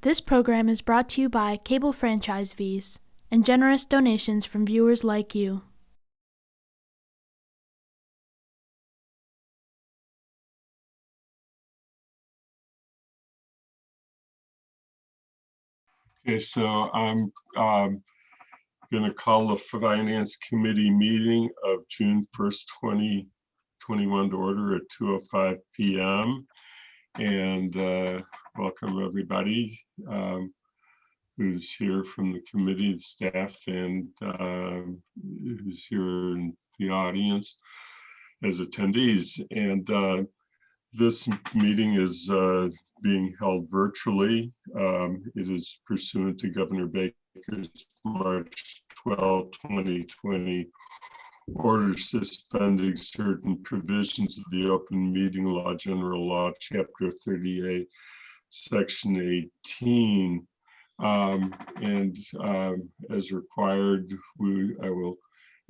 This program is brought to you by cable franchise fees and generous donations from viewers like you. Okay, so I'm going to call the Finance Committee meeting of June 1st, 2021 to order at 2:05 p.m. And welcome everybody who's here from the committee, the staff, and who's here in the audience as attendees. And this meeting is being held virtually. It is pursuant to Governor Baker's March 12, 2020 order suspending certain provisions of the Open Meeting Law, General Law, Chapter 38, Section 18. As required, I will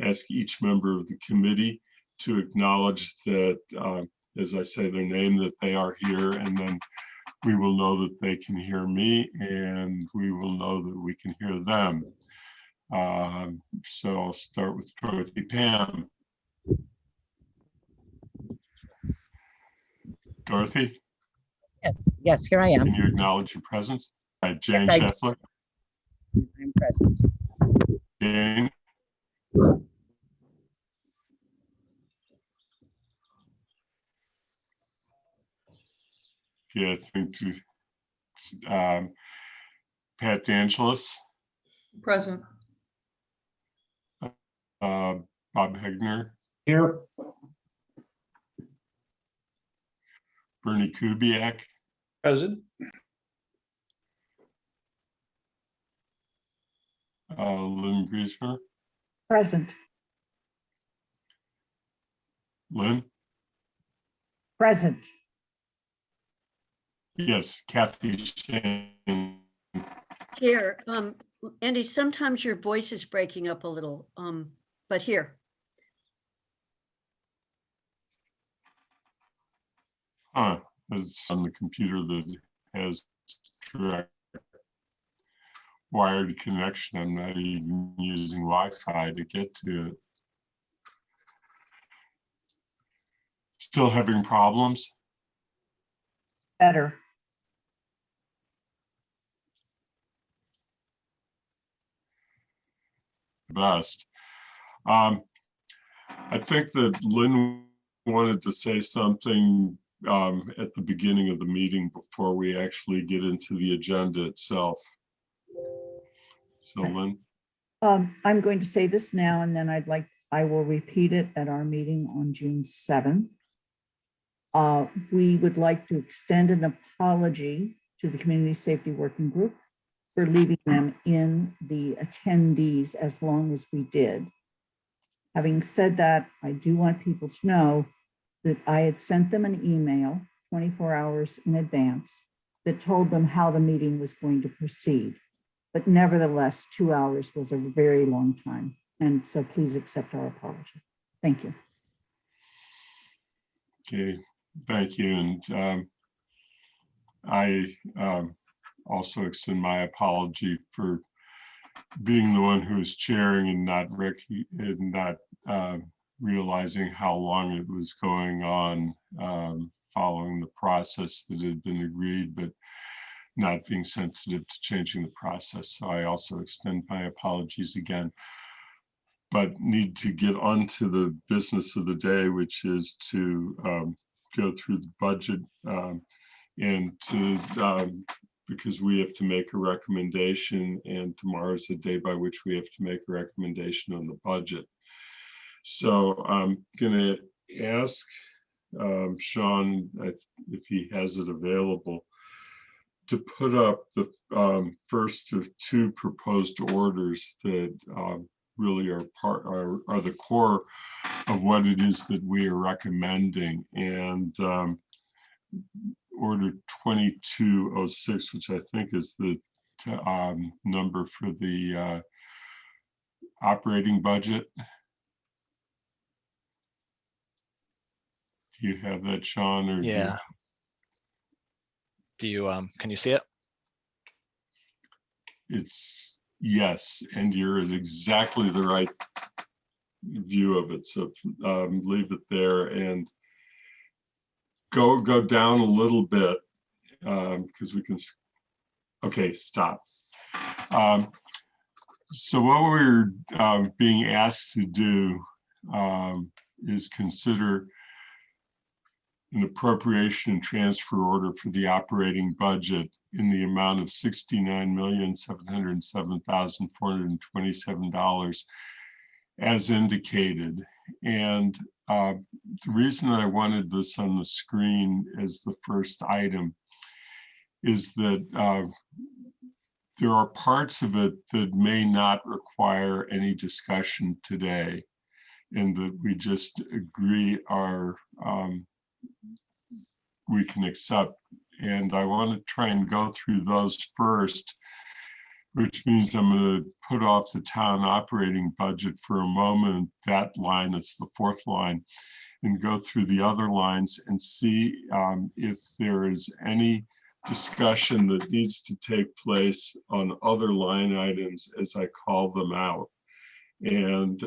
ask each member of the committee to acknowledge that as I say their name, that they are here, and then we will know that they can hear me, and we will know that we can hear them. So I'll start with Dorothy. Pam. Dorothy? Yes, here I am. Can you acknowledge your presence? Jane Yes, Scheffler? I'm present. Jane? Yeah, I think Pat DeAngelis. Present. Bob Hegner. Here. Bernie Kubiak. Present. Lynn Griesmer. Present. Lynn? Present. Yes, Kathy Shane. Here, Andy, sometimes your voice is breaking up a little, but here. It's on the computer that has direct wired connection. I'm not even using Wi-Fi to get to it. Still having problems? Better. Best. I think that Lynn wanted to say something at the beginning of the meeting before we actually get into the agenda itself. So Lynn? I'm going to say this now, and then I will repeat it at our meeting on June 7th. We would like to extend an apology to the Community Safety Working Group for leaving them in the attendees as long as we did. Having said that, I do want people to know that I had sent them an email 24 hours in advance that told them how the meeting was going to proceed. But nevertheless, 2 hours was a very long time. And so please accept our apology. Thank you. Okay, thank you. And I also extend my apology for being the one who was chairing and not realizing how long it was going on following the process that had been agreed, but not being sensitive to changing the process. So I also extend my apologies again, but need to get onto the business of the day, which is to go through the budget and to because we have to make a recommendation, and tomorrow's the day by which we have to make a recommendation on the budget. So I'm going to ask Sean, if he has it available, to put up the first of two proposed orders that really are the core of what it is that we are recommending. And order 2206, which I think is the number for the operating budget. Do you have that, Sean? Or yeah. Do you can you see it? it's yes, and you're at exactly the right view of it. So leave it there and go down a little bit because we can. Okay, stop. So what we're being asked to do is consider an appropriation and transfer order for the operating budget in the amount of $69,707,427 as indicated. And the reason I wanted this on the screen as the first item is that there are parts of it that may not require any discussion today, and that we just agree are we can accept. And I want to try and go through those first, which means I'm going to put off the town operating budget for a moment, that line, it's the fourth line, and go through the other lines and see if there is any discussion that needs to take place on other line items as I call them out. And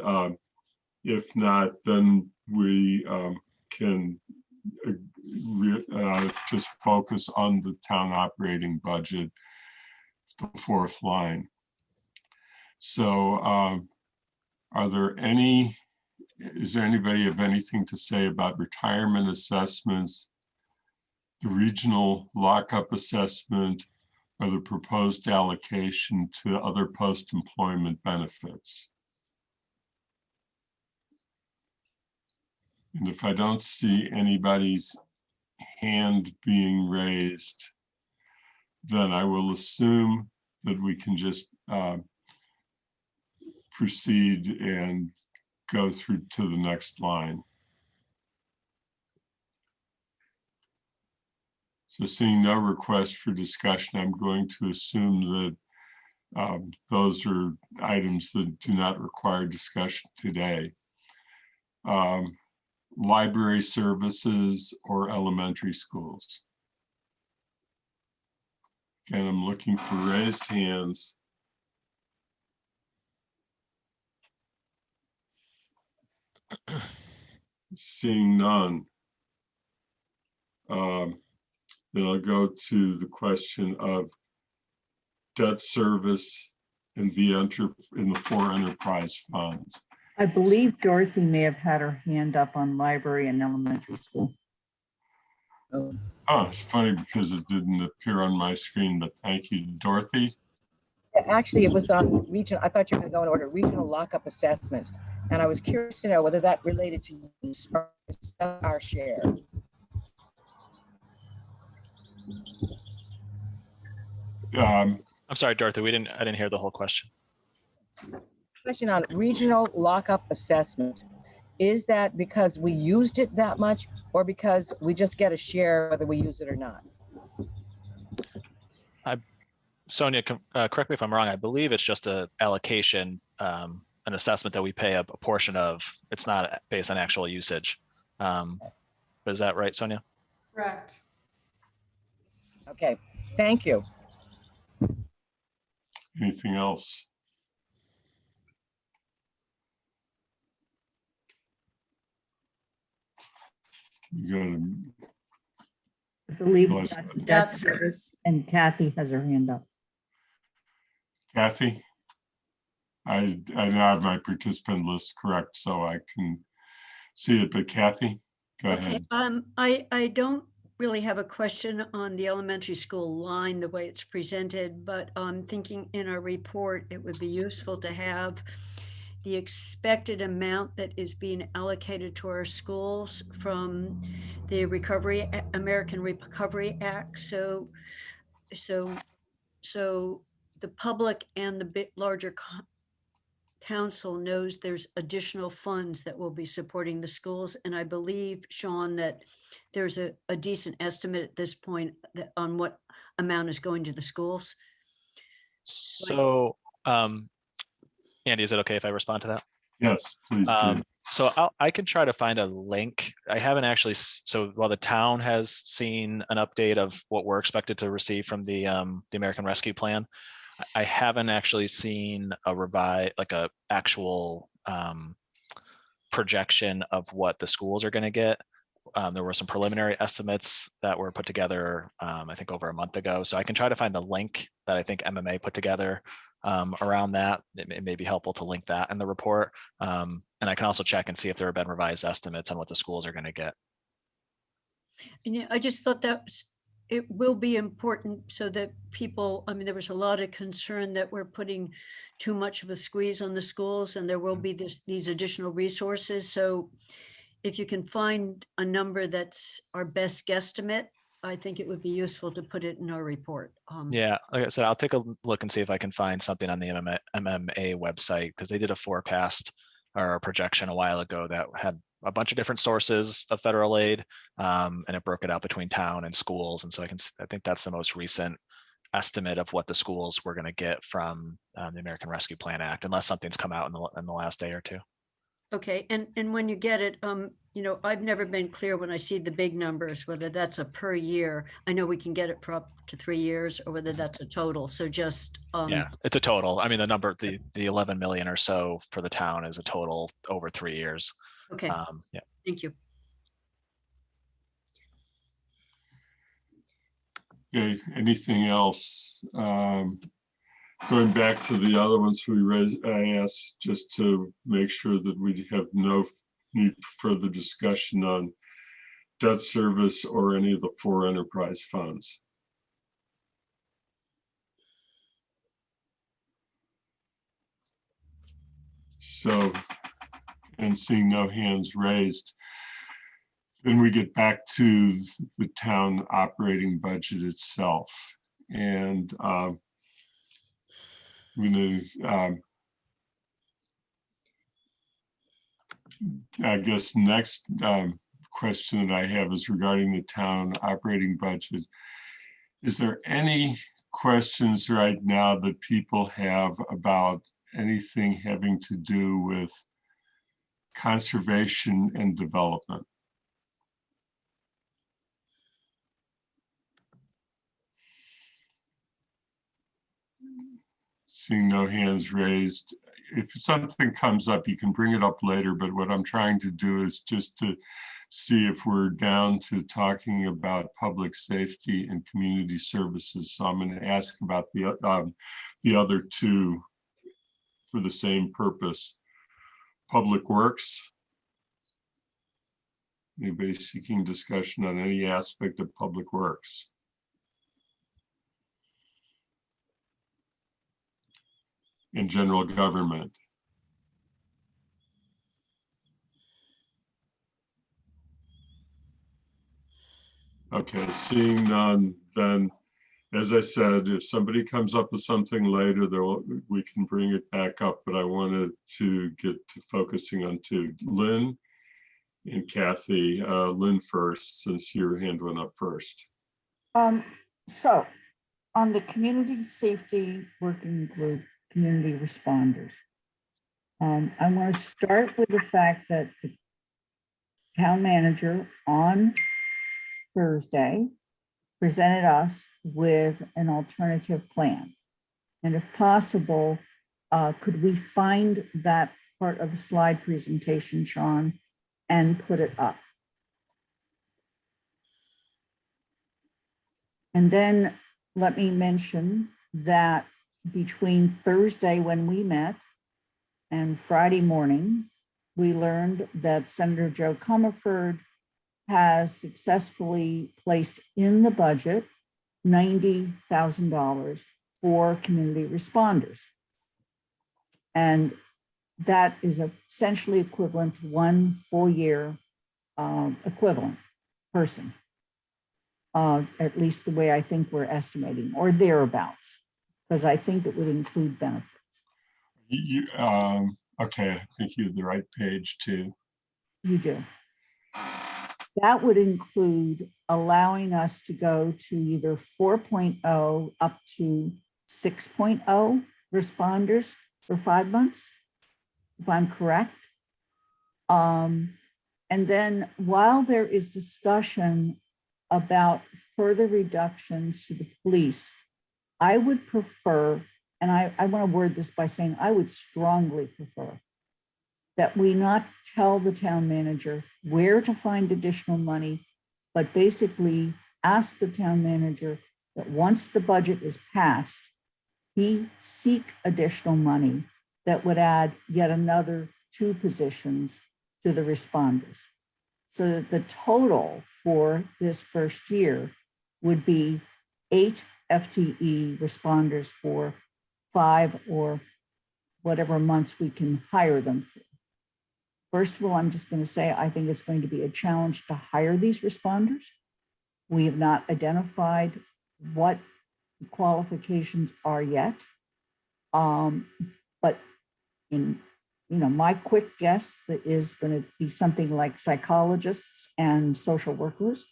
if not, then we can just focus on the town operating budget, the fourth line. So is there anybody have anything to say about retirement assessments, the regional lockup assessment, or the proposed allocation to other post-employment benefits? And if I don't see anybody's hand being raised, then I will assume that we can just proceed and go through to the next line. So seeing no request for discussion, I'm going to assume that those are items that do not require discussion today. Library services or elementary schools. Again, I'm looking for raised hands. Seeing none. Then I'll go to the question of debt service and in the 4 enterprise funds. I believe Dorothy may have had her hand up on library and elementary school. Oh, it's funny because it didn't appear on my screen, but thank you, Dorothy. Actually, it was on regional. I thought you were going to go in order, regional lockup assessment. And I was curious to know whether that related to our share. I'm sorry, Dorothy, I didn't hear the whole question. Question on regional lockup assessment. Is that because we used it that much or because we just get a share whether we use it or not? Sonia, correct me if I'm wrong. I believe it's just an allocation, an assessment that we pay a portion of. It's not based on actual usage. But is that right, Sonia? Correct. Okay, thank you. Anything else? You go to, I believe Bless that's you. debt service, and Kathy has her hand up. Kathy? I now have my participant list correct, so I can see it, but Kathy, go ahead. I don't really have a question on the elementary school line, the way it's presented, but I'm thinking in our report, it would be useful to have the expected amount that is being allocated to our schools from the American Recovery Act. So the public and the larger council knows there's additional funds that will be supporting the schools. And I believe, Sean, that there's a decent estimate at this point on what amount is going to the schools. So, Andy, is it okay if I respond to that? Yes, please do. So I can try to find a link. I haven't actually, so while the town has seen an update of what we're expected to receive from the American Rescue Plan, I haven't actually seen a like a actual projection of what the schools are going to get. There were some preliminary estimates that were put together, I think over a month ago. So I can try to find the link that I think MMA put together around that. It may be helpful to link that in the report. And I can also check and see if there have been revised estimates on what the schools are going to get. And yeah, I just thought that it will be important so that people, I mean, there was a lot of concern that we're putting too much of a squeeze on the schools, and there will be these additional resources. So if you can find a number that's our best guesstimate, I think it would be useful to put it in our report. Yeah, like I said, I'll take a look and see if I can find something on the MMA website, because they did a forecast or a projection a while ago that had a bunch of different sources of federal aid, and it broke it out between town and schools. And so I think that's the most recent estimate of what the schools were going to get from the American Rescue Plan Act, unless something's come out in the last day or two. Okay, and when you get it, you know, I've never been clear when I see the big numbers, whether that's a per year. I know we can get it for up to 3 years, or whether that's a total. So just Yeah, it's a total. I mean, the number, the 11 million or so for the town is a total over 3 years. okay, Yeah. thank you. Okay, anything else? Going back to the other ones we raised, I asked just to make sure that we have no need for further discussion on debt service or any of the 4 enterprise funds. So, and seeing no hands raised, then we get back to the town operating budget itself. And I guess next question that I have is regarding the town operating budget. Is there any questions right now that people have about anything having to do with conservation and development? Seeing no hands raised. If something comes up, you can bring it up later, but what I'm trying to do is just to see if we're down to talking about public safety and community services. So I'm going to ask about the other 2 for the same purpose. Public Works. Anybody seeking discussion on any aspect of Public Works? In general government. Okay, seeing none, then, as I said, if somebody comes up with something later, we can bring it back up, but I wanted to get to focusing on 2. Lynn and Kathy. Lynn first, since your hand went up first. So on the community safety working group, community responders, I want to start with the fact that the town manager on Thursday presented us with an alternative plan. And if possible, could we find that part of the slide presentation, Sean, and put it up? And then let me mention that between Thursday when we met and Friday morning, we learned that Senator Joe Comerford has successfully placed in the budget $90,000 for community responders. And that is essentially equivalent to 1 full-year equivalent person, at least the way I think we're estimating, or thereabouts, because I think it would include benefits. Okay, I think you have the right page too. You do. That would include allowing us to go to either 4.0 up to 6.0 responders for 5 months, if I'm correct. And then while there is discussion about further reductions to the police, I would prefer and I want to word this by saying I would strongly prefer that we not tell the town manager where to find additional money, but basically ask the town manager that once the budget is passed, he seek additional money that would add yet another 2 positions to the responders. So that the total for this first year would be 8 FTE responders for 5 or whatever months we can hire them for. First of all, I'm just going to say, I think it's going to be a challenge to hire these responders. We have not identified what the qualifications are yet. But in, my quick guess that is going to be something like psychologists and social workers,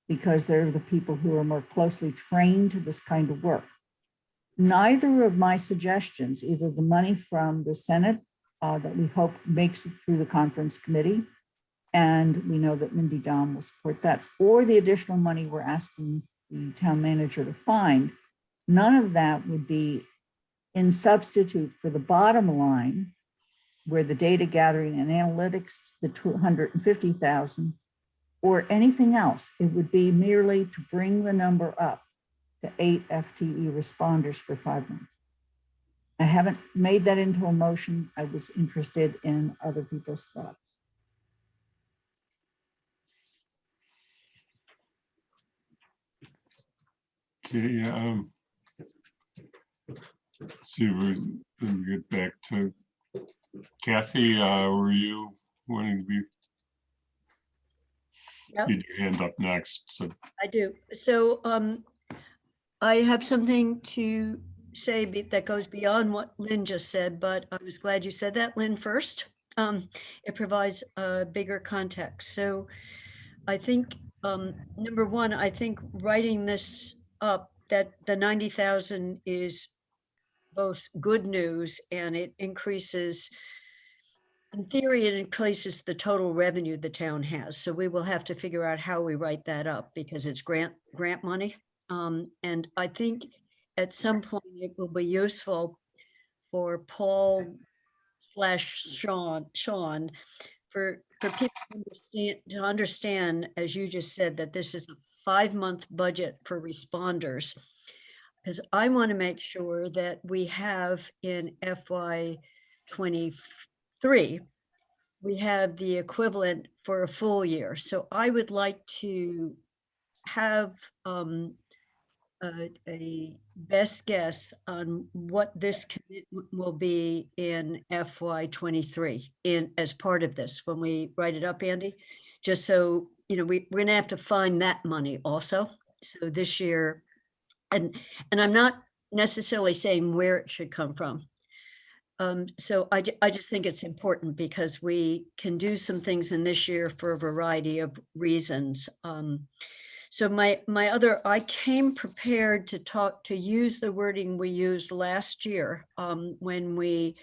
because they're the people who are more closely trained to this kind of work. Neither of my suggestions, either the money from the Senate that we hope makes it through the conference committee, and we know that Mindy Dahm will support that, or the additional money we're asking the town manager to find, none of that would be in substitute for the bottom line, where the data gathering and analytics, the 250,000, or anything else. It would be merely to bring the number up to 8 FTE responders for 5 months. I haven't made that into a motion. I was interested in other people's thoughts. Okay, see, we get back to Kathy. Were you wanting to be? Yep. You had your hand up next. So I do. So I have something to say that goes beyond what Lynn just said, but I was glad you said that, Lynn, first. It provides a bigger context. So I think, number one, I think writing this up, that the 90,000 is both good news, and it increases, in theory, it increases the total revenue the town has. So we will have to figure out how we write that up, because it's grant money. And I think at some point it will be useful for Paul / Sean for people to understand, as you just said, that this is a 5-month budget for responders. Because I want to make sure that we have in FY 23, we have the equivalent for a full year. So I would like to have a best guess on what this commitment will be in FY 23 as part of this when we write it up, Andy. Just so we're going to have to find that money also. So this year, and I'm not necessarily saying where it should come from. So I just think it's important, because we can do some things in this year for a variety of reasons. So I came prepared to use the wording we used last year when we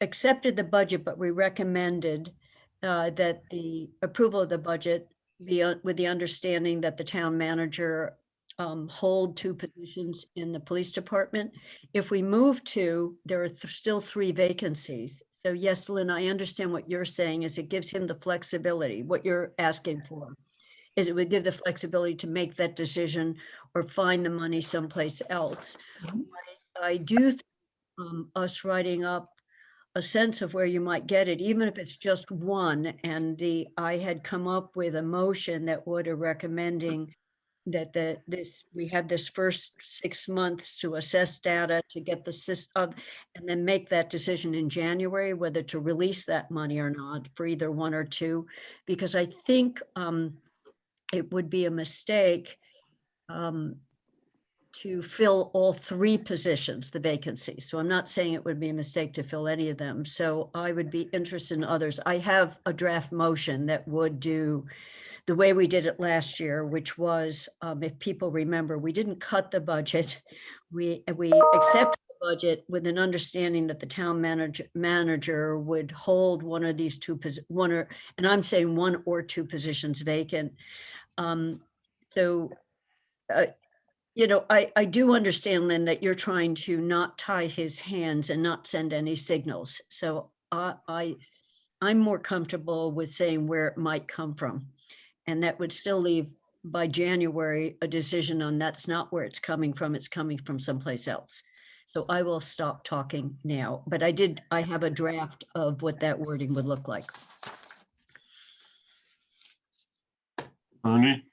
accepted the budget, but we recommended that the approval of the budget be with the understanding that the town manager hold 2 positions in the police department. If we move to, there are still 3 vacancies. So yes, Lynn, I understand what you're saying is it gives him the flexibility. What you're asking for is it would give the flexibility to make that decision or find the money someplace else. I do think us writing up a sense of where you might get it, even if it's just 1. And I had come up with a motion that would have recommending that we have this first 6 months to assess data, to get the system, and then make that decision in January, whether to release that money or not for either 1 or 2, because I think it would be a mistake to fill all 3 positions, the vacancies. So I'm not saying it would be a mistake to fill any of them. So I would be interested in others. I have a draft motion that would do the way we did it last year, which was, if people remember, we didn't cut the budget. We accepted the budget with an understanding that the town manager would hold one of these 2 and I'm saying 1 or 2 positions vacant. you know, I do understand, Lynn, that you're trying to not tie his hands and not send any signals. So I'm more comfortable with saying where it might come from. And that would still leave by January a decision on that's not where it's coming from someplace else. So I will stop talking now, but I have a draft of what that wording would look like. Ernie?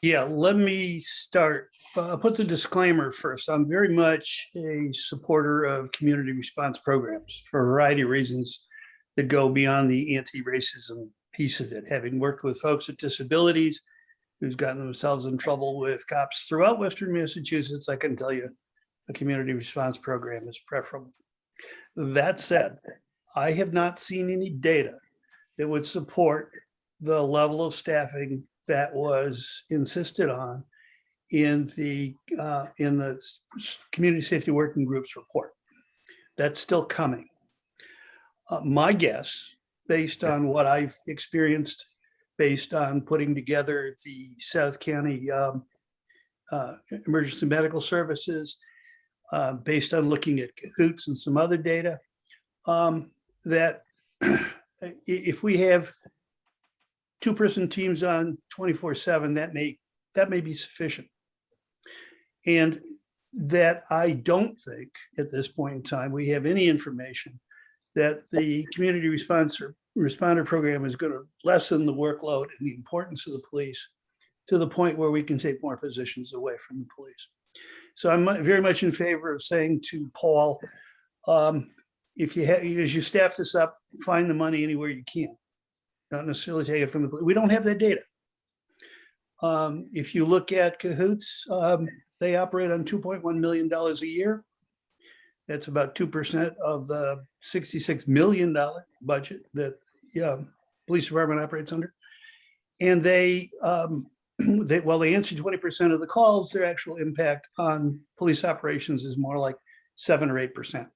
Yeah, let me start. I'll put the disclaimer first. I'm very much a supporter of community response programs for a variety of reasons that go beyond the anti-racism piece of it. Having worked with folks with disabilities who's gotten themselves in trouble with cops throughout Western Massachusetts, I can tell you a community response program is preferable. That said, I have not seen any data that would support the level of staffing that was insisted on in the Community Safety Working Group's report. That's still coming. My guess, based on what I've experienced, based on putting together the South County Emergency Medical Services, based on looking at Cahoots and some other data, that if we have two-person teams on 24/7, that may be sufficient. And that I don't think at this point in time we have any information that the community responder program is going to lessen the workload and the importance of the police to the point where we can take more positions away from the police. So I'm very much in favor of saying to Paul, if you as you staff this up, find the money anywhere you can. Not necessarily take it from the police. We don't have that data. If you look at Cahoots, they operate on $2.1 million a year. That's about 2% of the $66 million budget that the police department operates under. And while they answer 20% of the calls, their actual impact on police operations is more like 7 or 8%.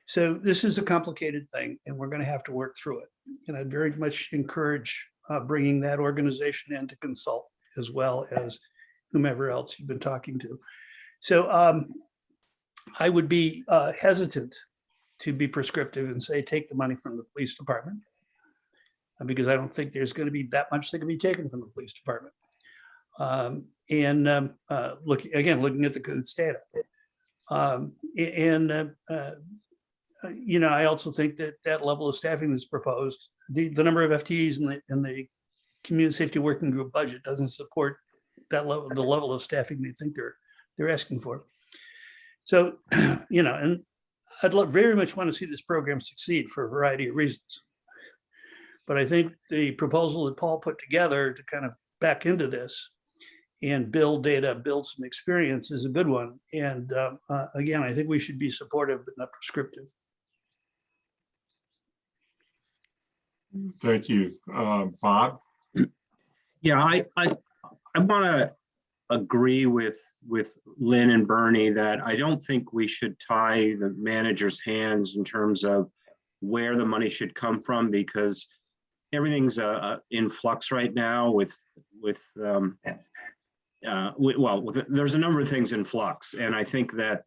So this is a complicated thing, and we're going to have to work through it. And I'd very much encourage bringing that organization in to consult, as well as whomever else you've been talking to. So I would be hesitant to be prescriptive and say, take the money from the police department, because I don't think there's going to be that much that can be taken from the police department. Looking at the Cahoots data. I also think that level of staffing that's proposed, the number of FTEs in the Community Safety Working Group budget doesn't support that level, the level of staffing they think they're asking for. So, and I'd very much want to see this program succeed for a variety of reasons. But I think the proposal that Paul put together to kind of back into this and build data, build some experience is a good one. And again, I think we should be supportive but not prescriptive. Thank you. Bob? Yeah, I want to agree with Lynn and Bernie that I don't think we should tie the manager's hands in terms of where the money should come from, because everything's in flux right now there's a number of things in flux. And I think that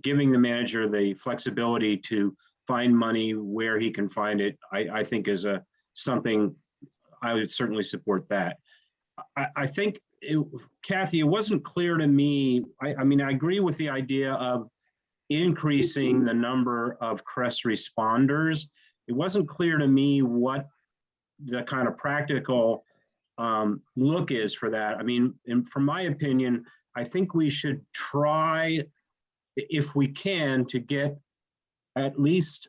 giving the manager the flexibility to find money where he can find it, I think is something I would certainly support that. I think, Kathy, it wasn't clear to me. I mean, I agree with the idea of increasing the number of CREST responders. It wasn't clear to me what the kind of practical look is for that. I mean, from my opinion, I think we should try, if we can, to get at least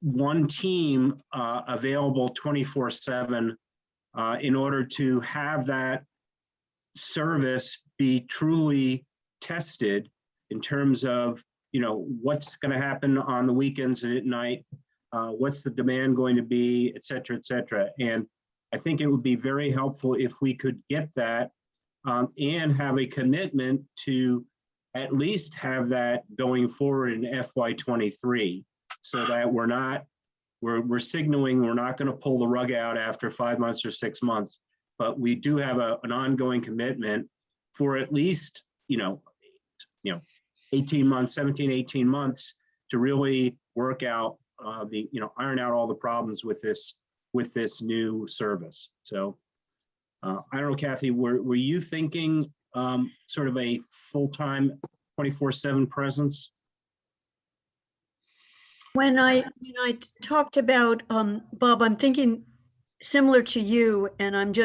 one team available 24/7 in order to have that service be truly tested in terms of, what's going to happen on the weekends and at night, what's the demand going to be, et cetera, et cetera. And I think it would be very helpful if we could get that and have a commitment to at least have that going forward in FY23, so that we're signaling we're not going to pull the rug out after 5 months or 6 months, but we do have an ongoing commitment for at least, 18 months, 17, 18 months to really work out iron out all the problems with this new service. So I don't know, Kathy, were you thinking sort of a full-time 24/7 presence? When I talked about, Bob, I'm thinking similar to you, and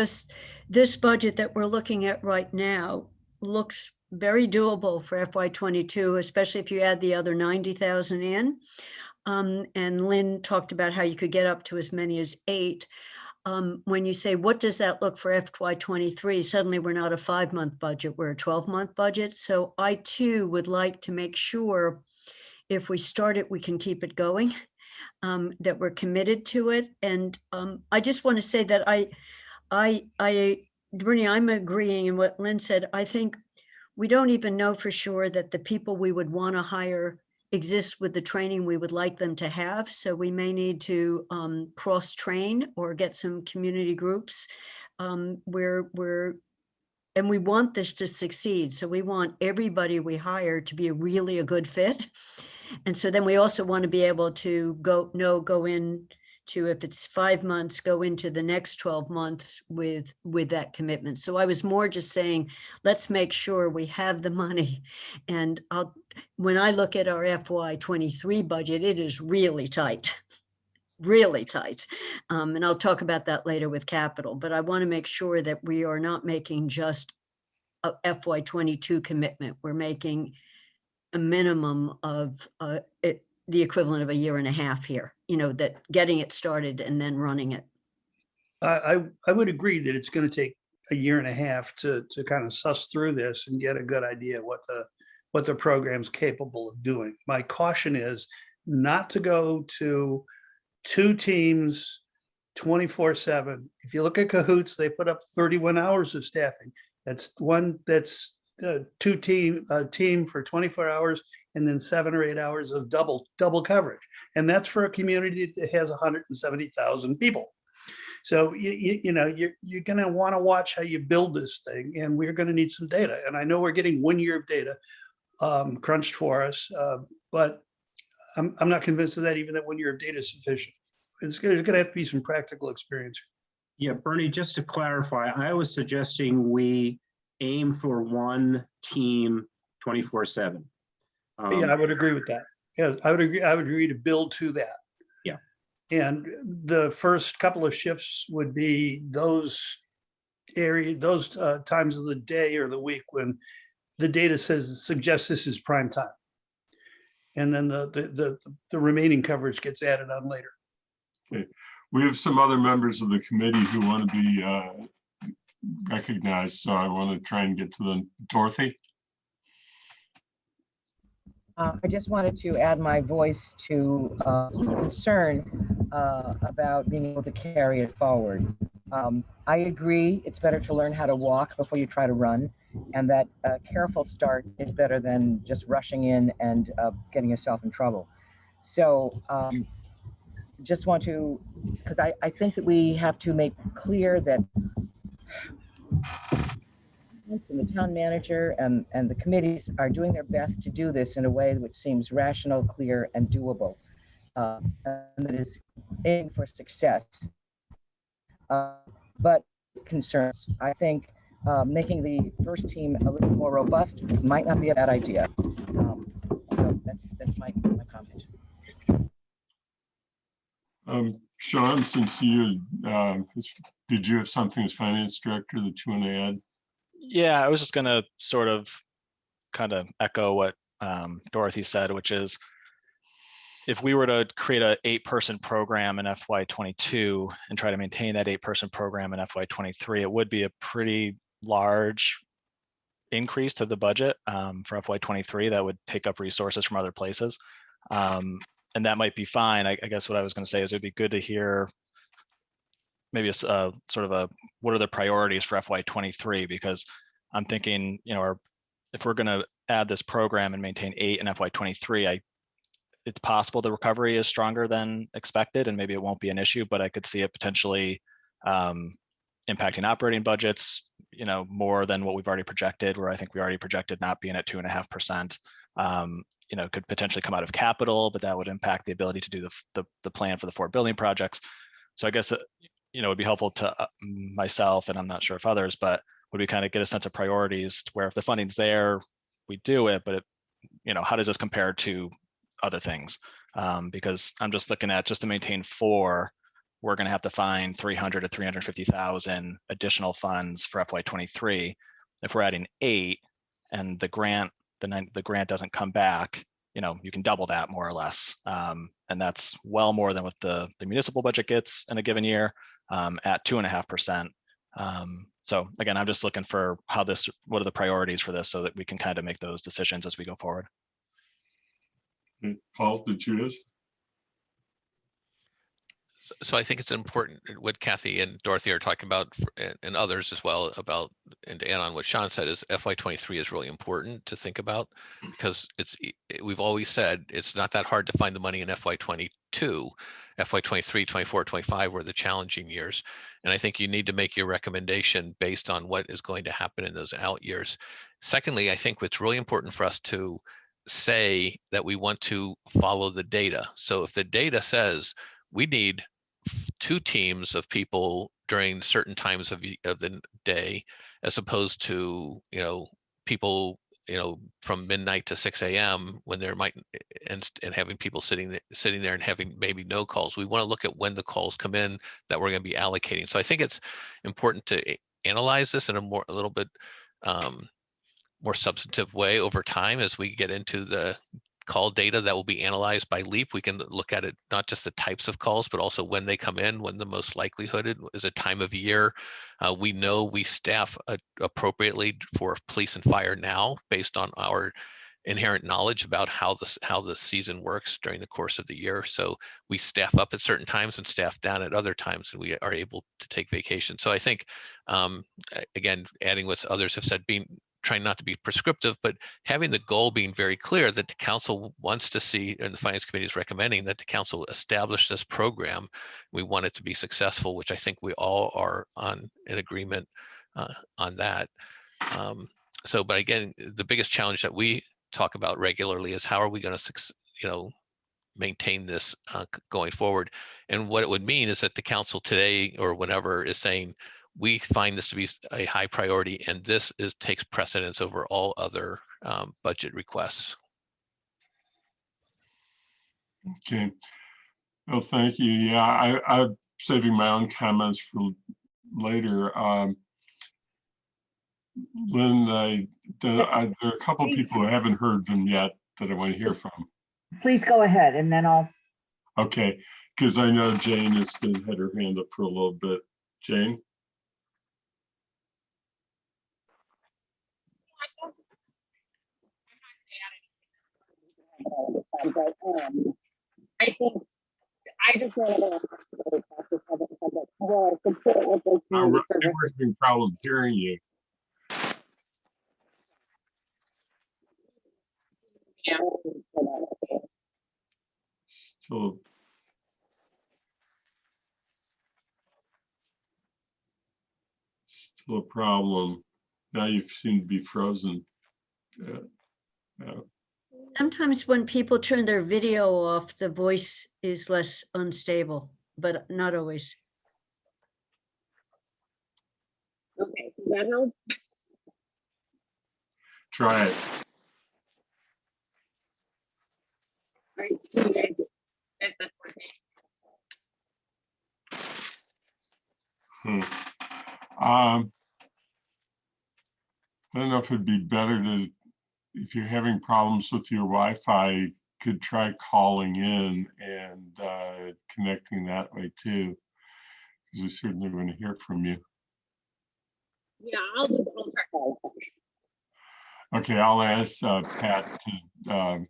this budget that we're looking at right now looks very doable for FY22, especially if you add the other 90,000 in. And Lynn talked about how you could get up to as many as 8. When you say, what does that look for FY23? Suddenly we're not a 5-month budget, we're a 12-month budget. So I too would like to make sure if we start it, we can keep it going, that we're committed to it. And I just want to say that Bernie, I'm agreeing in what Lynn said. I think we don't even know for sure that the people we would want to hire exist with the training we would like them to have. So we may need to cross-train or get some community groups and we want this to succeed. So we want everybody we hire to be really a good fit. And so then we also want to be able to go in to, if it's 5 months, go into the next 12 months with that commitment. So I was more just saying, let's make sure we have the money. And when I look at our FY23 budget, it is really tight. Really tight. And I'll talk about that later with capital, but I want to make sure that we are not making just a FY22 commitment. We're making a minimum of the equivalent of a year and a half here, that getting it started and then running it. I would agree that it's going to take a year and a half to kind of suss through this and get a good idea what the program's capable of doing. My caution is not to go to 2 teams 24/7. If you look at Cahoots, they put up 31 hours of staffing. That's two team for 24 hours and then 7 or 8 hours of double coverage. And that's for a community that has 170,000 people. So, you're going to want to watch how you build this thing, and we're going to need some data. And I know we're getting 1 year of data crunched for us, but I'm not convinced of that, even that 1 year of data is sufficient. There's going to have to be some practical experience. Yeah, Bernie, just to clarify, I was suggesting we aim for 1 team 24/7. Yeah, I would agree with that. Yeah, I would agree to build to that. Yeah. And the first couple of shifts would be those times of the day or the week when the data suggests this is prime time. And then the remaining coverage gets added on later. Okay. We have some other members of the committee who want to be recognized, so I want to try and get to them. Dorothy? I just wanted to add my voice to concern about being able to carry it forward. I agree it's better to learn how to walk before you try to run, and that a careful start is better than just rushing in and getting yourself in trouble. So just want to, because I think that we have to make clear that and the town manager and the committees are doing their best to do this in a way which seems rational, clear, and doable, and that is aiming for success. But concerns, I think making the first team a little more robust might not be a bad idea. So that's my comment. Sean, since you did you have something as finance director that you want to add? Yeah, I was just going to sort of kind of echo what Dorothy said, which is if we were to create an 8-person program in FY22 and try to maintain that 8-person program in FY23, it would be a pretty large increase to the budget for FY23 that would take up resources from other places. And that might be fine. I guess what I was going to say is it'd be good to hear maybe a sort of a what are the priorities for FY23, because I'm thinking, or if we're going to add this program and maintain 8 in FY23, it's possible the recovery is stronger than expected and maybe it won't be an issue, but I could see it potentially impacting operating budgets, more than what we've already projected, where I think we already projected not being at 2.5%. Could potentially come out of capital, but that would impact the ability to do the plan for the 4 building projects. So I guess, it would be helpful to myself, and I'm not sure if others, but would we kind of get a sense of priorities where if the funding's there, we do it, but how does this compare to other things? Because I'm just looking at, just to maintain 4, we're going to have to find 300 to 350,000 additional funds for FY23. If we're adding 8 and the grant doesn't come back, you can double that more or less. And that's well more than what the municipal budget gets in a given year at 2.5%. So again, I'm just looking for what are the priorities for this so that we can kind of make those decisions as we go forward. Paul, did you? So I think it's important what Kathy and Dorothy are talking about, and others as well, about, and to add on what Sean said, is FY23 is really important to think about, because we've always said it's not that hard to find the money in FY22. FY23, 24, 25 were the challenging years. And I think you need to make your recommendation based on what is going to happen in those out years. Secondly, I think what's really important for us to say that we want to follow the data. So if the data says we need 2 teams of people during certain times of the day, as opposed to, people, from midnight to 6 a.m. when there might, and having people sitting there and having maybe no calls. We want to look at when the calls come in that we're going to be allocating. So I think it's important to analyze this in a little bit more substantive way over time as we get into the call data that will be analyzed by LEAP. We can look at it, not just the types of calls, but also when they come in, when the most likelihood is a time of year. We know we staff appropriately for police and fire now based on our inherent knowledge about how the season works during the course of the year. So we staff up at certain times and staff down at other times, and we are able to take vacation. So I think, again, adding what others have said, trying not to be prescriptive, but having the goal being very clear that the council wants to see, and the finance committee is recommending that the council establish this program. We want it to be successful, which I think we all are in agreement on that. But again, the biggest challenge that we talk about regularly is how are we going to, maintain this going forward. And what it would mean is that the council today or whenever is saying, we find this to be a high priority, and this takes precedence over all other budget requests. Okay. Well, thank you. Yeah, I'm saving my own comments for later. Lynn, there are a couple people who haven't heard them yet that I want to hear from. Please go ahead, and then I'll. Okay, because I know Jane has had her hand up for a little bit. Jane? I think I just want to well, support what those community services. We're having problem hearing you. Yeah. Still a problem. Now you seem to be frozen. Sometimes when people turn their video off, the voice is less unstable, but not always. Okay, so that helps. Try it. All right, so you guys, is this working? I don't know if it'd be better to, if you're having problems with your Wi-Fi, could try calling in and connecting that way too, because we certainly want to hear from you. Yeah, I'll try calling. Okay, I'll ask Pat to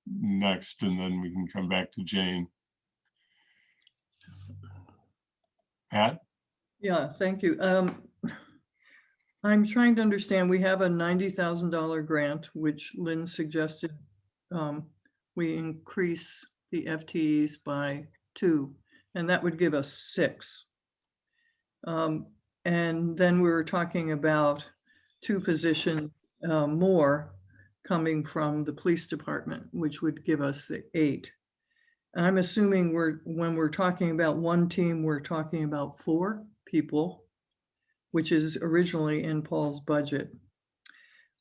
next, and then we can come back to Jane. Pat? Yeah, thank you. I'm trying to understand, we have a $90,000 grant, which Lynn suggested we increase the FTEs by 2, and that would give us 6. And then we were talking about 2 positions more coming from the police department, which would give us the 8. I'm assuming when we're talking about 1 team, we're talking about 4 people, which is originally in Paul's budget.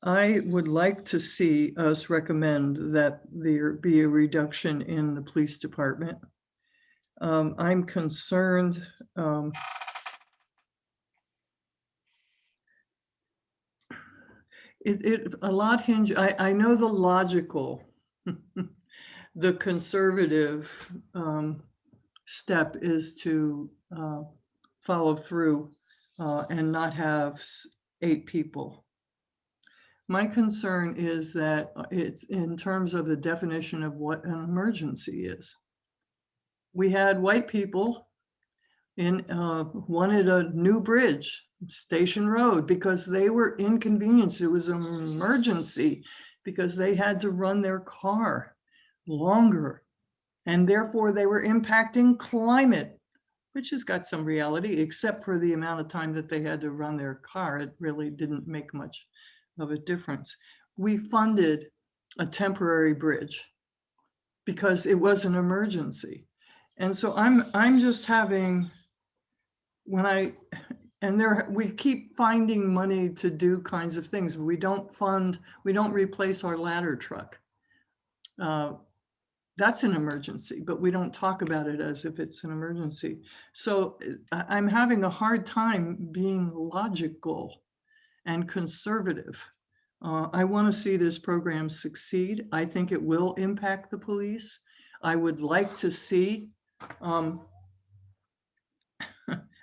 I would like to see us recommend that there be a reduction in the police department. I'm concerned. A lot hinge, I know the logical, the conservative step is to follow through and not have 8 people. My concern is that it's in terms of the definition of what an emergency is. We had white people wanted a new bridge, Station Road, because they were inconvenienced. It was an emergency because they had to run their car longer, and therefore they were impacting climate, which has got some reality, except for the amount of time that they had to run their car. It really didn't make much of a difference. We funded a temporary bridge because it was an emergency. And so I'm just having, we keep finding money to do kinds of things. We don't replace our ladder truck. That's an emergency, but we don't talk about it as if it's an emergency. So I'm having a hard time being logical and conservative. I want to see this program succeed. I think it will impact the police. I would like to see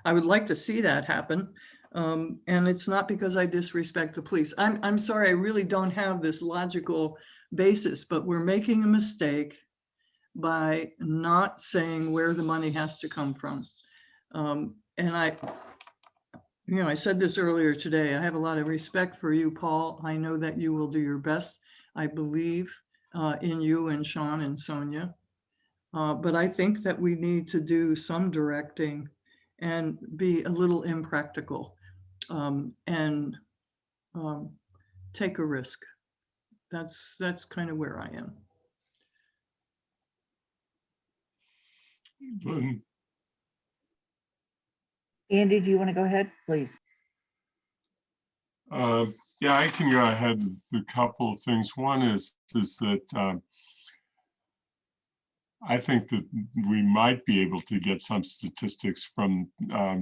that happen. And it's not because I disrespect the police. I'm sorry, I really don't have this logical basis, but we're making a mistake by not saying where the money has to come from. And I said this earlier today, I have a lot of respect for you, Paul. I know that you will do your best. I believe in you and Sean and Sonia. But I think that we need to do some directing and be a little impractical and take a risk. That's kind of where I am. Andy, do you want to go ahead, please? Yeah, I can go ahead with a couple of things. One is that I think that we might be able to get some statistics from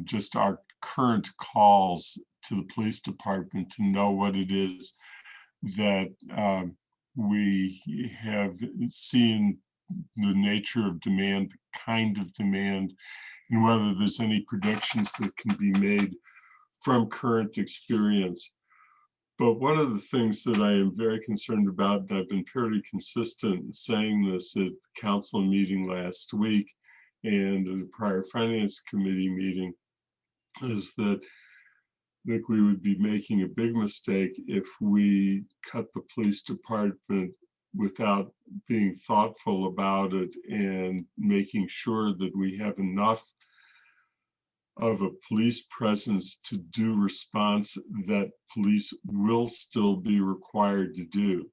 just our current calls to the police department to know what it is that we have seen, the nature of demand, the kind of demand, and whether there's any predictions that can be made from current experience. But one of the things that I am very concerned about, and I've been fairly consistent in saying this at the council meeting last week and at the prior finance committee meeting, is that I think we would be making a big mistake if we cut the police department without being thoughtful about it and making sure that we have enough of a police presence to do response that police will still be required to do.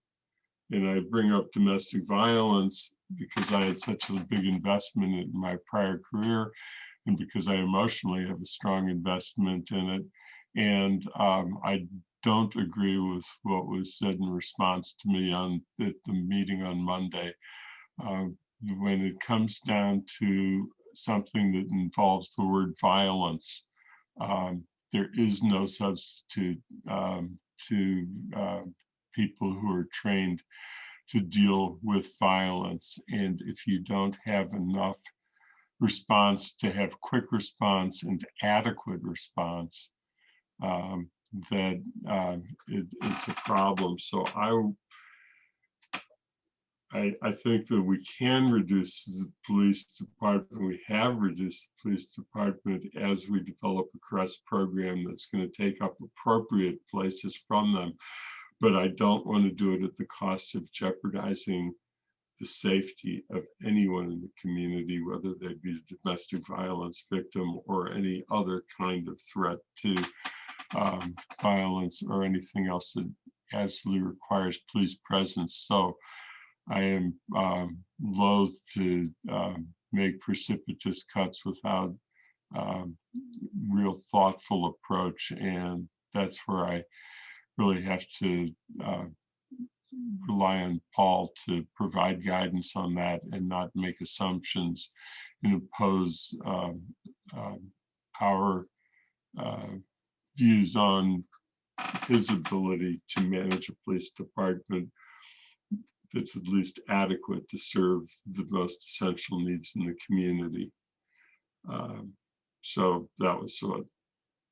And I bring up domestic violence because I had such a big investment in my prior career and because I emotionally have a strong investment in it. And I don't agree with what was said in response to me at the meeting on Monday. When it comes down to something that involves the word violence, there is no substitute to people who are trained to deal with violence. And if you don't have enough response to have quick response and adequate response, that it's a problem. So I think that we can reduce the police department. We have reduced the police department as we develop a CREST program that's going to take up appropriate places from them. But I don't want to do it at the cost of jeopardizing the safety of anyone in the community, whether they be a domestic violence victim or any other kind of threat to violence or anything else that absolutely requires police presence. So I am loath to make precipitous cuts without real thoughtful approach, and that's where I really have to rely on Paul to provide guidance on that and not make assumptions and impose our views on his ability to manage a police department that's at least adequate to serve the most essential needs in the community. So that was what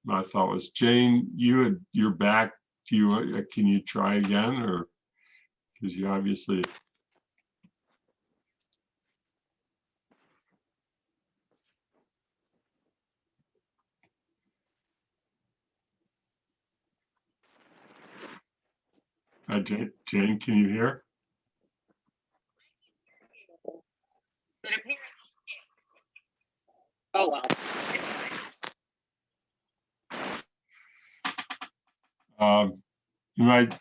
my thought was. Jane, you're back. Can you try again, or because you obviously. Jane, can you hear? Oh, well. You might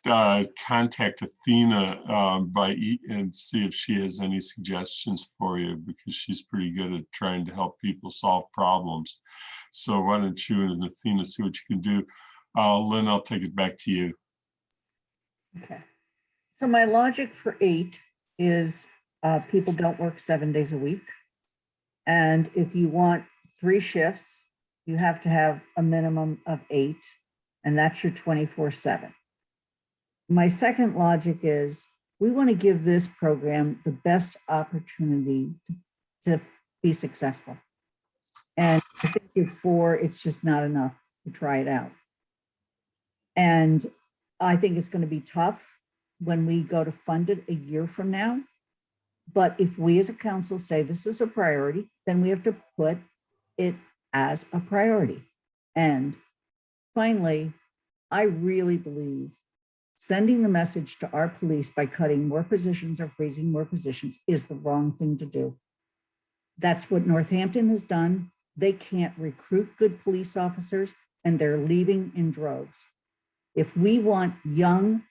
contact Athena and see if she has any suggestions for you, because she's pretty good at trying to help people solve problems. So why don't you and Athena see what you can do? Lynn, I'll take it back to you. Okay. So my logic for 8 is people don't work 7 days a week. And if you want 3 shifts, you have to have a minimum of 8, and that's your 24/7. My second logic is we want to give this program the best opportunity to be successful. And I think if 4, it's just not enough to try it out. And I think it's going to be tough when we go to fund it a year from now. But if we as a council say this is a priority, then we have to put it as a priority. And finally, I really believe sending the message to our police by cutting more positions or freezing more positions is the wrong thing to do. That's what Northampton has done. They can't recruit good police officers, and they're leaving in droves. If we want young,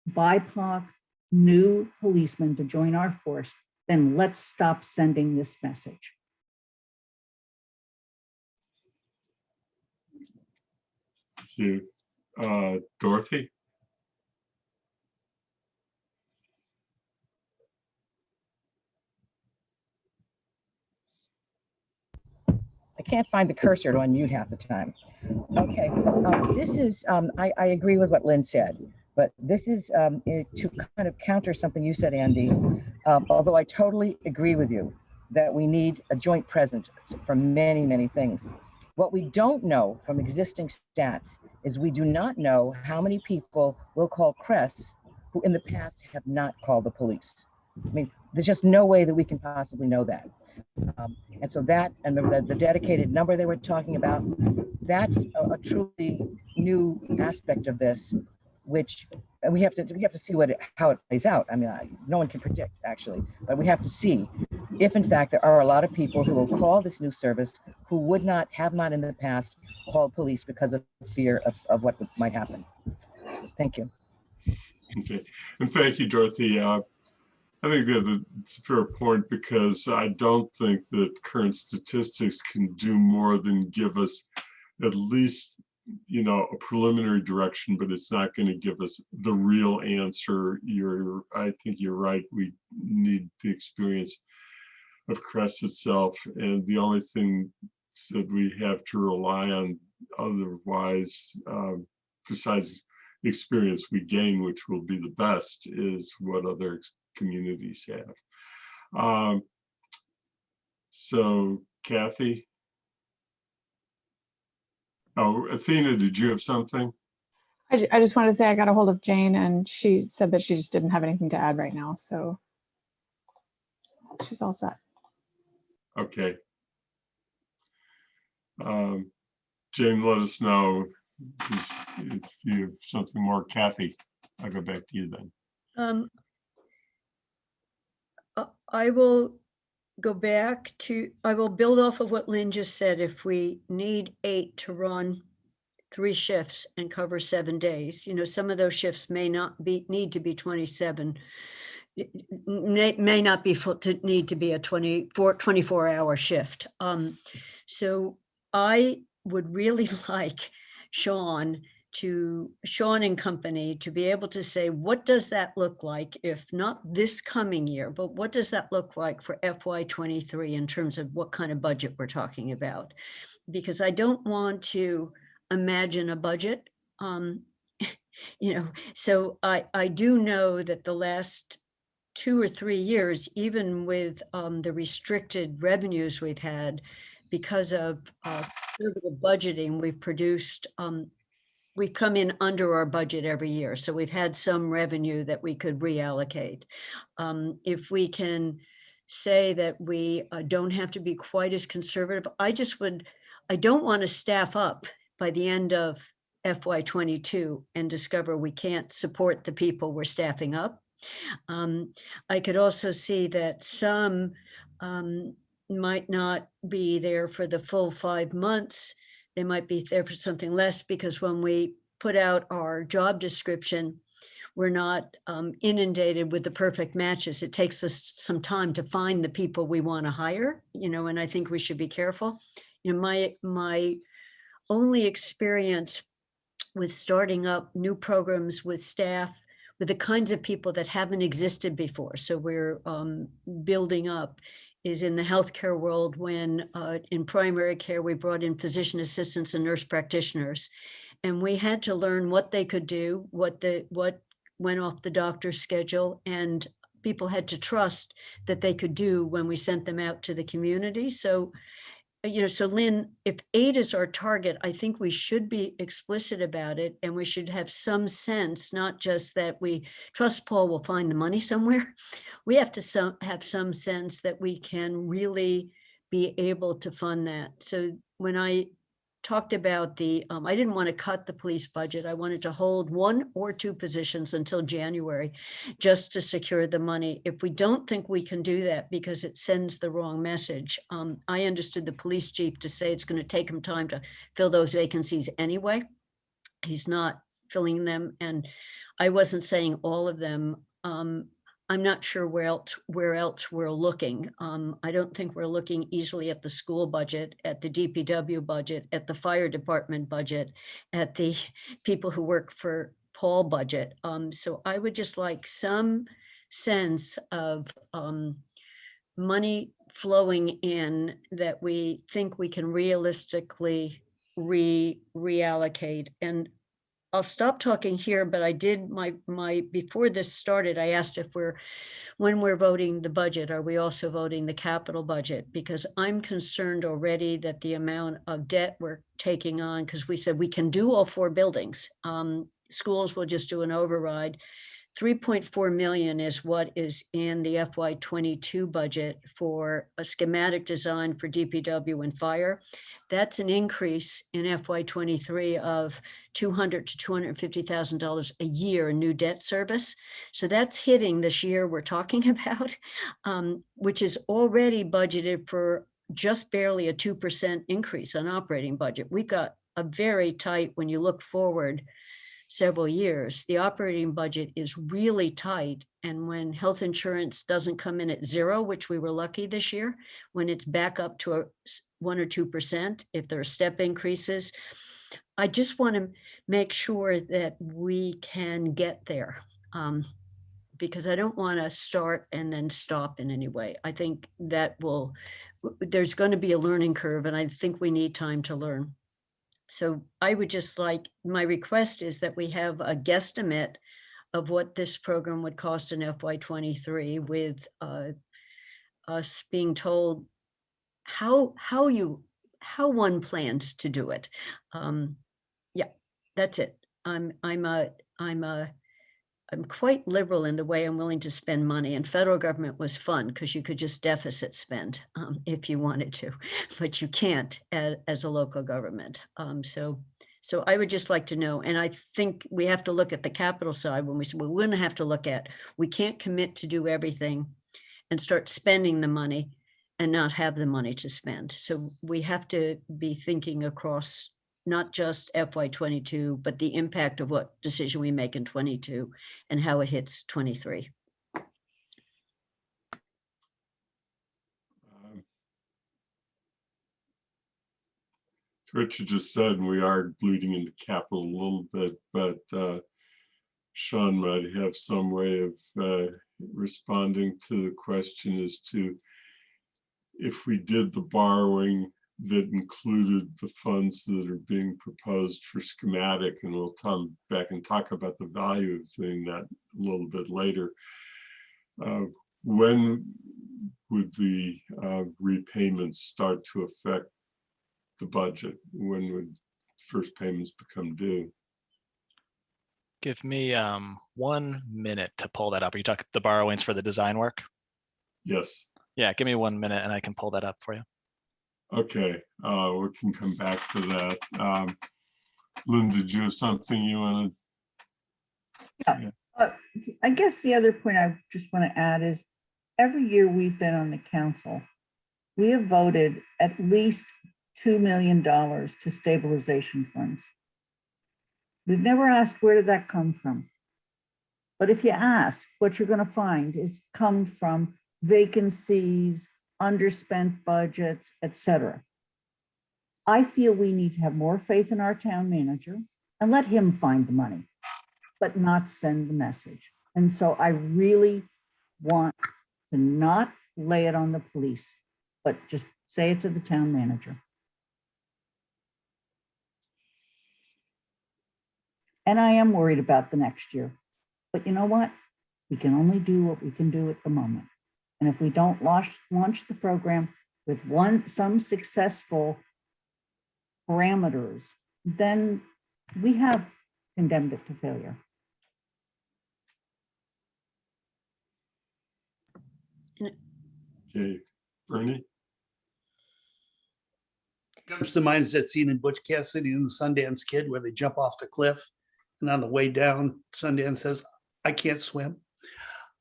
BIPOC, new policemen to join our force, then let's stop sending this message. Thank you. Dorothy? I can't find the cursor to unmute half the time. Okay, this is, I agree with what Lynn said, but this is to kind of counter something you said, Andy, although I totally agree with you that we need a joint presence for many, many things. What we don't know from existing stats is we do not know how many people will call CRESS who in the past have not called the police. I mean, there's just no way that we can possibly know that. And so that, and the dedicated number they were talking about, that's a truly new aspect of this, which, and we have to see how it plays out. I mean, no one can predict actually, but we have to see if in fact there are a lot of people who will call this new service who would not have not in the past called police because of fear of what might happen. Thank you. Okay, and thank you, Dorothy. I think that it's a fair point, because I don't think that current statistics can do more than give us at least, a preliminary direction, but it's not going to give us the real answer. I think you're right. We need the experience of CRESS itself, and the only thing that we have to rely on otherwise, besides the experience we gain, which will be the best, is what other communities have. So Kathy? Oh, Athena, did you have something? I just wanted to say I got a hold of Jane, and she said that she just didn't have anything to add right now. So she's all set. Okay. Jane, let us know if you have something more. Kathy, I'll go back to you then. I will go back to, I will build off of what Lynn just said. If we need 8 to run 3 shifts and cover 7 days, some of those shifts may not need to be 27. May not be need to be a 24-hour shift. So I would really like Sean and company to be able to say, what does that look like, if not this coming year, but what does that look like for FY23 in terms of what kind of budget we're talking about? Because I don't want to imagine a budget. So I do know that the last 2 or 3 years, even with the restricted revenues we've had because of conservative budgeting, we've come in under our budget every year. So we've had some revenue that we could reallocate. If we can say that we don't have to be quite as conservative, I don't want to staff up by the end of FY22 and discover we can't support the people we're staffing up. I could also see that some might not be there for the full 5 months. They might be there for something less, because when we put out our job description, we're not inundated with the perfect matches. It takes us some time to find the people we want to hire, and I think we should be careful. My only experience with starting up new programs with staff, with the kinds of people that haven't existed before, so we're building up, is in the healthcare world, when in primary care, we brought in physician assistants and nurse practitioners. And we had to learn what they could do, what went off the doctor's schedule, and people had to trust that they could do when we sent them out to the community. So Lynn, if 8 is our target, I think we should be explicit about it, and we should have some sense, not just that we trust Paul will find the money somewhere. We have to have some sense that we can really be able to fund that. So when I talked about I didn't want to cut the police budget. I wanted to hold 1 or 2 positions until January, just to secure the money. If we don't think we can do that because it sends the wrong message, I understood the police chief to say it's going to take him time to fill those vacancies anyway. He's not filling them, and I wasn't saying all of them. I'm not sure where else we're looking. I don't think we're looking easily at the school budget, at the DPW budget, at the fire department budget, at the people who work for Paul budget. So I would just like some sense of money flowing in that we think we can realistically reallocate. And I'll stop talking here, but I did before this started, I asked if when we're voting the budget, are we also voting the capital budget? Because I'm concerned already that the amount of debt we're taking on, because we said we can do all 4 buildings. Schools will just do an override. 3.4 million is what is in the FY22 budget for a schematic design for DPW and fire. That's an increase in FY23 of $200,000 to $250,000 a year in new debt service. So that's hitting this year we're talking about, which is already budgeted for just barely a 2% increase on operating budget. We've got a very tight, when you look forward several years, the operating budget is really tight. And when health insurance doesn't come in at 0, which we were lucky this year, when it's back up to 1 or 2%, if there are step increases, I just want to make sure that we can get there. Because I don't want to start and then stop in any way. I think that there's going to be a learning curve, and I think we need time to learn. So I would just like, my request is that we have a guesstimate of what this program would cost in FY23, with us being told how one plans to do it. Yeah, that's it. I'm quite liberal in the way I'm willing to spend money, and federal government was fun because you could just deficit spend if you wanted to, but you can't as a local government. So I would just like to know, and I think we have to look at the capital side when we say, well, we're going to have to look at, we can't commit to do everything and start spending the money and not have the money to spend. So we have to be thinking across not just FY22, but the impact of what decision we make in 22 and how it hits 23. Richard just said we are bleeding into capital a little bit, but Sean might have some way of responding to the question as to if we did the borrowing that included the funds that are being proposed for schematic, and we'll come back and talk about the value of doing that a little bit later. When would the repayments start to affect the budget? When would first payments become due? Give me 1 minute to pull that up. Are you talking the borrowings for the design work? Yes. Yeah, give me 1 minute and I can pull that up for you. Okay, we can come back to that. Lynn, did you have something you wanted? I guess the other point I just want to add is every year we've been on the council, we have voted at least $2 million to stabilization funds. We've never asked, where did that come from? But if you ask, what you're going to find is come from vacancies, underspent budgets, etc. I feel we need to have more faith in our town manager and let him find the money, but not send the message. And so I really want to not lay it on the police, but just say it to the town manager. And I am worried about the next year, but you know what? We can only do what we can do at the moment. And if we don't launch the program with some successful parameters, then we have condemned it to failure. Okay, Bernie? Comes to mind is that scene in Butch Cassidy and the Sundance Kid where they jump off the cliff, and on the way down, Sundance says, "I can't swim."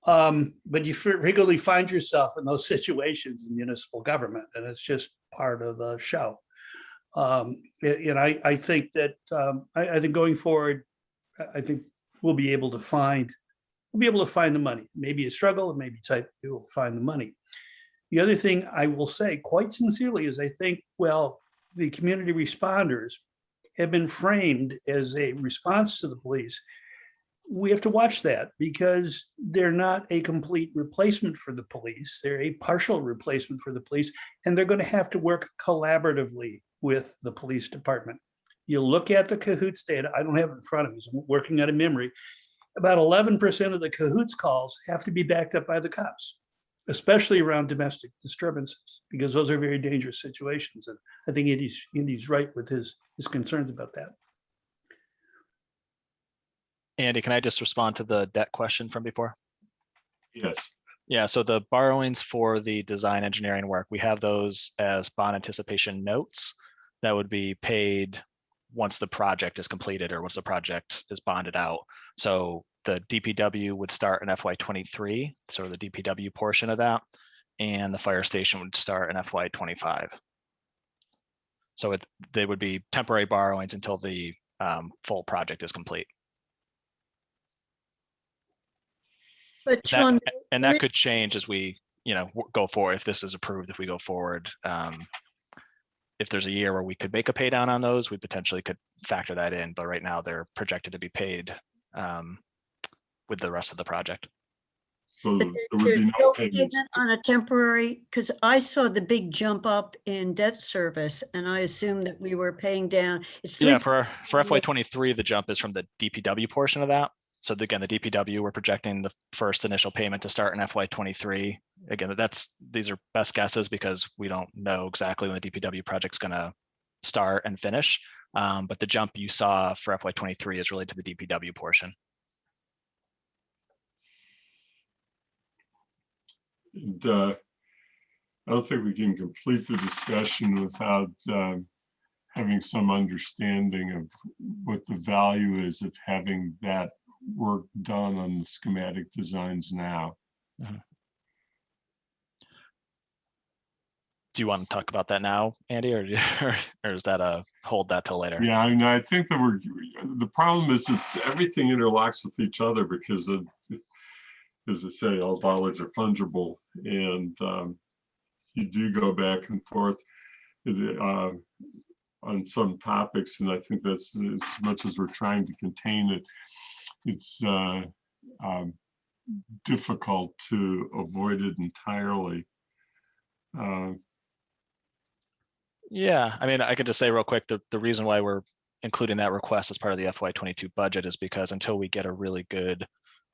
But you frequently find yourself in those situations in municipal government, and it's just part of the show. And I think that I think going forward, I think we'll be able to find the money. Maybe a struggle, it may be tight, we will find the money. The other thing I will say quite sincerely is I think, well, the community responders have been framed as a response to the police. We have to watch that because they're not a complete replacement for the police. They're a partial replacement for the police, and they're going to have to work collaboratively with the police department. You look at the cahoots data, I don't have it in front of me, so I'm working out of memory. About 11% of the cahoots calls have to be backed up by the cops, especially around domestic disturbances, because those are very dangerous situations. And I think Andy's right with his concerns about that. Andy, can I just respond to the debt question from before? Yes. Yeah, so the borrowings for the design engineering work, we have those as bond anticipation notes that would be paid once the project is completed or once the project is bonded out. So the DPW would start in FY23, so the DPW portion of that, and the fire station would start in FY25. So they would be temporary borrowings until the full project is complete. But Sean, that could change as we, go forward. If this is approved, if we go forward, if there's a year where we could make a pay down on those, we potentially could factor that in. But right now they're projected to be paid with the rest of the project. So there would there's be no no payments. payment on a temporary, because I saw the big jump up in debt service and I assumed that we were paying down. It's Yeah, for FY23, the jump is from the DPW portion of that. So again, the DPW, we're projecting the first initial payment to start in FY23. Again, these are best guesses because we don't know exactly when the DPW project's going to start and finish. But the jump you saw for FY23 is related to the DPW portion. And I don't think we can complete the discussion without having some understanding of what the value is of having that work done on the schematic designs now. Mm-hmm. Do you want to talk about that now, Andy, or is that hold that till later? Yeah, I mean, I think that the problem is it's everything interlocks with each other because of, as I say, all dollars are fungible, and you do go back and forth on some topics, and I think that's as much as we're trying to contain it, it's difficult to avoid it entirely. Yeah, I mean, I could just say real quick, the reason why we're including that request as part of the FY22 budget is because until we get a really good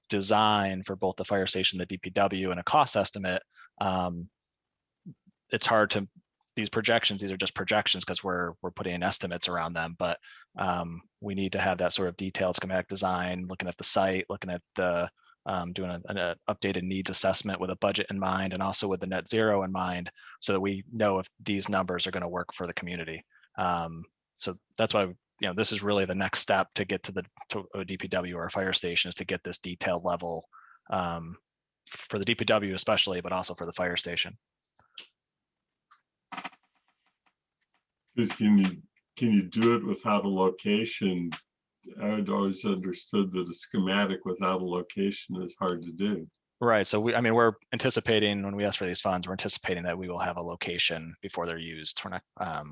design for both the fire station, the DPW, and a cost estimate, it's hard to, these are just projections because we're putting in estimates around them, but we need to have that sort of detailed schematic design, looking at the site, looking at the doing an updated needs assessment with a budget in mind, and also with the net zero in mind, so that we know if these numbers are going to work for the community. So that's why, this is really the next step to get to a DPW or a fire station, is to get this detailed level for the DPW especially, but also for the fire station. Because can you do it without a location? I had always understood that a schematic without a location is hard to do. Right. So we're anticipating, when we ask for these funds, we're anticipating that we will have a location before they're used. We're not,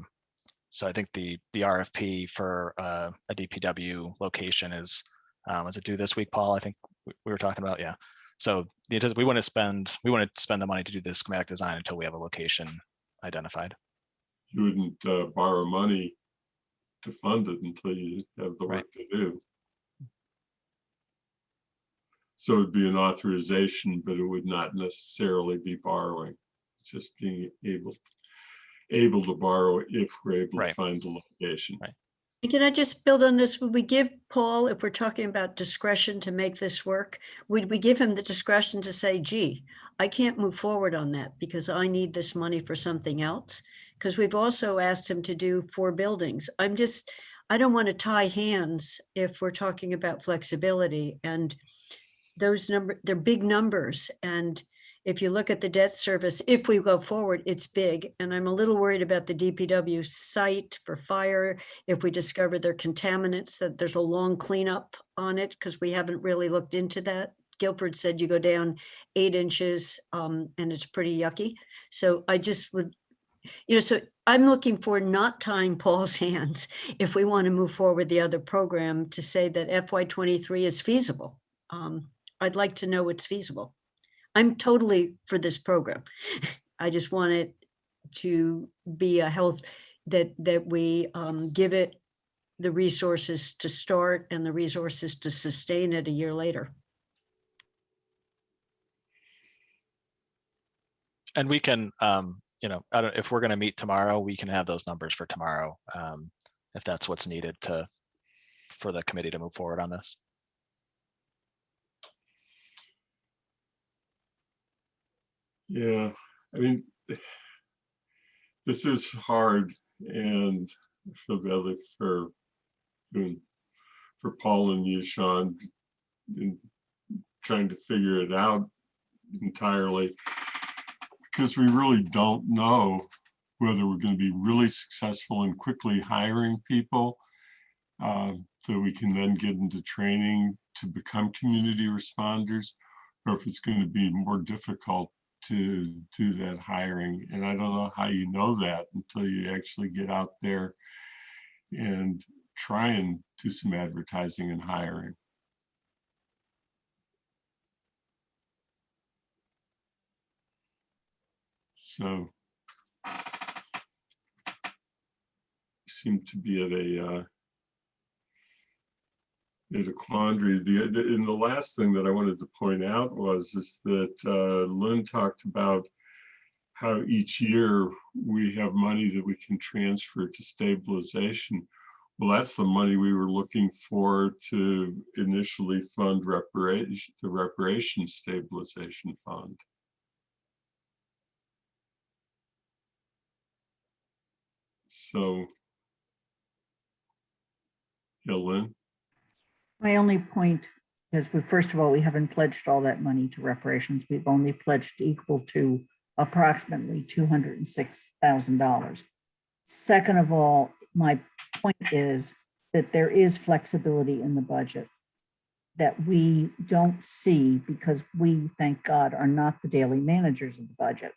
so I think the RFP for a DPW location is it due this week, Paul? I think we were talking about, yeah. So we want to spend the money to do this schematic design until we have a location identified. You wouldn't borrow money to fund it until you have the work to do. So it'd be an authorization, but it would not necessarily be borrowing, just being able to borrow if we're able to find a location. Right. Can I just build on this? Would we give Paul, if we're talking about discretion to make this work, would we give him the discretion to say, gee, I can't move forward on that because I need this money for something else? Because we've also asked him to do 4 buildings. I don't want to tie hands if we're talking about flexibility, and those they're big numbers. And if you look at the debt service, if we go forward, it's big. And I'm a little worried about the DPW site for fire. If we discover there are contaminants, that there's a long cleanup on it, because we haven't really looked into that. Guilford said you go down 8 inches and it's pretty yucky. So I just would, so I'm looking for not tying Paul's hands if we want to move forward the other program, to say that FY23 is feasible. I'd like to know it's feasible. I'm totally for this program. I just want it to be a health that we give it the resources to start and the resources to sustain it a year later. And we can, if we're going to meet tomorrow, we can have those numbers for tomorrow, if that's what's needed for the committee to move forward on this. Yeah, I mean, this is hard, and I feel badly for Paul and you, Sean, in trying to figure it out entirely, because we really don't know whether we're going to be really successful in quickly hiring people that we can then get into training to become community responders, or if it's going to be more difficult to do that hiring. And I don't know how you know that until you actually get out there and try and do some advertising and hiring. So seem to be at a quandary. And the last thing that I wanted to point out was that Lynn talked about how each year we have money that we can transfer to stabilization. Well, that's the money we were looking for to initially fund the reparations stabilization fund. So, yeah, Lynn? My only point is, first of all, we haven't pledged all that money to reparations. We've only pledged equal to approximately $206,000. Second of all, my point is that there is flexibility in the budget that we don't see because we, thank God, are not the daily managers of the budget.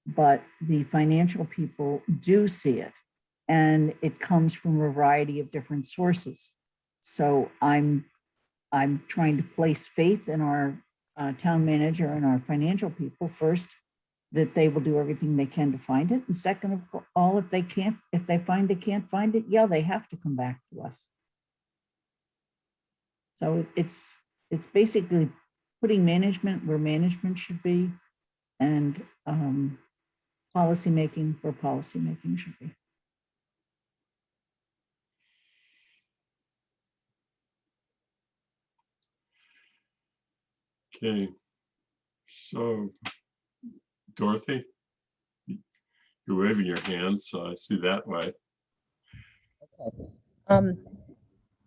But the financial people do see it, and it comes from a variety of different sources. So I'm trying to place faith in our town manager and our financial people first, that they will do everything they can to find it. And second of all, if they find they can't find it, yeah, they have to come back to us. So it's basically putting management where management should be, and policymaking where policymaking should be. Okay, so Dorothy, you're waving your hand, so I see that way. Okay.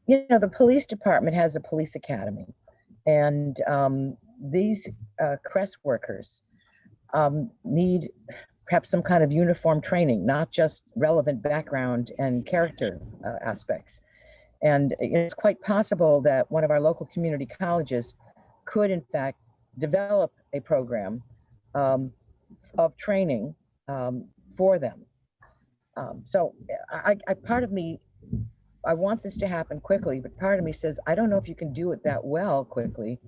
The police department has a police academy, and these CREST workers need perhaps some kind of uniform training, not just relevant background and character aspects. And it's quite possible that one of our local community colleges could, in fact, develop a program of training for them. So part of me, I want this to happen quickly, but part of me says, I don't know if you can do it that well quickly.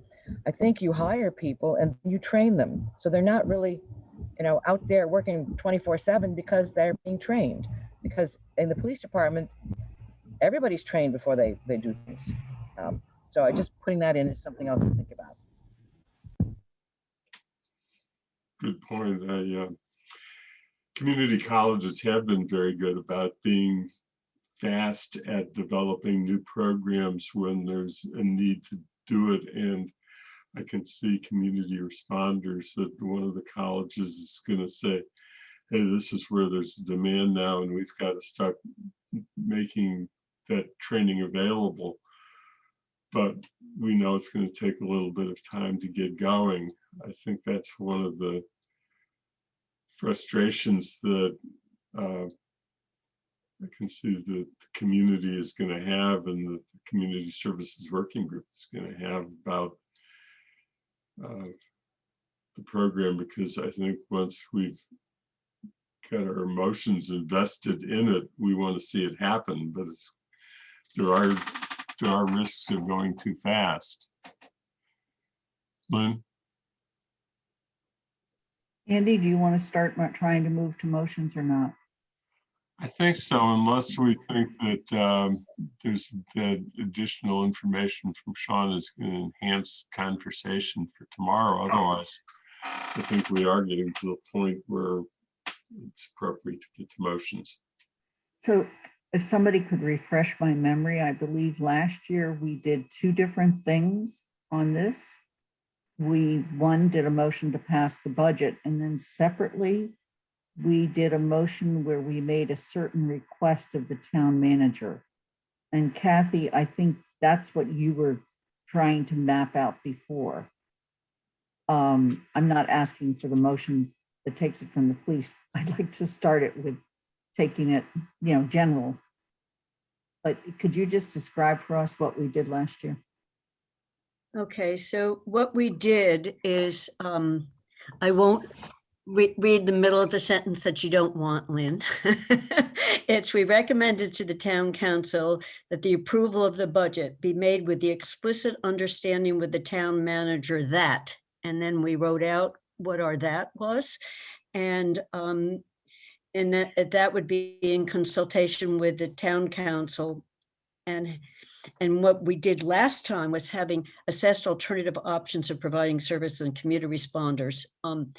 I think you hire people and you train them. So they're not really, out there working 24/7 because they're being trained. Because in the police department, everybody's trained before they do things. So I just putting that in as something else to think about. Good point. Community colleges have been very good about being fast at developing new programs when there's a need to do it. And I can see community responders that one of the colleges is going to say, hey, this is where there's demand now, and we've got to start making that training available. But we know it's going to take a little bit of time to get going. I think that's one of the frustrations that I can see that the community is going to have, and that the community services working group is going to have about the program, because I think once we've got our emotions invested in it, we want to see it happen, but there are risks of going too fast. Lynn? Andy, do you want to start trying to move to motions or not? I think so, unless we think that there's that additional information from Sean is going to enhance conversation for tomorrow. Otherwise, I think we are getting to the point where it's appropriate to get to motions. So if somebody could refresh my memory, I believe last year we did two different things on this. One did a motion to pass the budget, and then separately, we did a motion where we made a certain request of the town manager. And Kathy, I think that's what you were trying to map out before. I'm not asking for the motion that takes it from the police. I'd like to start it with taking it, general. But could you just describe for us what we did last year? Okay, so what we did is, I won't read the middle of the sentence that you don't want, Lynn. We recommended to the town council that the approval of the budget be made with the explicit understanding with the town manager that, and then we wrote out what our that was. And that would be in consultation with the town council. And what we did last time was having assessed alternative options of providing service and commuter responders. And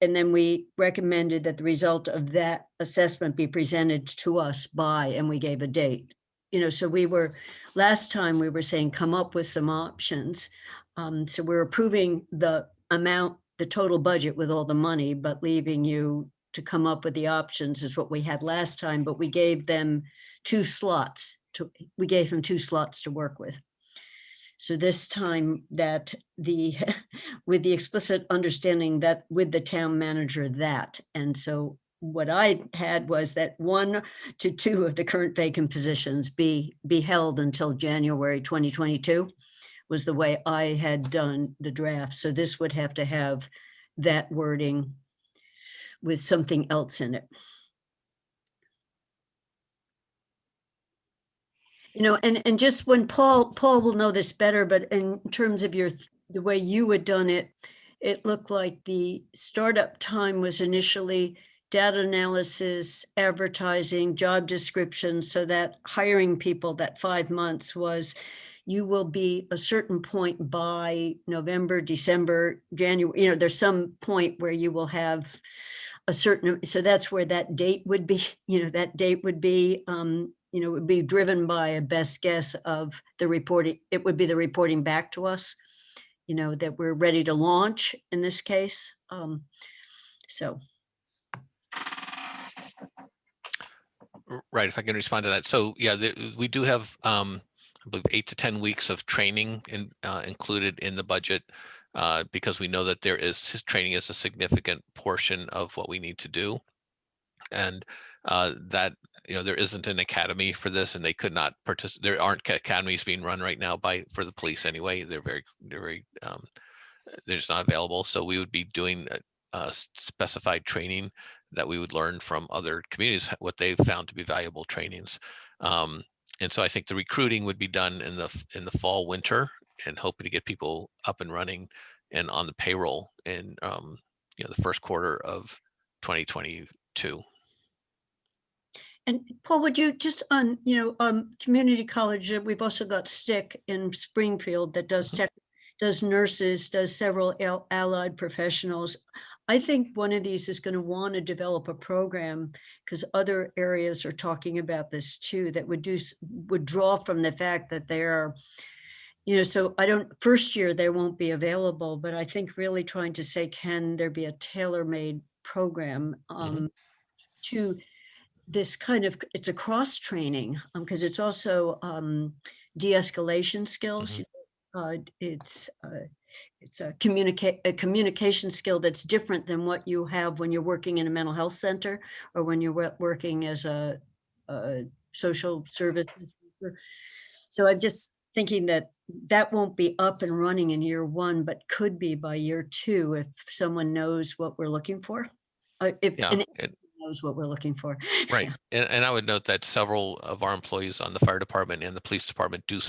then we recommended that the result of that assessment be presented to us by, and we gave a date. So last time we were saying, come up with some options. So we're approving the amount, the total budget with all the money, but leaving you to come up with the options is what we had last time, but we gave them two slots to work with. So this time that the, with the explicit understanding that with the town manager that, and so what I had was that 1 to 2 of the current vacant positions be held until January 2022 was the way I had done the draft. So this would have to have that wording with something else in it. You know, and just when Paul will know this better, but in terms of the way you had done it, it looked like the startup time was initially data analysis, advertising, job description, so that hiring people, that 5 months was, you will be a certain point by November, December, January, you know, there's some point where you will have a certain, so that's where that date would be, you know, that date would be, you know, would be driven by a best guess of the reporting. It would be the reporting back to us, you know, that we're ready to launch in this case. So. Right, if I can respond to that. So yeah, we do have, I believe 8 to 10 weeks of training included in the budget because we know that training is a significant portion of what we need to do. And that, you know, there isn't an academy for this, and they could not participate. There aren't academies being run right now for the police anyway. They're just not available. So we would be doing specified training that we would learn from other communities, what they've found to be valuable trainings. And so I think the recruiting would be done in the fall, winter, and hoping to get people up and running and on the payroll in you know, the first quarter of 2022. And Paul, would you just on, you know, community college, we've also got STIC in Springfield that does does nurses, does several allied professionals. I think one of these is going to want to develop a program because other areas are talking about this too, that would draw from the fact that there are, you know, so first year they won't be available, but I think really trying to say, can there be a tailor-made program to this kind of, it's a cross training because it's also de-escalation skills. It's a communication skill that's different than what you have when you're working in a mental health center or when you're working as a social service. So I'm just thinking that won't be up and running in year 1, but could be by year 2 if someone knows what we're looking for. Knows what we're looking for. Right. Yeah. And I would note that several of our employees on the fire department and the police department do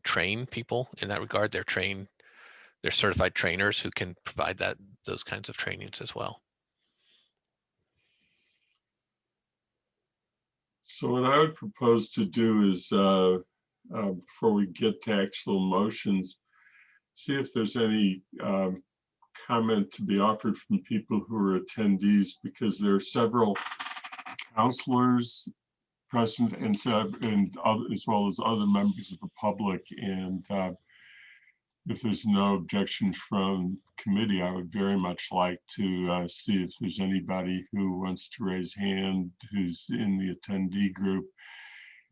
train people in that regard. They're certified trainers who can provide those kinds of trainings as well. So what I would propose to do is, before we get to actual motions, see if there's any comment to be offered from people who are attendees, because there are several counselors present and as well as other members of the public. And if there's no objection from committee, I would very much like to see if there's anybody who wants to raise hand who's in the attendee group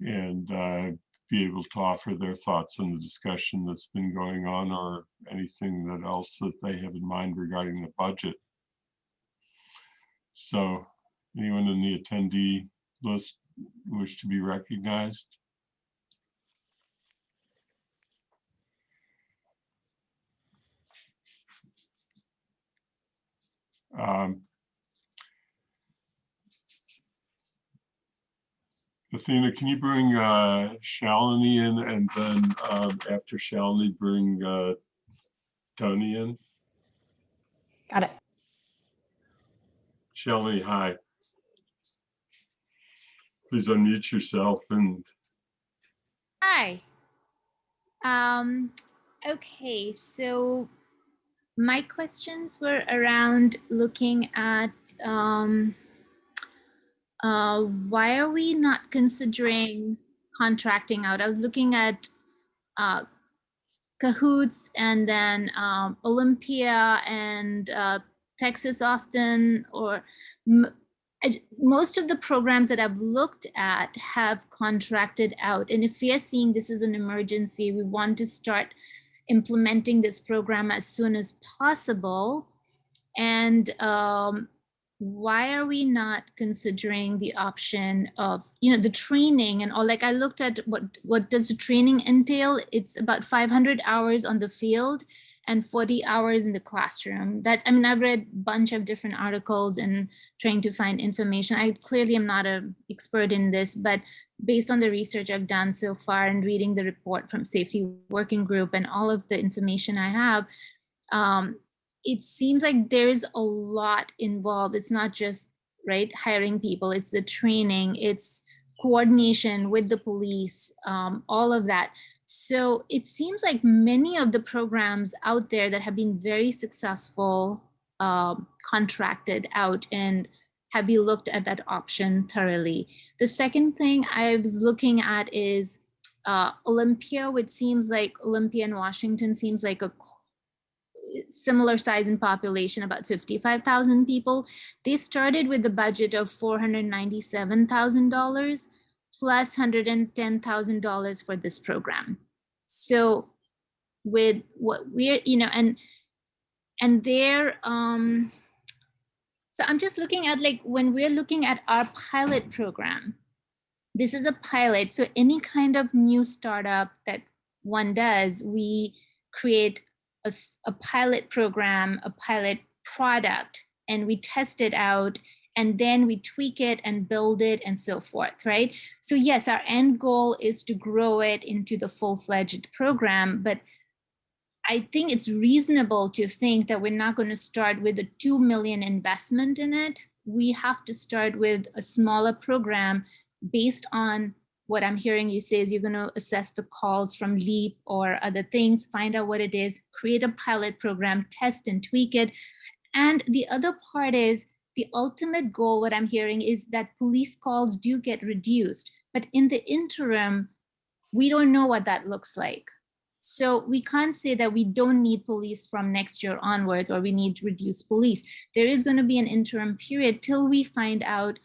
and be able to offer their thoughts on the discussion that's been going on or anything that else that they have in mind regarding the budget. So anyone in the attendee list wish to be recognized? Athena, can you bring Shalini in, and then after Shalini, bring Tony in? Got it. Shalini, hi. Please unmute yourself and. Hi. Okay, so my questions were around looking at why are we not considering contracting out? I was looking at Cahoots and then Olympia and Texas Austin, or most of the programs that I've looked at have contracted out. And if we are seeing this is an emergency, we want to start implementing this program as soon as possible. And why are we not considering the option of, the training and all? Like, I looked at what does the training entail? It's about 500 hours on the field and 40 hours in the classroom. I've read a bunch of different articles and trying to find information. I clearly am not an expert in this, but based on the research I've done so far and reading the report from Safety Working Group and all of the information I have, it seems like there is a lot involved. It's not just hiring people, it's the training, it's coordination with the police, all of that. So it seems like many of the programs out there that have been very successful contracted out, and have you looked at that option thoroughly? The second thing I was looking at is Olympia, which seems like Olympia in Washington seems like a similar size in population, about 55,000 people. They started with a budget of $497,000 plus $110,000 for this program. So with what we're, and they're, so I'm just looking at, like, when we're looking at our pilot program, this is a pilot. So any kind of new startup that one does, we create a pilot program, a pilot product, and we test it out, and then we tweak it and build it and so forth, right? So yes, our end goal is to grow it into the full-fledged program, but I think it's reasonable to think that we're not going to start with a $2 million investment in it. We have to start with a smaller program based on what I'm hearing you say is you're going to assess the calls from LEAP or other things, find out what it is, create a pilot program, test and tweak it. And the other part is the ultimate goal, what I'm hearing is that police calls do get reduced. But in the interim, we don't know what that looks like. So we can't say that we don't need police from next year onwards, or we need reduced police. There is going to be an interim period till we find out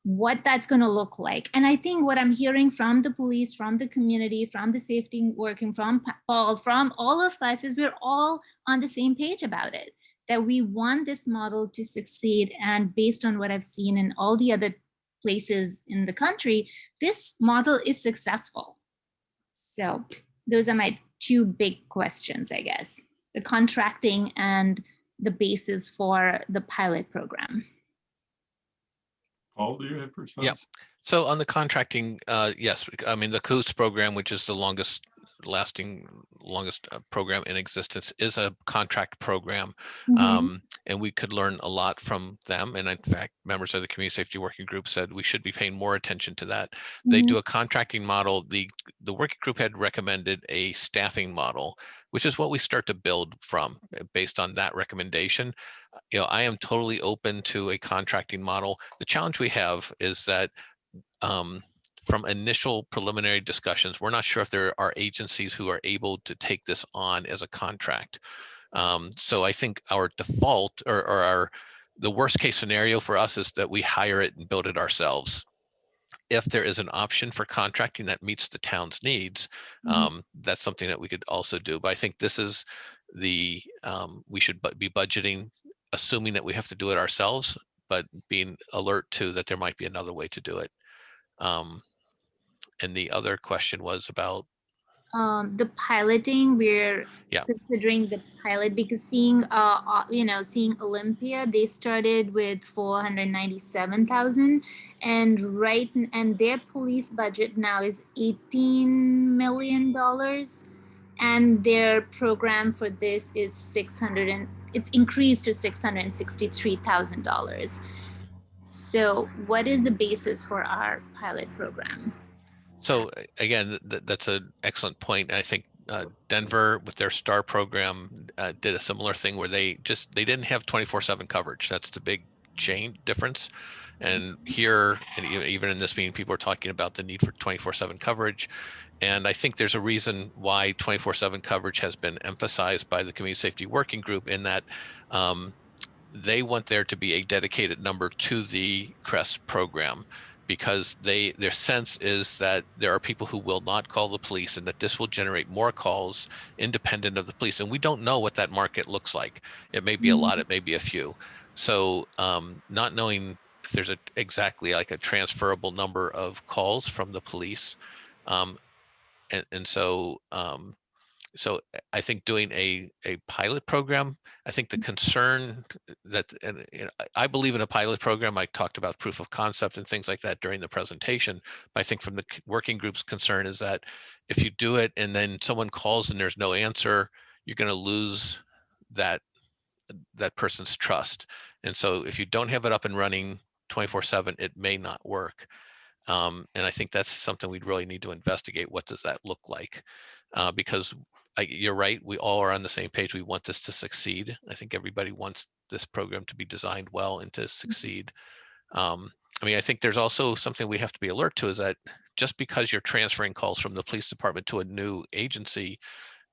what that's going to look like. And I think what I'm hearing from the police, from the community, from the safety working, from Paul, from all of us, is we're all on the same page about it, that we want this model to succeed. And based on what I've seen in all the other places in the country, this model is successful. So those are my two big questions, I guess, the contracting and the basis for the pilot program. Paul, do you have a response? Yeah. So on the contracting, yes, I mean, the COOS program, which is the longest program in existence, is a contract program. And we could learn a lot from them. And in fact, members of the Community Safety Working Group said we should be paying more attention to that. They do a contracting model. The working group had recommended a staffing model, which is what we start to build from based on that recommendation. I am totally open to a contracting model. The challenge we have is that from initial preliminary discussions, we're not sure if there are agencies who are able to take this on as a contract. So I think our default or the worst case scenario for us is that we hire it and build it ourselves. If there is an option for contracting that meets the town's needs, that's something that we could also do. But I think this is we should be budgeting, assuming that we have to do it ourselves, but being alert to that there might be another way to do it. And the other question was about the piloting. We're considering the pilot because seeing Olympia, they started with 497,000, and their police budget now is $18 million, and their program for this is it's increased to $663,000. So what is the basis for our pilot program? So again, that's an excellent point. I think Denver with their STAR program did a similar thing where they didn't have 24/7 coverage. That's the big difference. And here, and even in this meeting, people are talking about the need for 24/7 coverage. And I think there's a reason why 24/7 coverage has been emphasized by the Community Safety Working Group, in that they want there to be a dedicated number to the CREST program, because their sense is that there are people who will not call the police, and that this will generate more calls independent of the police. And we don't know what that market looks like. It may be a lot, it may be a few. So not knowing if there's exactly like a transferable number of calls from the police. So I think doing a pilot program, I think the concern that, and I believe in a pilot program, I talked about proof of concept and things like that during the presentation. But I think from the working group's concern is that if you do it and then someone calls and there's no answer, you're going to lose that person's trust. And so if you don't have it up and running 24/7, it may not work. And I think that's something we'd really need to investigate. What does that look like? Because you're right, we all are on the same page. We want this to succeed. I think everybody wants this program to be designed well and to succeed. I mean, I think there's also something we have to be alert to, is that just because you're transferring calls from the police department to a new agency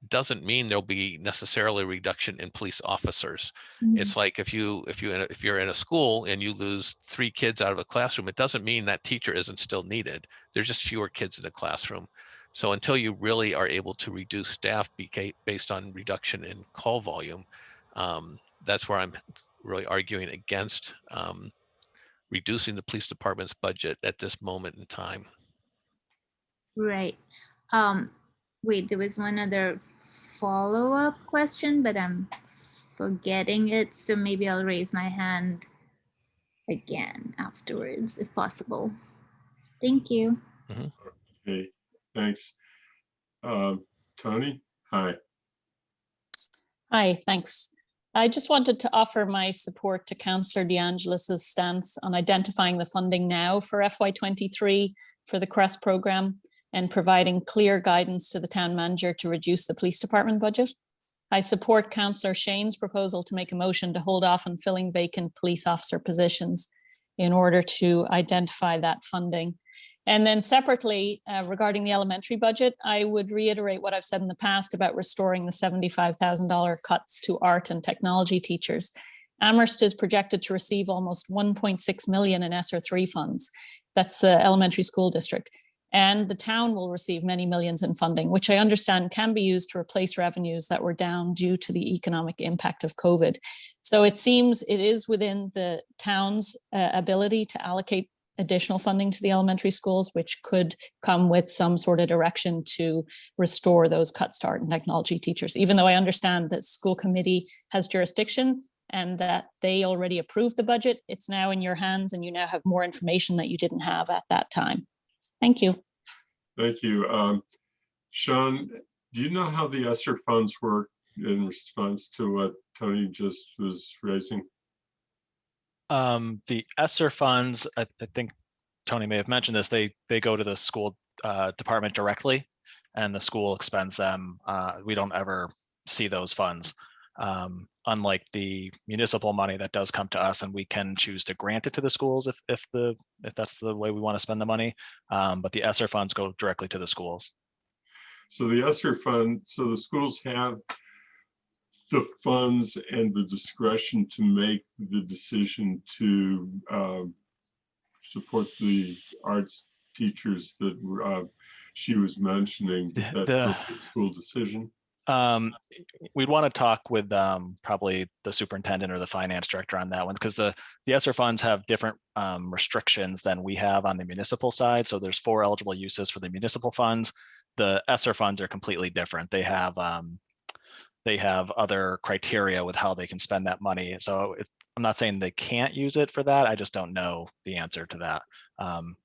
doesn't mean there'll be necessarily a reduction in police officers. It's like if you're in a school and you lose 3 kids out of a classroom, it doesn't mean that teacher isn't still needed. There's just fewer kids in the classroom. So until you really are able to reduce staff based on reduction in call volume, that's where I'm really arguing against reducing the police department's budget at this moment in time. Right. Wait, there was one other follow-up question, but I'm forgetting it. So maybe I'll raise my hand again afterwards, if possible. Thank you. Okay, thanks. Tony, hi. Hi, thanks. I just wanted to offer my support to Councillor DeAngelis's stance on identifying the funding now for FY23 for the CREST programme and providing clear guidance to the town manager to reduce the police department budget. I support Councillor Shane's proposal to make a motion to hold off on filling vacant police officer positions in order to identify that funding. And then separately, regarding the elementary budget, I would reiterate what I've said in the past about restoring the $75,000 cuts to art and technology teachers. Amherst is projected to receive almost 1.6 million in ESSER 3 funds. That's the elementary school district. And the town will receive many millions in funding, which I understand can be used to replace revenues that were down due to the economic impact of COVID. So it seems it is within the town's ability to allocate additional funding to the elementary schools, which could come with some sort of direction to restore those cuts to art and technology teachers, even though I understand that school committee has jurisdiction and that they already approved the budget. It's now in your hands and you now have more information that you didn't have at that time. Thank you. Thank you. Sean, do you know how the ESSER funds work in response to what Tony just was raising? The ESSER funds, I think Tony may have mentioned this, they go to the school department directly and the school expends them. We don't ever see those funds. Unlike the municipal money that does come to us, and we can choose to grant it to the schools if that's the way we want to spend the money. But the ESSER funds go directly to the schools. So the ESSER fund, so the schools have the funds and the discretion to make the decision to support the arts teachers that she was mentioning. That's the school decision. We'd want to talk with probably the superintendent or the finance director on that one, because the ESSER funds have different restrictions than we have on the municipal side. So there's 4 eligible uses for the municipal funds. The ESSER funds are completely different. They have other criteria with how they can spend that money. So I'm not saying they can't use it for that. I just don't know the answer to that.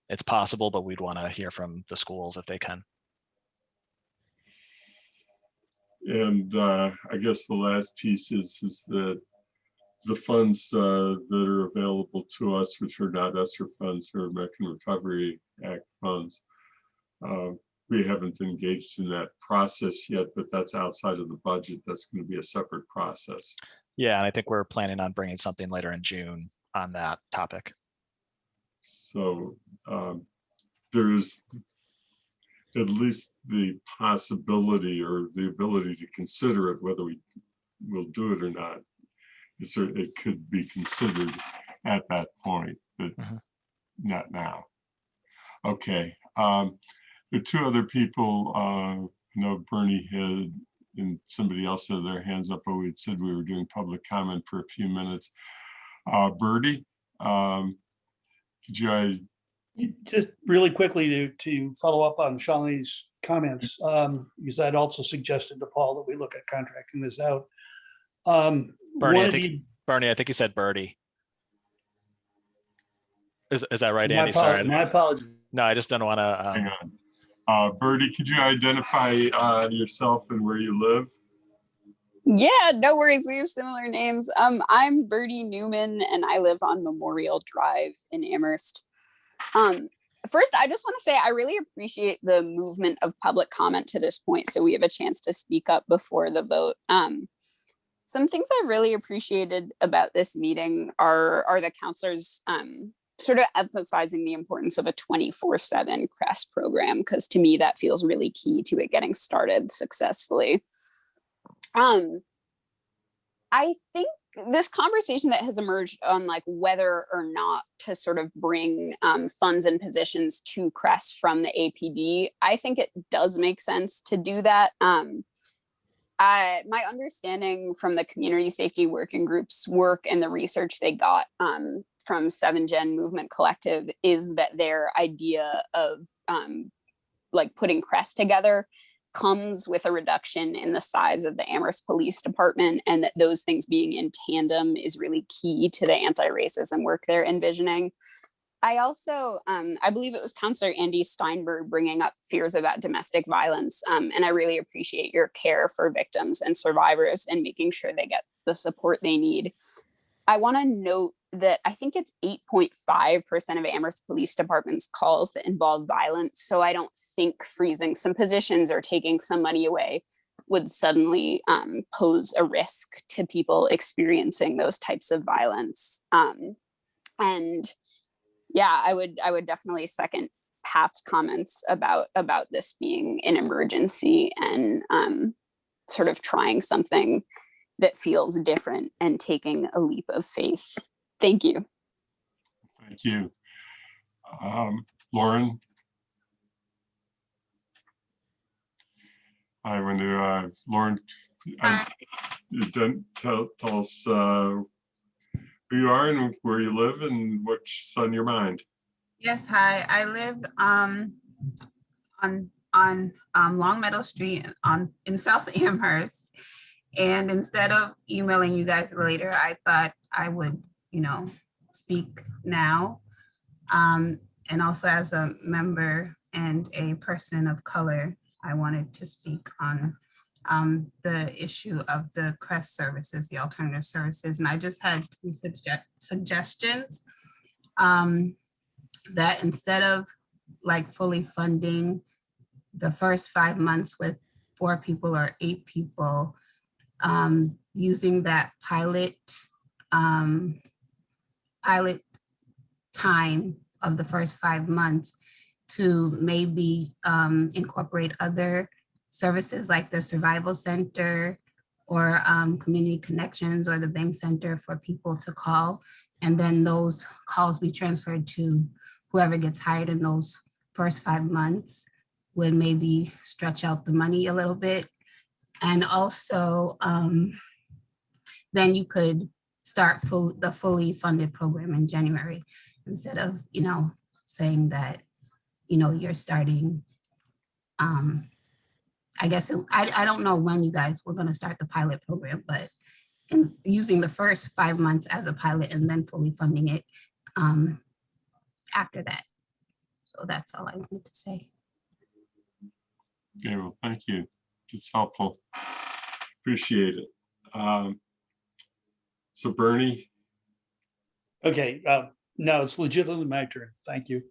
It's possible, but we'd want to hear from the schools if they can. And I guess the last piece is that the funds that are available to us, which are not ESSER funds or American Recovery Act funds, we haven't engaged in that process yet, but that's outside of the budget. That's going to be a separate process. Yeah, and I think we're planning on bringing something later in June on that topic. So there is at least the possibility or the ability to consider it, whether we will do it or not. it could be considered at that point, but not now. Okay. The two other people, I know Bernie had and somebody else had their hands up, but we had said we were doing public comment for a few minutes. Bertie, could you just really quickly to follow up on Shalini's comments, because I'd also suggested to Paul that we look at contracting this out. Bernie, I think you said Bertie. Is that right, Andy? Sorry. My apologies. No, I just don't want to. hang on? Bertie, could you identify yourself and where you live? Yeah, no worries. We have similar names. I'm Bertie Newman, and I live on Memorial Drive in Amherst. First, I just want to say I really appreciate the movement of public comment to this point, so we have a chance to speak up before the vote. Some things I really appreciated about this meeting are the counselors sort of emphasizing the importance of a 24/7 CRESS program, because to me that feels really key to it getting started successfully. I think this conversation that has emerged on like whether or not to sort of bring funds and positions to CRESS from the APD, I think it does make sense to do that. My understanding from the community safety working group's work and the research they got from 7gen Movement Collective is that their idea of like putting CRESS together comes with a reduction in the size of the Amherst Police Department, and that those things being in tandem is really key to the anti-racism work they're envisioning. I also, I believe it was Counselor Andy Steinberg bringing up fears about domestic violence, and I really appreciate your care for victims and survivors and making sure they get the support they need. I want to note that I think it's 8.5% of Amherst Police Department's calls that involve violence. So I don't think freezing some positions or taking some money away would suddenly pose a risk to people experiencing those types of violence. And yeah, I would definitely second Pat's comments about this being an emergency and sort of trying something that feels different and taking a leap of faith. Thank you. Thank you. Lauren? I wonder, Lauren, you didn't tell us who you are and where you live and what's on your mind. Yes, hi. I live on Long Meadow Street in South Amherst. And instead of emailing you guys later, I thought I would, speak now. And also as a member and a person of color, I wanted to speak on the issue of the CRESS services, the alternative services. And I just had two suggestions that instead of like fully funding the first 5 months with 4 people or 8 people, using that pilot time of the first 5 months to maybe incorporate other services like the Survival Center or Community Connections or the Bank Center for people to call. And then those calls be transferred to whoever gets hired in those first 5 months, would maybe stretch out the money a little bit. And also, then you could start the fully funded program in January instead of, saying that, you're starting, I guess, I don't know when you guys were going to start the pilot program, but in using the first 5 months as a pilot and then fully funding it after that. So that's all I wanted to say. Okay, well, thank you. It's helpful. Appreciate it. So Bernie. Okay, no, it's legitimately my turn. Thank you.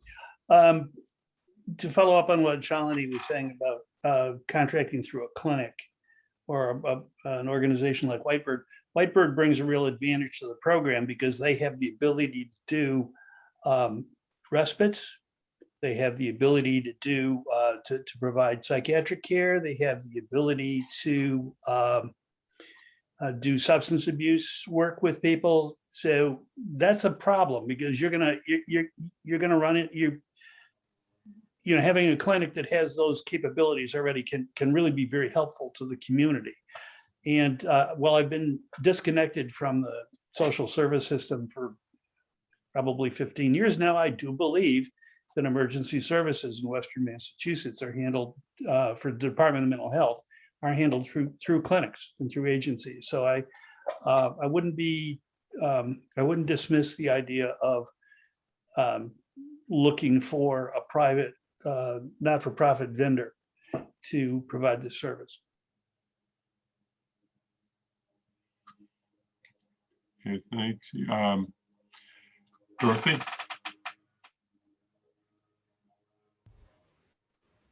To follow up on what Shalini was saying about contracting through a clinic or an organization like Whitebird. Whitebird brings a real advantage to the program because they have the ability to do respites. They have the ability to do to provide psychiatric care. They have the ability to do substance abuse work with people. So that's a problem because you're gonna run it. Having a clinic that has those capabilities already can really be very helpful to the community. And while I've been disconnected from the social service system for probably 15 years now, I do believe that emergency services in Western Massachusetts are handled for the Department of Mental Health are handled through clinics and through agencies. So I wouldn't dismiss the idea of looking for a private not-for-profit vendor to provide this service. Okay, thanks. Dorothy?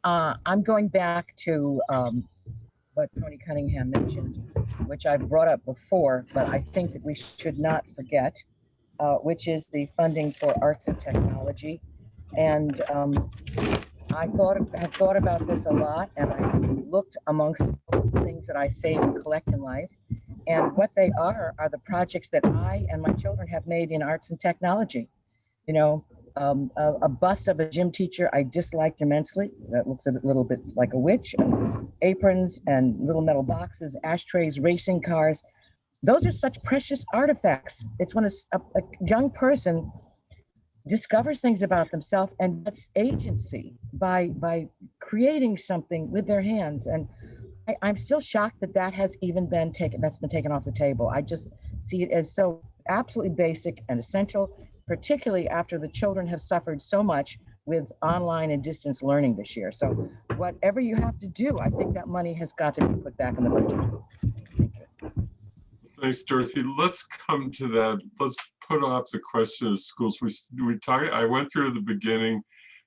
I'm going back to what Tony Cunningham mentioned, which I brought up before, but I think that we should not forget, which is the funding for arts and technology. And I have thought about this a lot, and I looked amongst the things that I save and collect in life. And what they are the projects that I and my children have made in arts and technology. A bust of a gym teacher I disliked immensely. That looks a little bit like a witch. Aprons and little metal boxes, ashtrays, racing cars. Those are such precious artifacts. It's when a young person discovers things about themselves and gets agency by creating something with their hands. And I'm still shocked that has even been taken off the table. I just see it as so absolutely basic and essential, particularly after the children have suffered so much with online and distance learning this year. So whatever you have to do, I think that money has got to be put back in the budget. Thank you. Thanks, Dorothy. Let's come to that. Let's put off the question of schools. We talked. I went through the beginning.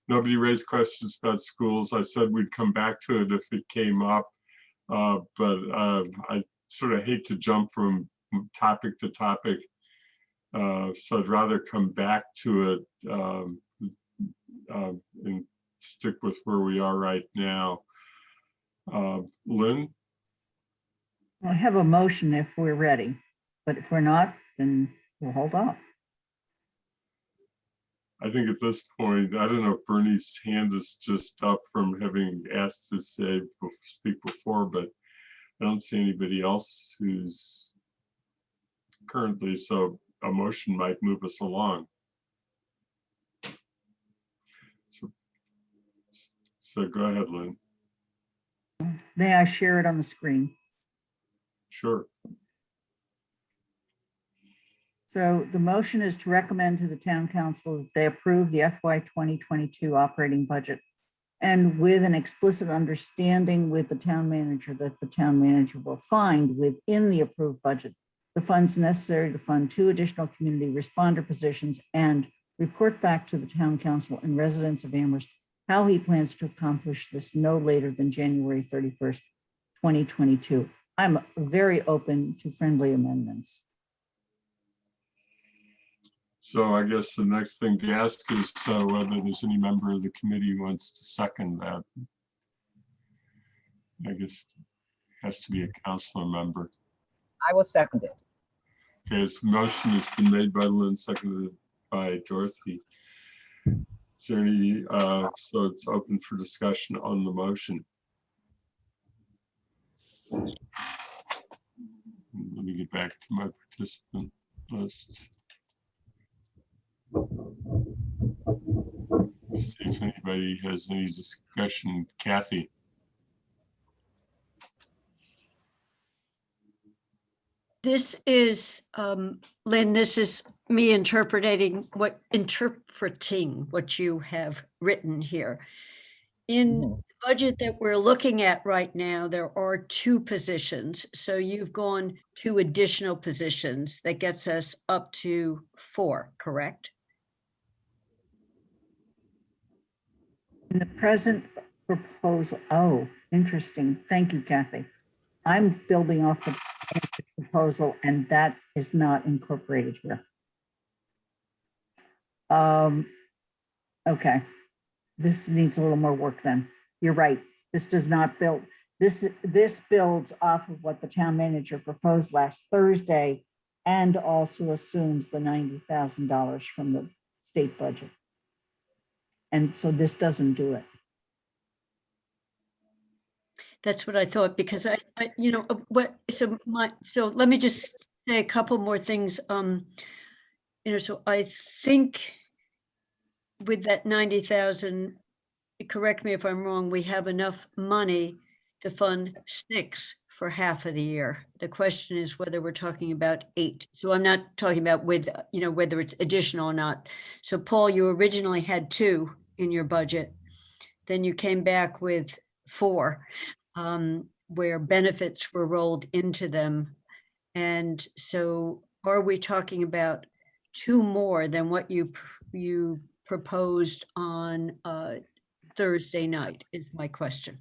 Nobody raised questions about schools. I said we'd come back to it if it came up, but I sort of hate to jump from topic to topic. So I'd rather come back to it and stick with where we are right now. Lynn? I have a motion if we're ready, but if we're not, then we'll hold off. I think at this point, I don't know if Bernie's hand is just up from having asked to speak before, but I don't see anybody else who's currently, so a motion might move us along. So go ahead, Lynn. May I share it on the screen? Sure. So the motion is to recommend to the town council that they approve the FY 2022 operating budget, and with an explicit understanding with the town manager that the town manager will find within the approved budget the funds necessary to fund 2 additional community responder positions and report back to the town council and residents of Amherst how he plans to accomplish this no later than January 31st, 2022. I'm very open to friendly amendments. So I guess the next thing to ask is whether there's any member of the committee who wants to second that. I guess it has to be a councilor member. I will second it. Okay, this motion has been made by Lynn, seconded by Dorothy. Is there any, so it's open for discussion on the motion. Let me get back to my participant list. Let's see if anybody has any discussion. Kathy. This is, Lynn, this is me interpreting what you have written here. In the budget that we're looking at right now, there are 2 positions. So you've gone 2 additional positions that gets us up to 4, correct? In the present proposal, oh, interesting. Thank you, Kathy. I'm building off the proposal, and that is not incorporated here. Okay, this needs a little more work then. You're right. This does not build, This builds off of what the town manager proposed last Thursday and also assumes the $90,000 from the state budget. And so this doesn't do it. That's what I thought, because you know, so let me just say a couple more things. You know, so I think with that 90,000, correct me if I'm wrong, we have enough money to fund 6 for half of the year. The question is whether we're talking about 8. So I'm not talking about with, you know, whether it's additional or not. So Paul, you originally had 2 in your budget. Then you came back with 4, where benefits were rolled into them. And so are we talking about 2 more than what you proposed on Thursday night is my question.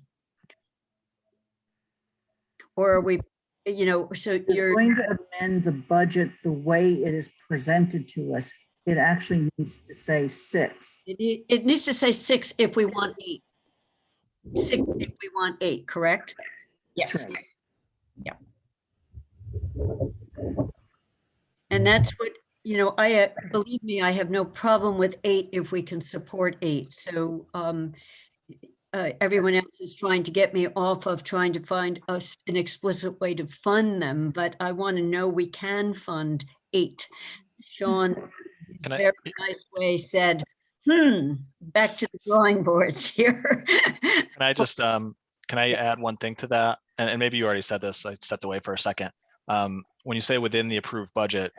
Or are we, you know, so You're you're going to amend the budget the way it is presented to us. It actually needs to say 6. it needs to say 6 if we want 8. 6 if we want 8, correct? Yes. Right. Yeah. And that's what, you know, believe me, I have no problem with 8 if we can support 8. So everyone else is trying to get me off of trying to find us an explicit way to fund them, but I want to know we can fund 8. Sean, in a very nice way, said, back to the drawing boards here. Can I just, can I add one thing to that? And maybe you already said this, I stepped away for a second. When you say within the approved budget,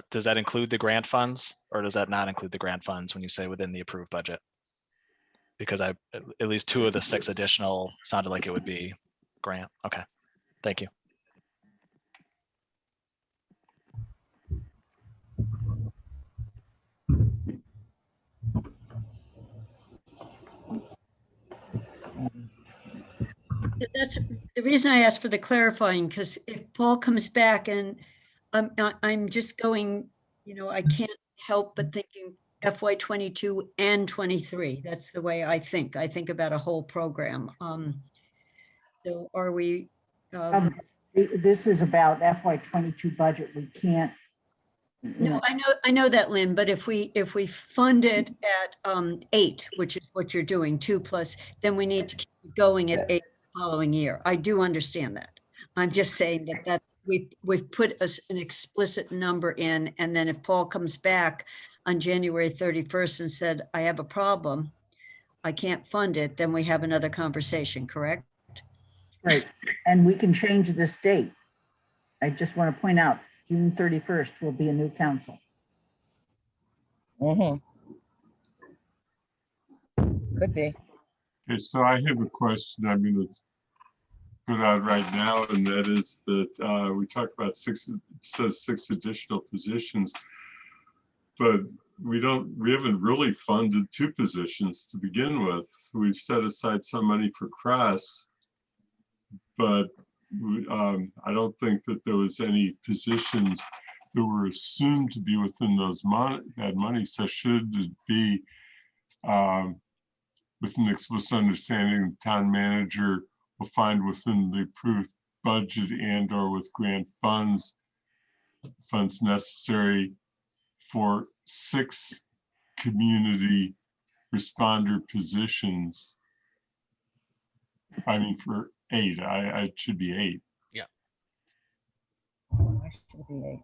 does that include the grant funds or does that not include the grant funds when you say within the approved budget? Because at least 2 of the 6 additional sounded like it would be grant. Okay, thank you. That's the reason I asked for the clarifying, because if Paul comes back and I'm just going, you know, I can't help but thinking FY22 and 23. That's the way I think. I think about a whole program. So are we? This is about FY22 budget. We can't. No, I know that, Lynn, but if we fund it at 8, which is what you're doing, 2 plus, then we need to keep going at 8 the following year. I do understand that. I'm just saying that we've put an explicit number in, and then if Paul comes back on January 31st and said, I have a problem, I can't fund it, then we have another conversation, correct? Right, and we can change this date. I just want to point out, June 31st will be a new council. Could be. Okay, so I have a question. I mean, it's put out right now, and that is that we talked about 6, it says 6 additional positions, but we haven't really funded 2 positions to begin with. We've set aside some money for CRAS, but I don't think that there was any positions that were assumed to be within that money. So should it be with an explicit understanding, the town manager will find within the approved budget and or with grant funds necessary for 6 community responder positions. I mean, for 8, it should be 8. Yeah. Why should it be 8?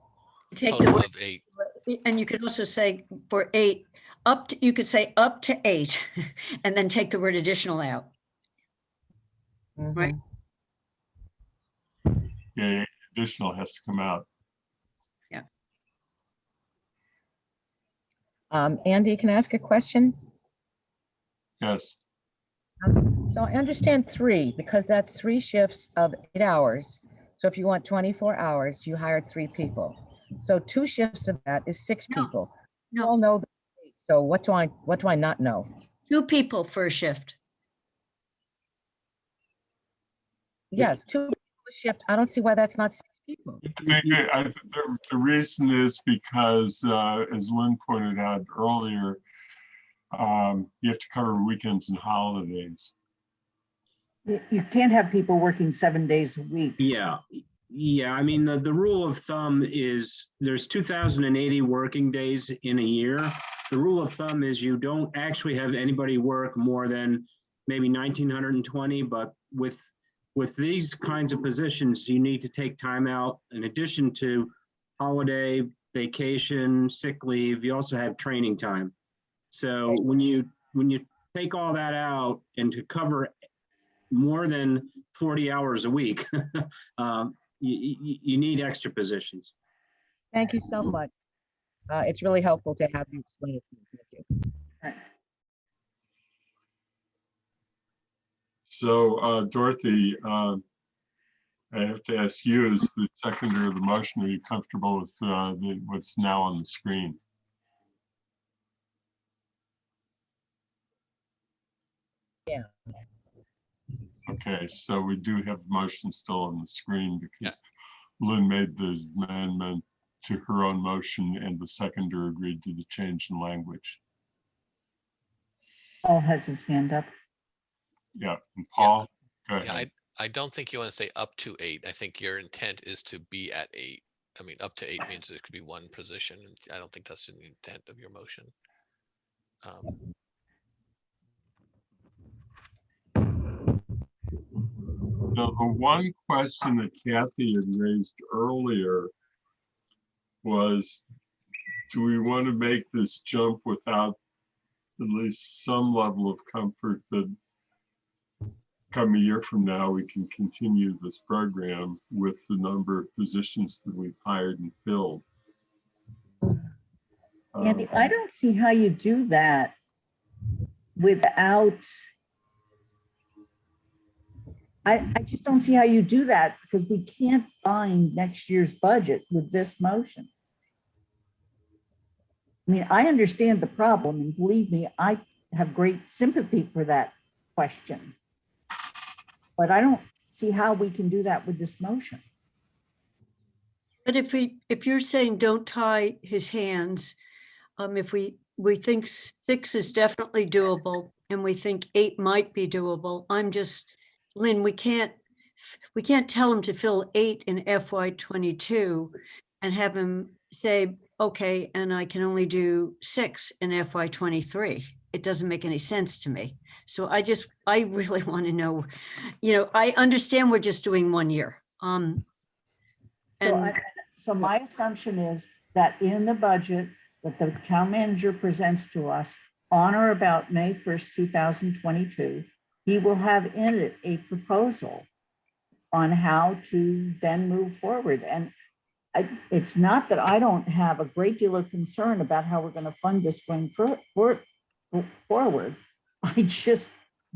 Take Total the of 8. and you could also say for 8, you could say up to 8, and then take the word additional out. Right? Yeah, additional has to come out. Yeah. Andy, can I ask a question? Yes. So I understand 3, because that's 3 shifts of 8 hours. So if you want 24 hours, you hired 3 people. So 2 shifts of that is 6 people. No. You all know that. So what do I not know? 2 people for a shift. Yes, 2 people a shift. I don't see why that's not 6 people. I think the reason is because, as Lynn pointed out earlier, you have to cover weekends and holidays. You can't have people working 7 days a week. Yeah, yeah. I mean, the rule of thumb is there's 2,080 working days in a year. The rule of thumb is you don't actually have anybody work more than maybe 1,920, but with these kinds of positions, you need to take time out in addition to holiday, vacation, sick leave. You also have training time. So when you take all that out and to cover more than 40 hours a week, you need extra positions. Thank you so much. It's really helpful to have you explain it to me. Thank you. So Dorothy, I have to ask you, as the seconder of the motion, are you comfortable with what's now on the screen? Yeah. Okay, so we do have motion still on the screen because Lynn made the amendment to her own motion and the seconder agreed to the change in language. Paul has his hand up. Yeah, and Paul, go ahead. Yeah, I don't think you want to say up to 8. I think your intent is to be at 8. I mean, up to 8 means there could be one position. And I don't think that's the intent of your motion. Now, the one question that Kathy had raised earlier was, do we want to make this jump without at least some level of comfort that come a year from now, we can continue this program with the number of positions that we've hired and filled? Andy, I don't see how you do that without, I just don't see how you do that because we can't bind next year's budget with this motion. I mean, I understand the problem, and believe me, I have great sympathy for that question. But I don't see how we can do that with this motion. But if you're saying don't tie his hands, if we think 6 is definitely doable and we think 8 might be doable, Lynn, we can't tell him to fill 8 in FY22 and have him say, okay, and I can only do 6 in FY23. It doesn't make any sense to me. So I really want to know, I understand we're just doing 1 year. So my assumption is that in the budget that the town manager presents to us on or about May 1st, 2022, he will have in it a proposal on how to then move forward. And it's not that I don't have a great deal of concern about how we're going to fund this going forward. I just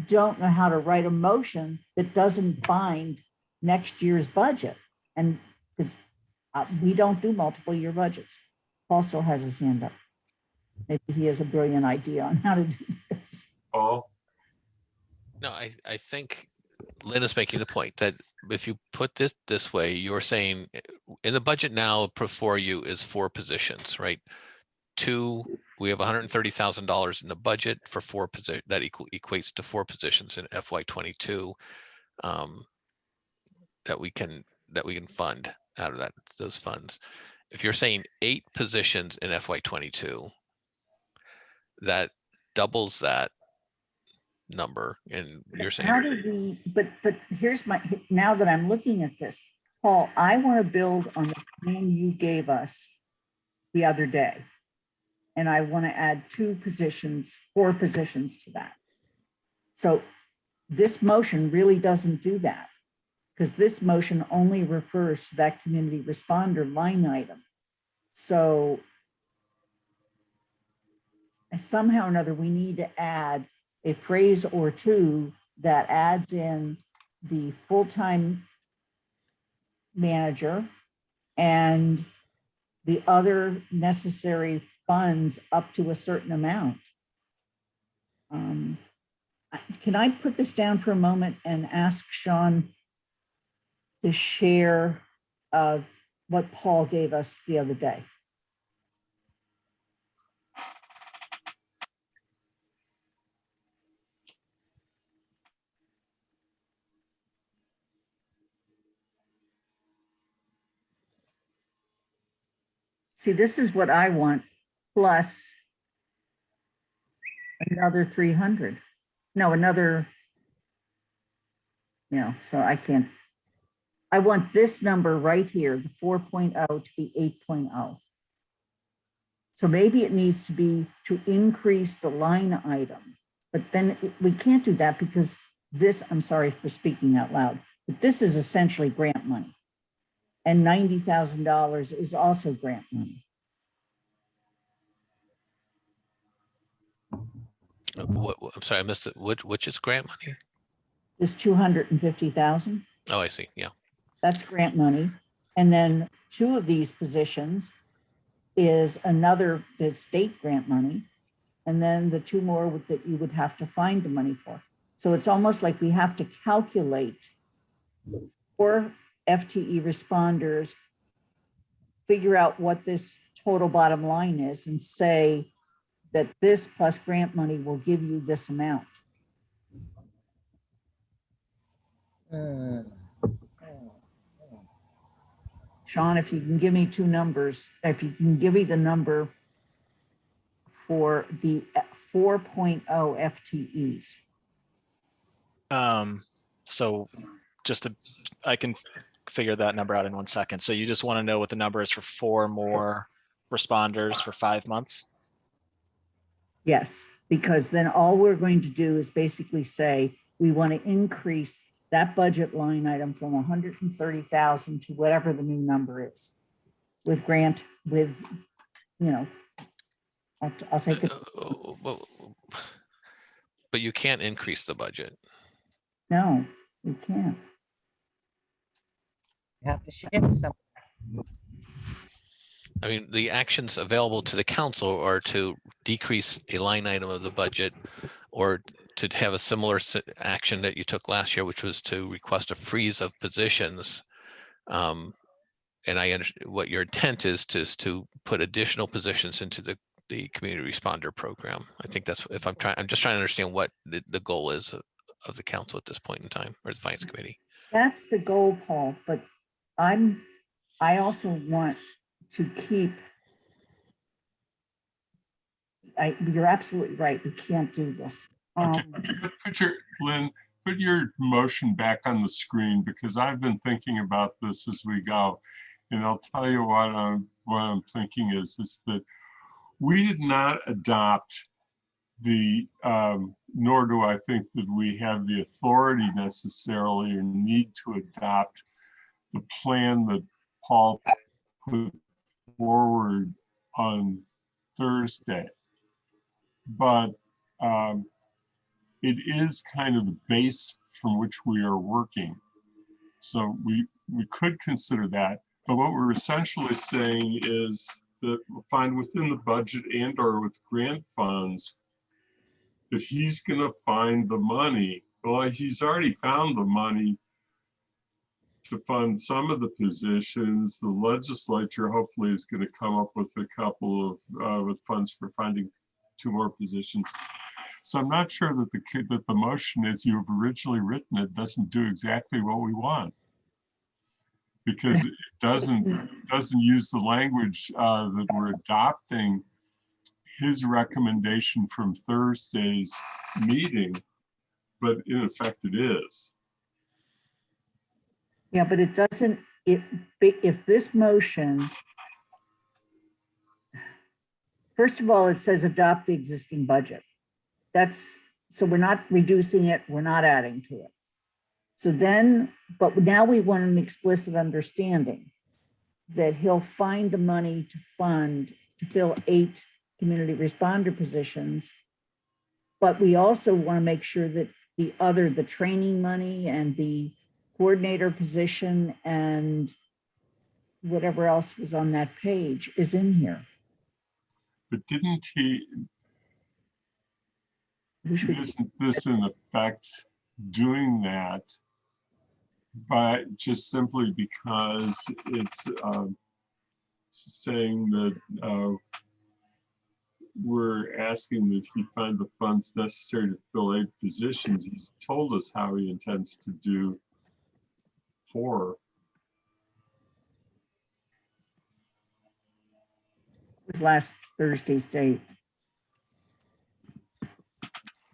don't know how to write a motion that doesn't bind next year's budget. And because we don't do multiple year budgets. Paul still has his hand up. Maybe he has a brilliant idea on how to do this. Paul? No, I think Lynn is making the point that if you put this way, you're saying in the budget now before you is 4 positions, right? 2, we have $130,000 in the budget for 4 positions. That equates to 4 positions in FY22 that we can fund out of those funds. If you're saying 8 positions in FY22, that doubles that number, and you're saying how do we, but here's now that I'm looking at this, Paul, I want to build on the plan you gave us the other day. And I want to add 4 positions to that. So this motion really doesn't do that, because this motion only refers to that community responder line item. So somehow or another, we need to add a phrase or 2 that adds in the full-time manager and the other necessary funds up to a certain amount. Can I put this down for a moment and ask Sean to share what Paul gave us the other day? See, this is what I want, plus another 300. No, another, so I can't. I want this number right here, the 4.0 to be 8.0. So maybe it needs to be to increase the line item, but then we can't do that because this, I'm sorry for speaking out loud, but this is essentially grant money. And $90,000 is also grant money. I'm sorry, I missed it. Which is grant money? This 250,000, Oh, I see. Yeah. that's grant money. And then 2 of these positions is another, the state grant money. And then the 2 more that you would have to find the money for. So it's almost like we have to calculate 4 FTE responders, figure out what this total bottom line is and say that this plus grant money will give you this amount. Sean, if you can give me 2 numbers, if you can give me the number for the 4.0 FTEs. So just to, I can figure that number out in 1 second. So you just want to know what the number is for 4 more responders for 5 months? Yes, because then all we're going to do is basically say, we want to increase that budget line item from 130,000 to whatever the new number is with grant, with, I'll take it. But you can't increase the budget. No, we can't. You have to shift some. I mean, the actions available to the council are to decrease a line item of the budget or to have a similar action that you took last year, which was to request a freeze of positions. And I understand what your intent is to put additional positions into the community responder program. I think that's, I'm just trying to understand what the goal is of the council at this point in time, or the finance committee. That's the goal, Paul, but I also want to keep, you're absolutely right, we can't do this. Okay, Lynn, put your motion back on the screen because I've been thinking about this as we go. And I'll tell you what I'm thinking is that we did not adopt the, nor do I think that we have the authority necessarily or need to adopt the plan that Paul put forward on Thursday. But it is kind of the base from which we are working. So we could consider that. But what we're essentially saying is that we'll find within the budget and or with grant funds that he's going to find the money. Well, he's already found the money to fund some of the positions. The legislature hopefully is going to come up with a couple of with funds for finding 2 more positions. So I'm not sure that the motion as you've originally written it doesn't do exactly what we want, because it doesn't use the language that we're adopting his recommendation from Thursday's meeting, but in effect it is. Yeah, but it doesn't, if this motion, first of all, it says adopt the existing budget. So we're not reducing it, we're not adding to it. So then, but now we want an explicit understanding that he'll find the money to fund, to fill 8 community responder positions. But we also want to make sure that the training money and the coordinator position and whatever else was on that page is in here. But didn't he, isn't this in effect doing that, but just simply because it's saying that we're asking that he find the funds necessary to fill 8 positions. He's told us how he intends to do 4. was last Thursday's date.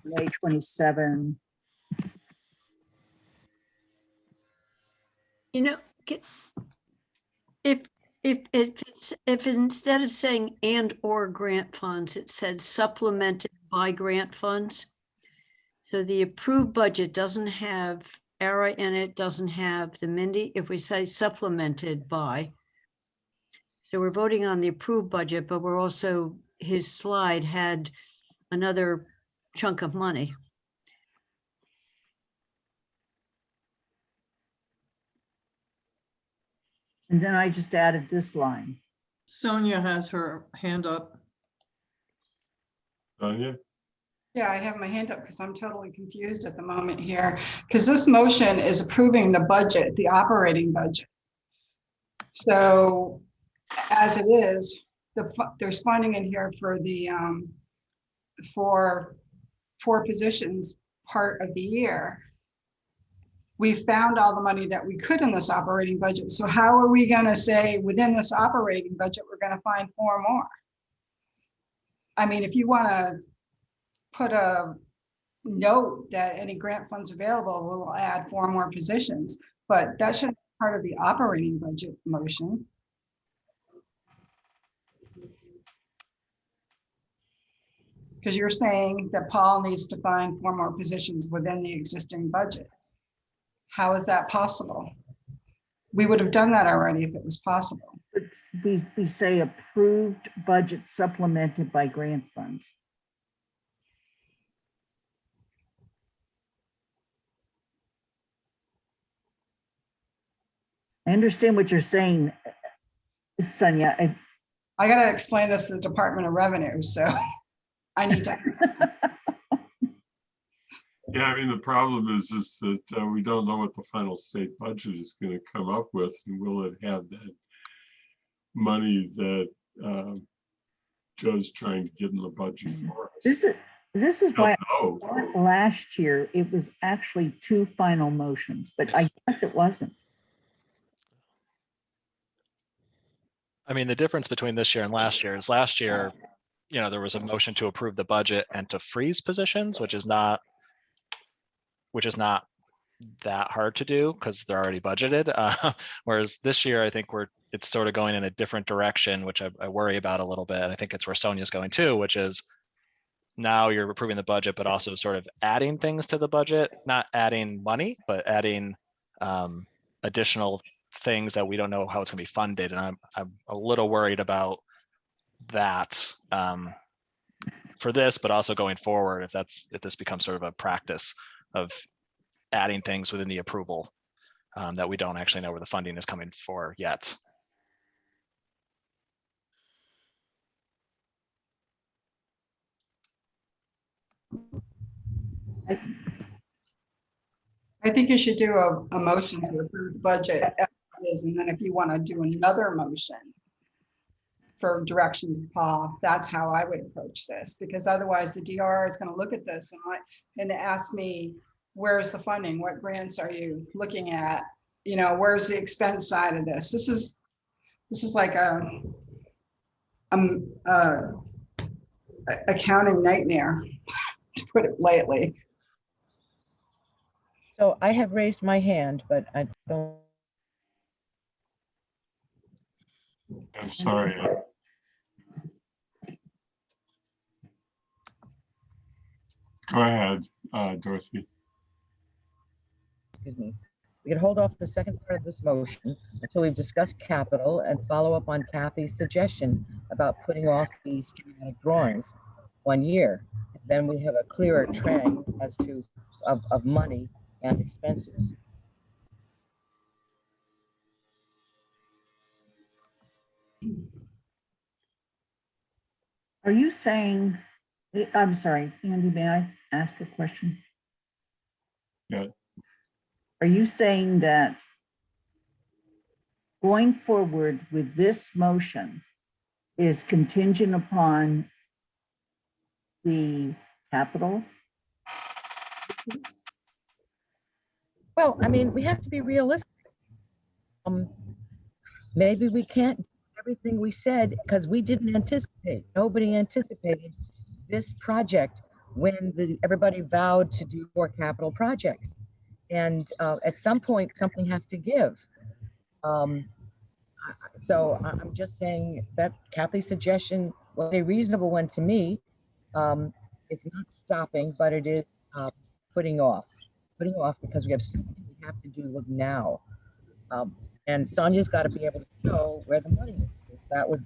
May 27. You know, if if instead of saying and or grant funds, it said supplemented by grant funds. So the approved budget doesn't have ERA in it, doesn't have the Mindy. If we say supplemented by, so we're voting on the approved budget, but we're also, his slide had another chunk of money. And then I just added this line. Sonia has her hand up. Sonia? Yeah, I have my hand up because I'm totally confused at the moment here, because this motion is approving the budget, the operating budget. So as it is, there's funding in here for the for 4 positions part of the year. We found all the money that we could in this operating budget. So how are we going to say within this operating budget, we're going to find 4 more? I mean, if you want to put a note that any grant funds available, we'll add 4 more positions, but that should be part of the operating budget motion. Because you're saying that Paul needs to find 4 more positions within the existing budget. How is that possible? We would have done that already if it was possible. We say approved budget supplemented by grant funds. I understand what you're saying, Sonia. I got to explain this to the Department of Revenue, so I need to. Yeah, I mean, the problem is that we don't know what the final state budget is going to come up with, and will it have that money that Joe's trying to get in the budget for us? This is why last year it was actually 2 final motions, but I guess it wasn't. I mean, the difference between this year and last year is last year, you know, there was a motion to approve the budget and to freeze positions, which is not that hard to do because they're already budgeted. Whereas this year, I think it's sort of going in a different direction, which I worry about a little bit. And I think it's where Sonia's going too, which is now you're approving the budget, but also sort of adding things to the budget, not adding money, but adding additional things that we don't know how it's going to be funded. And I'm a little worried about that for this, but also going forward, if this becomes sort of a practice of adding things within the approval that we don't actually know where the funding is coming for yet. I think you should do a motion to approve the budget as it is, and then if you want to do another motion for direction to Paul, that's how I would approach this, because otherwise the DR is going to look at this and ask me, where's the funding? What grants are you looking at? You know, where's the expense side of this? This is like a accounting nightmare, to put it lightly. So I have raised my hand, but I don't. I'm sorry. Go ahead, Dorothy. Excuse me. We could hold off the second part of this motion until we've discussed capital and follow up on Kathy's suggestion about putting off the schematic drawings 1 year. Then we have a clearer trend as to of money and expenses. Are you saying, I'm sorry, Andy, may I ask a question? Yeah. Are you saying that going forward with this motion is contingent upon the capital? Well, I mean, we have to be realistic. Maybe we can't do everything we said, because we didn't anticipate, nobody anticipated this project when everybody vowed to do more capital projects. And at some point, something has to give. So I'm just saying that Kathy's suggestion was a reasonable one to me. It's not stopping, but it is putting off because we have something we have to do now. And Sonia's got to be able to know where the money is. That would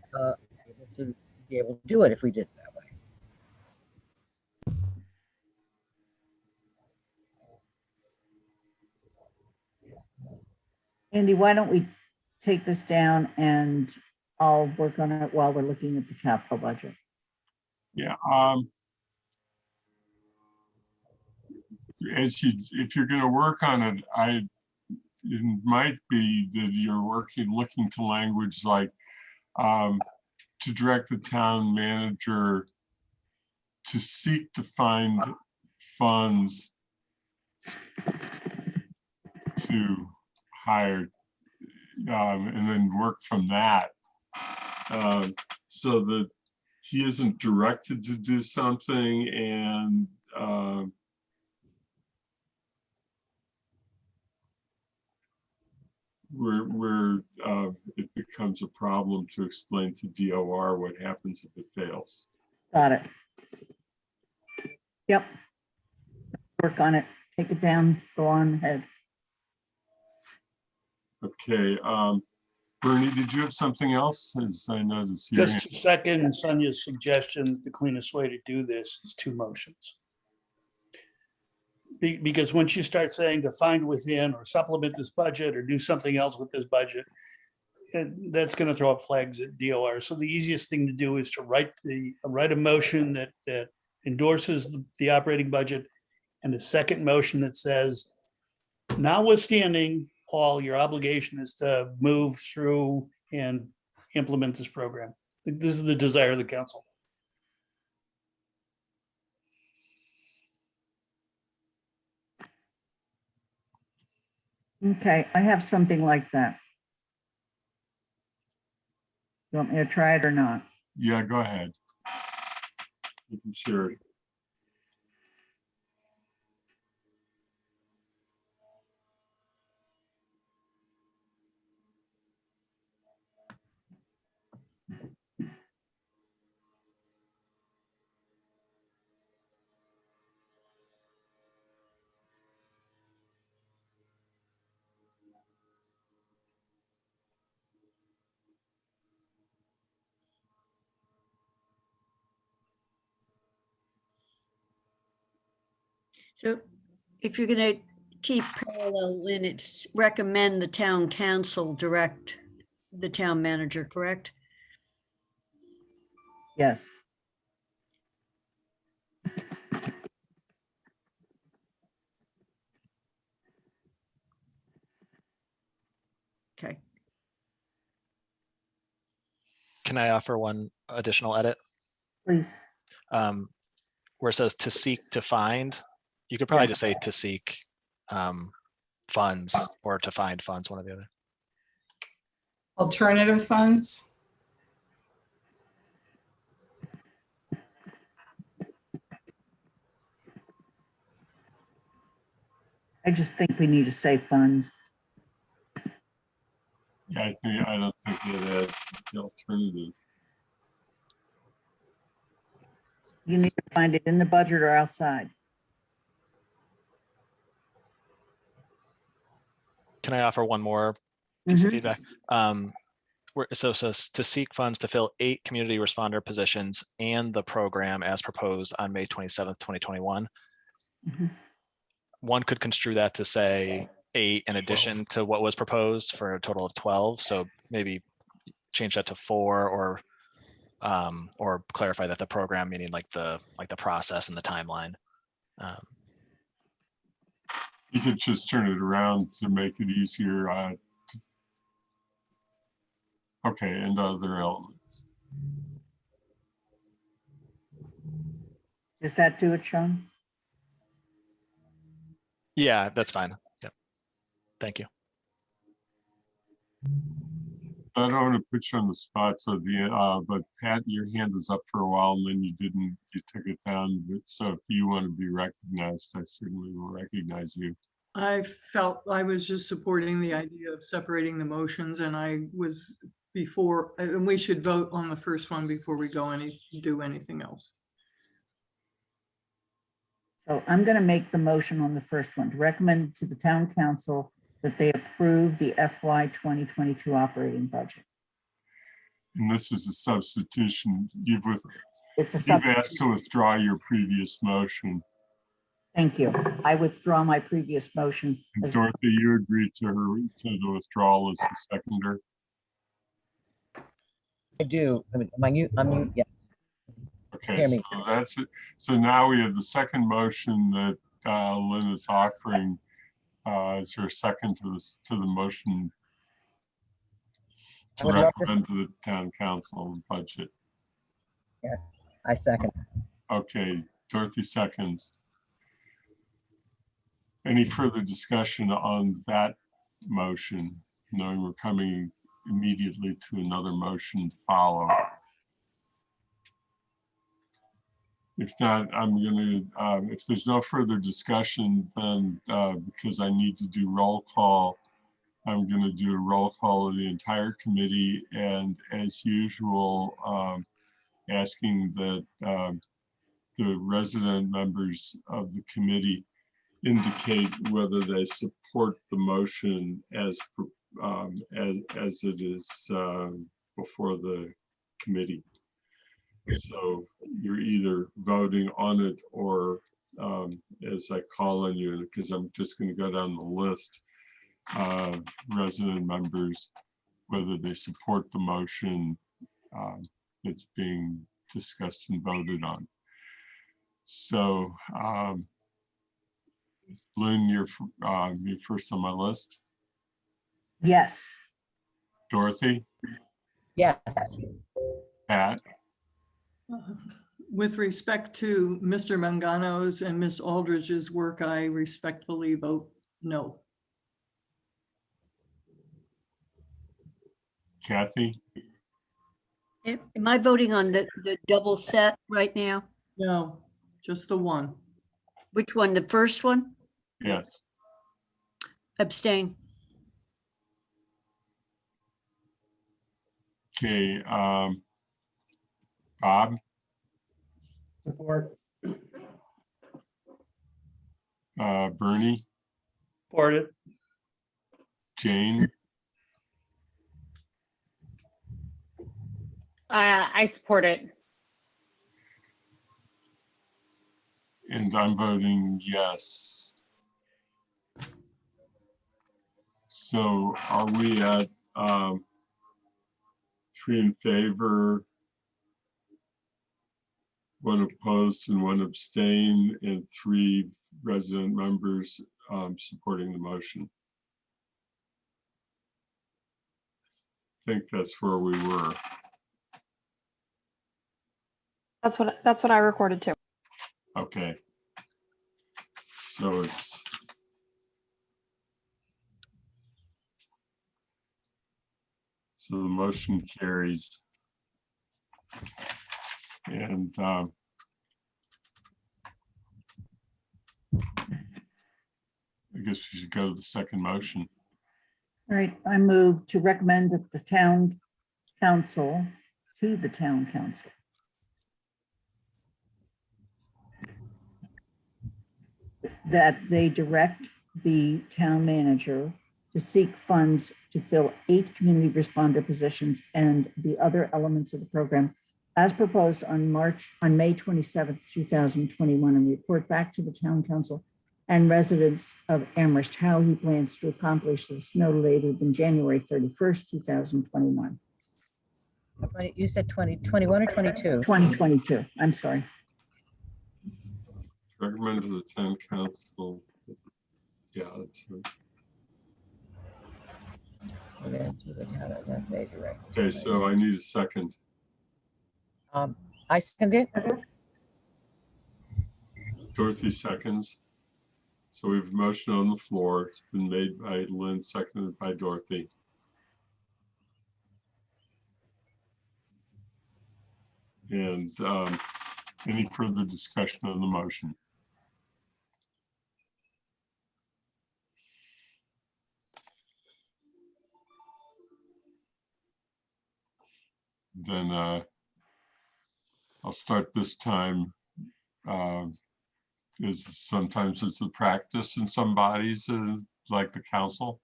be able to do it if we did it that way. Andy, why don't we take this down and I'll work on it while we're looking at the capital budget. Yeah. If you're going to work on it, it might be that you're looking to language like to direct the town manager to seek to find funds to hire, and then work from that, so that he isn't directed to do something and where it becomes a problem to explain to DOR what happens if it fails. Got it. Yep. Work on it. Take it down. Go on ahead. Okay. Bernie, did you have something else? As I noticed here. Just to second Sonia's suggestion, the cleanest way to do this is 2 motions. Because once you start saying to find within or supplement this budget or do something else with this budget, that's going to throw up flags at DOR. So the easiest thing to do is to write a motion that endorses the operating budget, and a second motion that says, notwithstanding, Paul, your obligation is to move through and implement this program. This is the desire of the council. Okay, I have something like that. You want me to try it or not? Yeah, go ahead. Sure. So if you're going to keep parallel in, it's recommend the town council direct the town manager, correct? Yes. Okay. Can I offer one additional edit? Please. Where it says to seek to find, you could probably Yeah. just say to seek funds or to find funds, one or the other. Alternative funds. I just think we need to say funds. Yeah, I don't think it adds the alternative. You need to find it in the budget or outside. Can I offer one more piece of feedback? So it says to seek funds to fill 8 community responder positions and the program as proposed on May 27th, 2021. One could construe that to say 8 in addition to what was proposed for a total of 12. So maybe change that to 4 or clarify that the program, meaning like the process and the timeline. You could just turn it around to make it easier. Okay, and other elements. Does that do it, Sean? Yeah, that's fine. Yep. Thank you. I don't want to put you on the spot, so but Pat, your hand was up for a while and then you took it down. So if you want to be recognized, I certainly will recognize you. I felt I was just supporting the idea of separating the motions, and I was and we should vote on the first one before we do anything else. So I'm going to make the motion on the first one to recommend to the town council that they approve the FY 2022 operating budget. And this is a substitution. You've asked to withdraw your previous motion. Thank you. I withdraw my previous motion. And Dorothy, you agreed to the withdrawal as the seconder. I do. I mean, yeah. Okay, so that's it. So now we have the second motion that Lynn is offering. Is there a second to the motion to recommend to the town council budget? Yes, I second. Okay, Dorothy seconds. Any further discussion on that motion, knowing we're coming immediately to another motion to follow? If not, I'm going to, if there's no further discussion, then because I need to do roll call, I'm going to do a roll call of the entire committee, and as usual, asking that the resident members of the committee indicate whether they support the motion as it is before the committee. So you're either voting on it or as I call on you, because I'm just going to go down the list of resident members, whether they support the motion that's being discussed and voted on. So Lynn, you're first on my list. Yes. Dorothy? Yes. Pat? With respect to Mr. Mangano's and Ms. Aldridge's work, I respectfully vote no. Kathy? Am I voting on the double set right now? No, just the one. Which one? The first one? Yes. Abstain. Okay, Bob? Support. Bernie? Support it. Jane? I support it. And I'm voting yes. So are we at 3 in favor, 1 opposed and 1 abstain, and 3 resident members supporting the motion? I think that's where we were. That's what I recorded too. Okay. So the motion carries. And I guess we should go to the second motion. All right, I move to recommend that the town council that they direct the town manager to seek funds to fill 8 community responder positions and the other elements of the program as proposed on May 27th, 2021, and report back to the town council and residents of Amherst how he plans to accomplish this no later than January 31st, 2021. You said 2021 or 22? 2022, I'm sorry. Recommend to the town council. Yeah, that's right. Okay, so I need a second. I second it. Dorothy seconds. So we have a motion on the floor. It's been made by Lynn, seconded by Dorothy. And any further discussion on the motion? Then I'll start this time. Is sometimes it's the practice in some bodies, like the council.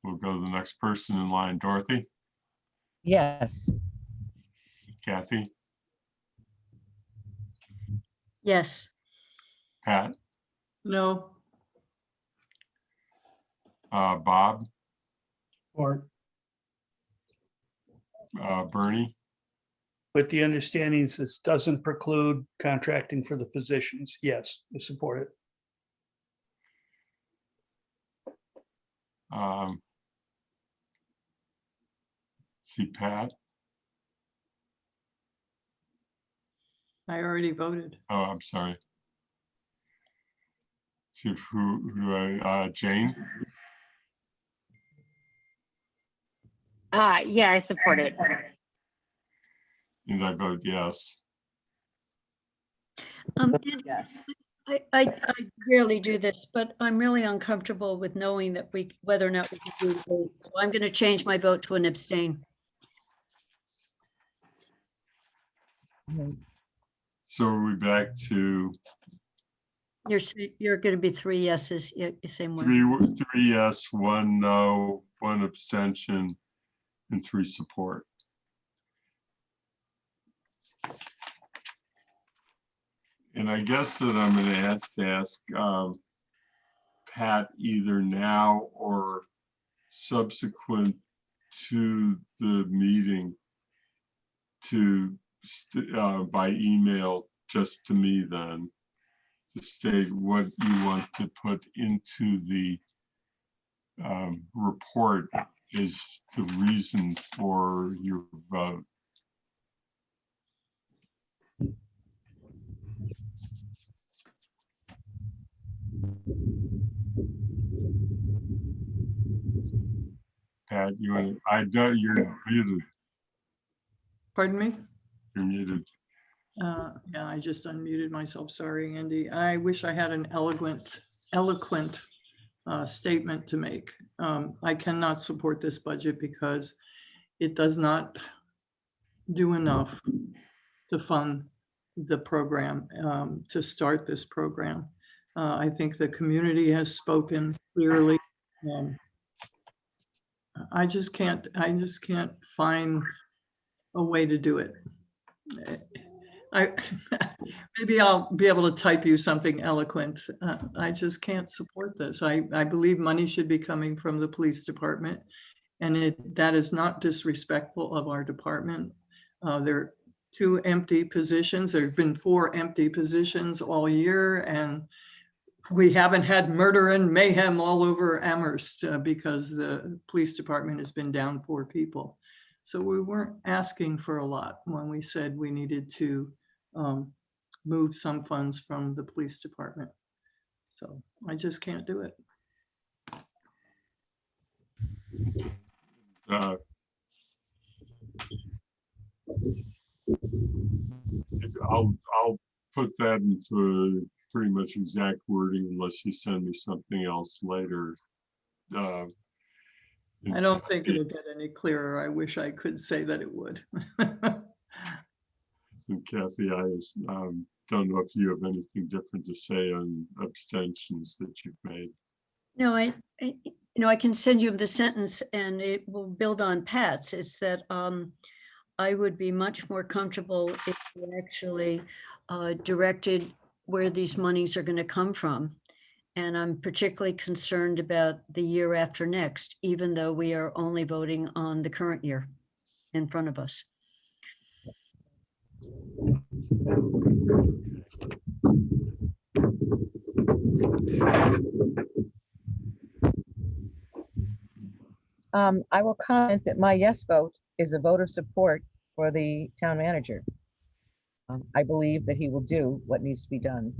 We'll go to the next person in line. Dorothy, Yes. Kathy, Yes. Pat, No, Bob, Or Bernie, with the understanding this doesn't preclude contracting for the positions. Yes, I support it. see Pat. I already voted. Oh, I'm sorry. See who Jane. Yeah, I support it. And I vote yes. And Yes. I rarely do this, but I'm really uncomfortable with knowing that whether or not we can do it. So I'm going to change my vote to an abstain. So are we back to You're going to be 3 yeses, same way. three yes, 1 no, 1 abstention, and 3 support. And I guess that I'm going to have to ask Pat either now or subsequent to the meeting to by email just to me then to state what you want to put into the report is the reason for your vote. Pat, I don't, you're muted. Pardon me? You're muted. Yeah, I just unmuted myself. Sorry, Andy. I wish I had an eloquent statement to make. I cannot support this budget because it does not do enough to fund the program, to start this program. I think the community has spoken clearly. I just can't find a way to do it. Maybe I'll be able to type you something eloquent. I just can't support this. I believe money should be coming from the police department, and that is not disrespectful of our department. There are 2 empty positions. There have been 4 empty positions all year, and we haven't had murder and mayhem all over Amherst because the police department has been down 4 people. So we weren't asking for a lot when we said we needed to move some funds from the police department. So I just can't do it. I'll put that into pretty much exact wording unless you send me something else later. I don't think it'll get any clearer. I wish I could say that it would. And Kathy, I don't know if you have anything different to say on abstentions that you've made. No, I can send you the sentence and it will build on Pat's. It's that I would be much more comfortable if you actually directed where these monies are going to come from. And I'm particularly concerned about the year after next, even though we are only voting on the current year in front of us. I will comment that my yes vote is a vote of support for the town manager. I believe that he will do what needs to be done.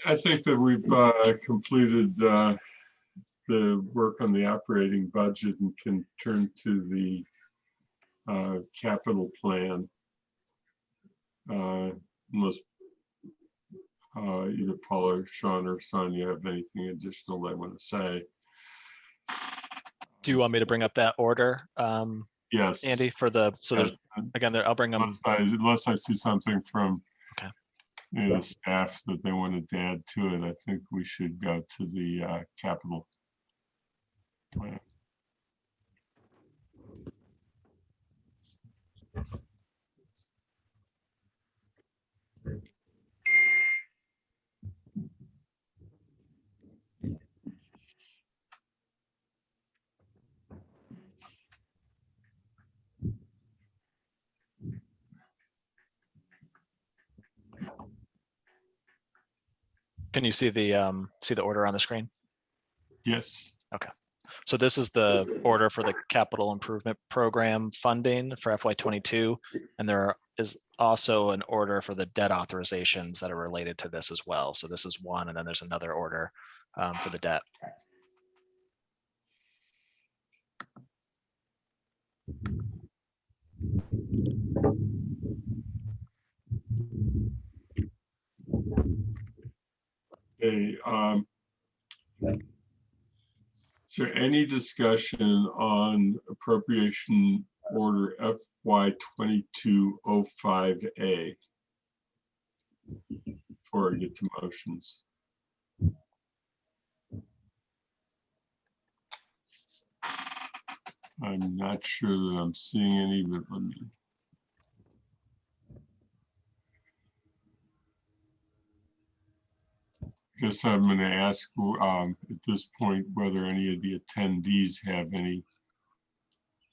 I think that we've completed the work on the operating budget and can turn to the capital plan. Unless either Paul or Sean or Sonia have anything additional they want to say. Do you want me to bring up that order, Yes. Andy, for the, so there's, again, there, I'll bring them. Unless I see something from Okay. the staff that they wanted to add to it, I think we should go to the capital plan. Can you see the order on the screen? Yes. Okay. So this is the order for the capital improvement program funding for FY22. And there is also an order for the debt authorizations that are related to this as well. So this is one, and then there's another order for the debt. Okay. Is there any discussion on appropriation order FY2205A before I get to motions? I'm not sure that I'm seeing any, but let me. Guess I'm going to ask at this point whether any of the attendees have any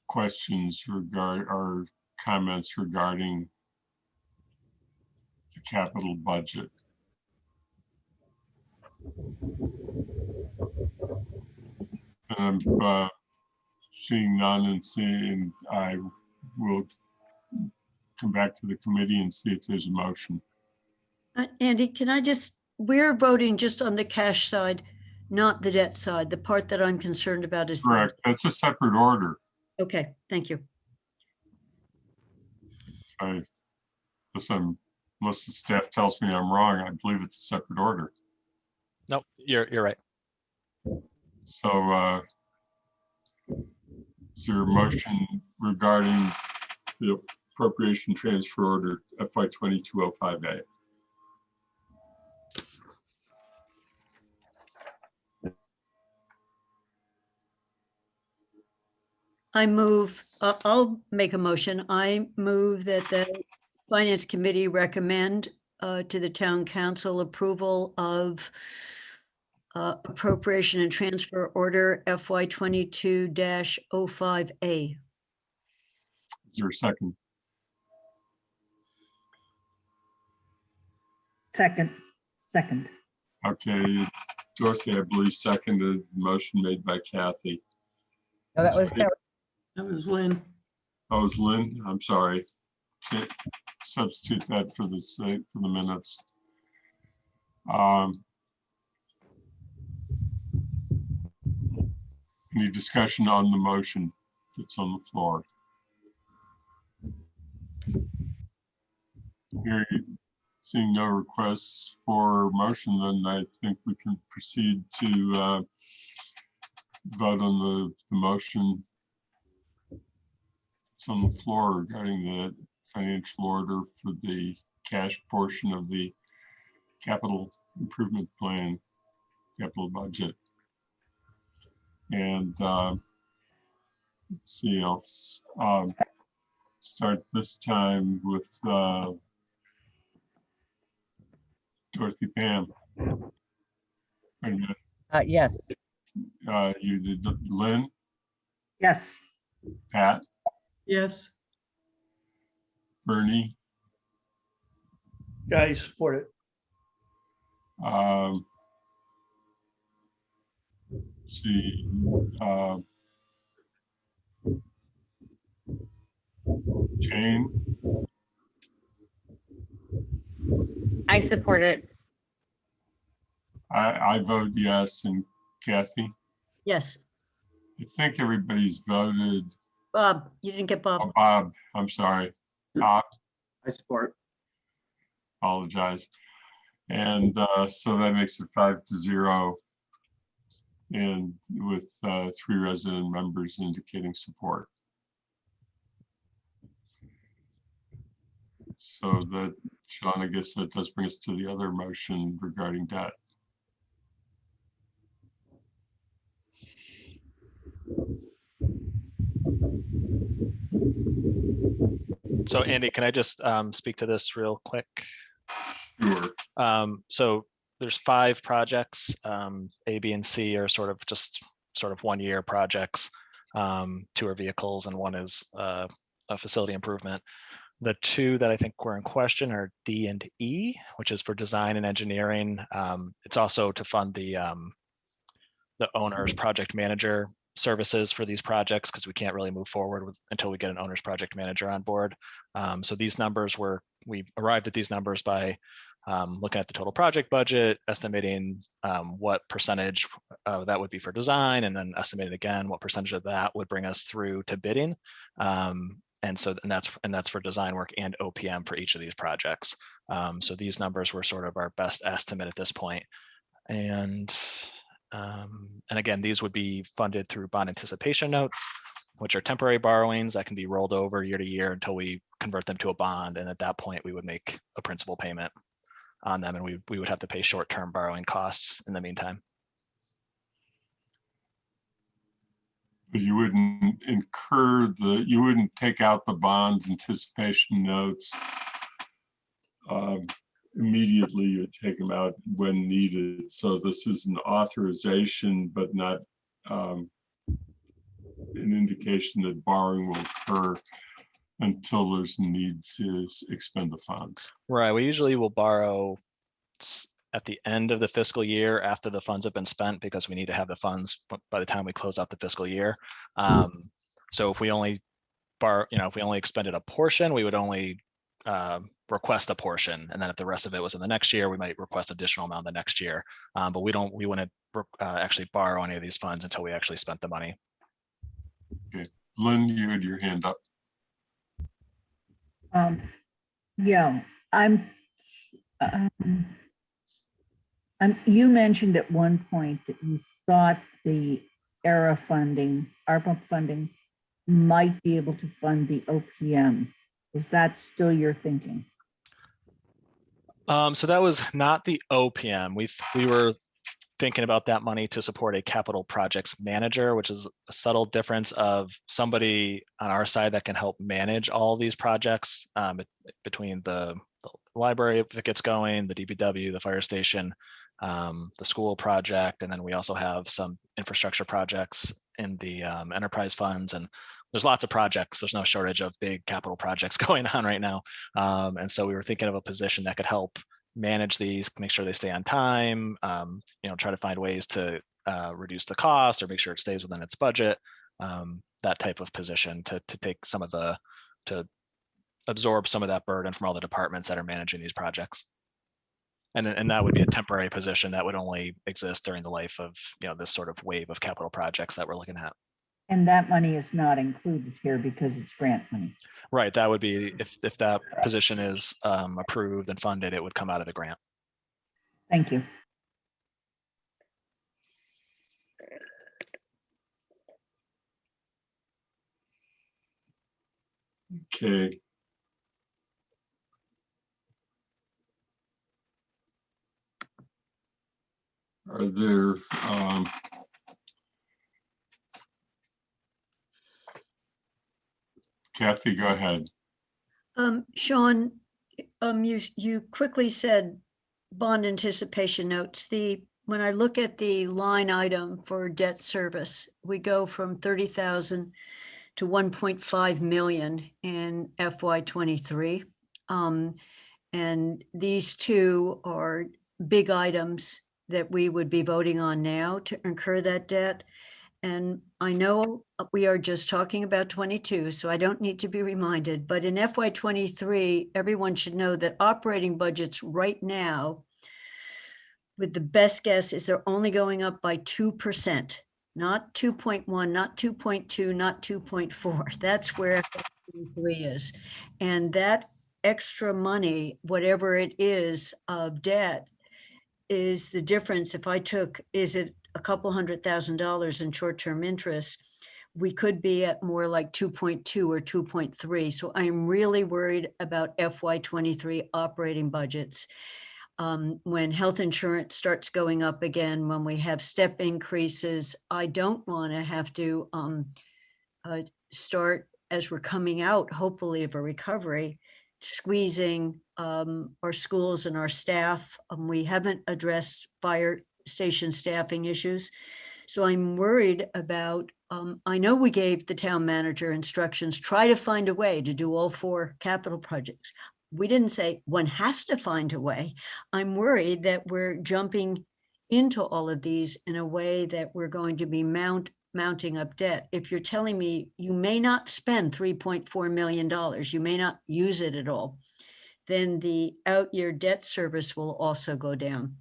questions or comments regarding the capital budget. And I'm seeing none, and I will come back to the committee and see if there's a motion. Andy, can I just, we're voting just on the cash side, not the debt side. The part that I'm concerned about is. Correct. That's a separate order. Okay, thank you. Unless the staff tells me I'm wrong, I believe it's a separate order. Nope, you're right. So is there a motion regarding the appropriation transfer order FY2205A? I move, I'll make a motion. I move that the Finance Committee recommend to the Town Council approval of appropriation and transfer order FY22-05A. Is there a second? Second. Okay, Dorothy, I believe seconded, motion made by Kathy. No, that was Terry. That was Lynn. That was Lynn, I'm sorry. Can't substitute that for the sake for the minutes. Any discussion on the motion that's on the floor? Seeing no requests for motion, then I think we can proceed to vote on the motion that's on the floor regarding the financial order for the cash portion of the capital improvement plan, capital budget. And let's see, I'll start this time with Dorothy Pam. Yes. You did Lynn, Yes. Pat, Yes. Bernie, Yeah, I support it. let's see, Jane, I support it. I vote yes, and Kathy. Yes. I think everybody's voted. Bob, you didn't get Bob. Oh, Bob, I'm sorry. Bob, I support. apologize. And so that makes it 5-0. And with 3 resident members indicating support. So that, Sean, I guess that does bring us to the other motion regarding debt. So Andy, can I just speak to this real quick? Sure. So there's 5 projects. A, B, and C are sort of 1-year projects. 2 are vehicles and 1 is a facility improvement. The 2 that I think were in question are D and E, which is for design and engineering. It's also to fund the owner's project manager services for these projects, because we can't really move forward until we get an owner's project manager on board. So these numbers we arrived at these numbers by looking at the total project budget, estimating what percentage that would be for design, and then estimating again what percentage of that would bring us through to bidding. And that's for design work and OPM for each of these projects. So these numbers were sort of our best estimate at this point. And again, these would be funded through bond anticipation notes, which are temporary borrowings that can be rolled over year to year until we convert them to a bond. And at that point, we would make a principal payment on them, and we would have to pay short-term borrowing costs in the meantime. But you wouldn't you wouldn't take out the bond anticipation notes immediately. You would take them out when needed. So this is an authorization, but not an indication that borrowing will occur until there's a need to expend the funds. Right. We usually will borrow at the end of the fiscal year after the funds have been spent, because we need to have the funds by the time we close out the fiscal year. So if we only if we only expended a portion, we would only request a portion, and then if the rest of it was in the next year, we might request additional amount the next year. But we wouldn't actually borrow any of these funds until we actually spent the money. Okay, Lynn, you had your hand up. Yeah, you mentioned at one point that you thought the ARPA funding might be able to fund the OPM. Is that still your thinking? So that was not the OPM. We were thinking about that money to support a capital projects manager, which is a subtle difference of somebody on our side that can help manage all these projects between the library if it gets going, the DPW, the fire station, the school project, and then we also have some infrastructure projects in the enterprise funds. And there's lots of projects. There's no shortage of big capital projects going on right now. And so we were thinking of a position that could help manage these, make sure they stay on time, try to find ways to reduce the cost or make sure it stays within its budget, that type of position to take some of to absorb some of that burden from all the departments that are managing these projects. And that would be a temporary position that would only exist during the life of this sort of wave of capital projects that we're looking at. And that money is not included here because it's grant money. Right. That would be if that position is approved and funded, it would come out of the grant. Thank you. Okay. Are there Kathy, go ahead. Sean, you quickly said bond anticipation notes. When I look at the line item for debt service, we go from 30,000 to 1.5 million in FY23. And these two are big items that we would be voting on now to incur that debt. And I know we are just talking about 22, so I don't need to be reminded, but in FY23, everyone should know that operating budgets right now, with the best guess, is they're only going up by 2%. not 2.1, not 2.2, not 2.4. That's where FY23 is. And that extra money, whatever it is of debt, is the difference. If I took, is it a couple $100,000 in short-term interest, we could be at more like 2.2 or 2.3. So I am really worried about FY23 operating budgets. When health insurance starts going up again, when we have step increases, I don't want to have to start, as we're coming out, hopefully, of a recovery, squeezing our schools and our staff. We haven't addressed fire station staffing issues. So I'm worried about, I know we gave the town manager instructions, try to find a way to do all 4 capital projects. We didn't say one has to find a way. I'm worried that we're jumping into all of these in a way that we're going to be mounting up debt. If you're telling me you may not spend $3.4 million, you may not use it at all, then the out-year debt service will also go down.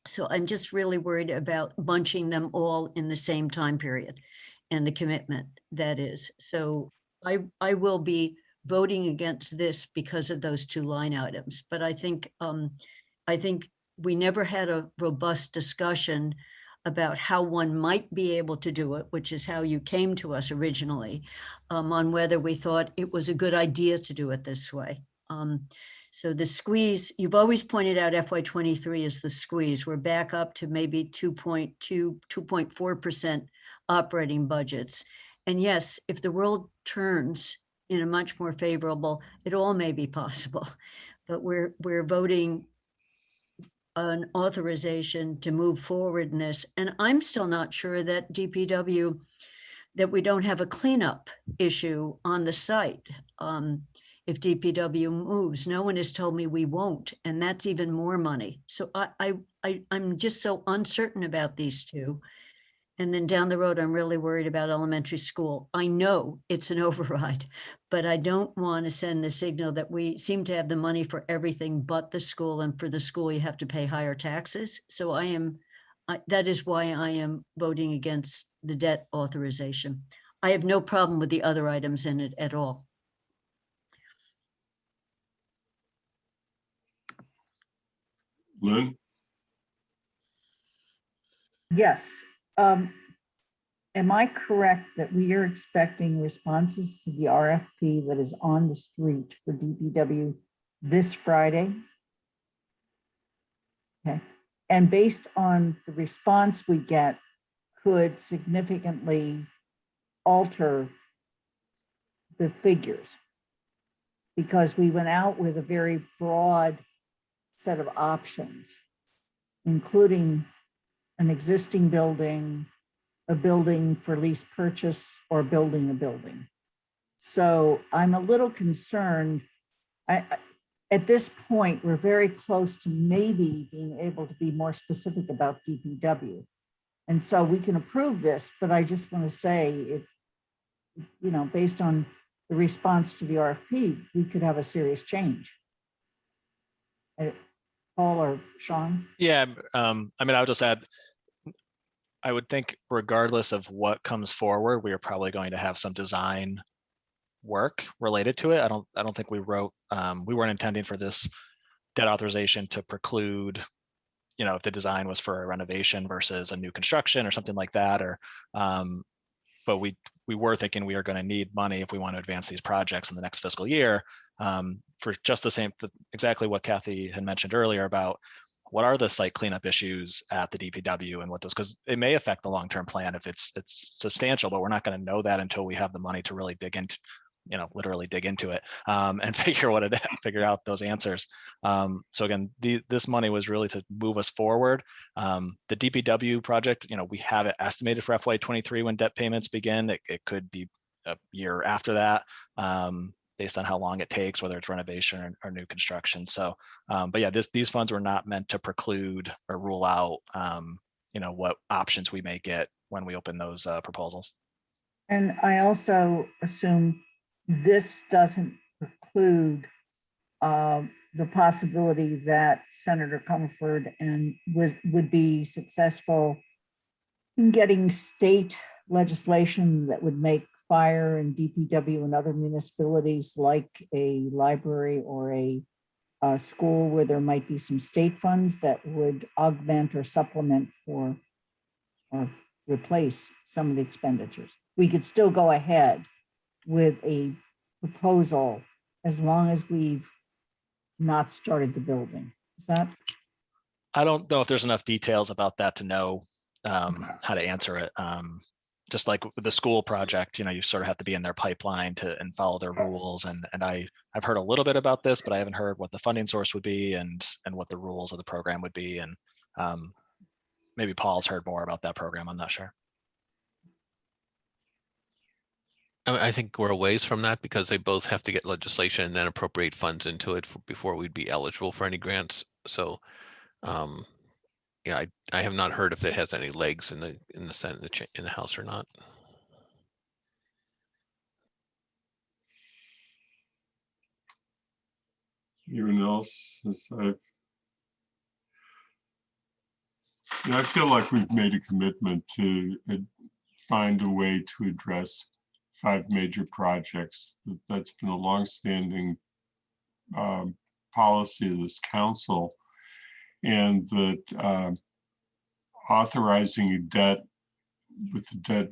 So I'm just really worried about bunching them all in the same time period and the commitment that is. So I will be voting against this because of those 2 line items. But I think we never had a robust discussion about how one might be able to do it, which is how you came to us originally, on whether we thought it was a good idea to do it this way. So the squeeze, you've always pointed out FY23 is the squeeze. We're back up to maybe 2.2, 2.4% operating budgets. And yes, if the world turns in a much more favorable, it all may be possible. But we're voting an authorization to move forward in this. And I'm still not sure that DPW, that we don't have a cleanup issue on the site. If DPW moves, no one has told me we won't, and that's even more money. So I'm just so uncertain about these 2. And then down the road, I'm really worried about elementary school. I know it's an override, but I don't want to send the signal that we seem to have the money for everything but the school, and for the school, you have to pay higher taxes. So that is why I am voting against the debt authorization. I have no problem with the other items in it at all. Lynn? Yes. Am I correct that we are expecting responses to the RFP that is on the street for DPW this Friday? Okay. And based on the response we get, could significantly alter the figures, because we went out with a very broad set of options, including an existing building, a building for lease purchase, or building a building. So I'm a little concerned. At this point, we're very close to maybe being able to be more specific about DPW. And so we can approve this, but I just want to say, based on the response to the RFP, we could have a serious change. Paul or Sean? Yeah, I mean, I would just add, I would think regardless of what comes forward, we are probably going to have some design work related to it. I don't think we weren't intending for this debt authorization to preclude, if the design was for a renovation versus a new construction or something like that, but we were thinking we are going to need money if we want to advance these projects in the next fiscal year, for just exactly what Kathy had mentioned earlier about what are the site cleanup issues at the DPW and what those, because it may affect the long-term plan if it's substantial, but we're not going to know that until we have the money to really dig into, literally dig into it, and figure out those answers. So again, this money was really to move us forward. The DPW project, we have it estimated for FY23 when debt payments begin. It could be a year after that, based on how long it takes, whether it's renovation or new construction. So, but yeah, these funds were not meant to preclude or rule out, what options we may get when we open those proposals. And I also assume this doesn't preclude the possibility that Senator Comerford would be successful getting state legislation that would make fire and DPW and other municipalities like a library or a school where there might be some state funds that would augment or supplement or replace some of the expenditures. We could still go ahead with a proposal as long as we've not started the building. Is that? I don't know if there's enough details about that to know how to answer it. Just like with the school project, you sort of have to be in their pipeline and follow their rules. And I've heard a little bit about this, but I haven't heard what the funding source would be and what the rules of the program would be. And maybe Paul's heard more about that program. I'm not sure. I think we're a ways from that because they both have to get legislation and then appropriate funds into it before we'd be eligible for any grants. So, yeah, I have not heard if it has any legs in the Senate, in the House or not. Anyone else? I feel like we've made a commitment to find a way to address 5 major projects. That's been a longstanding policy of this council, and that authorizing a debt with the debt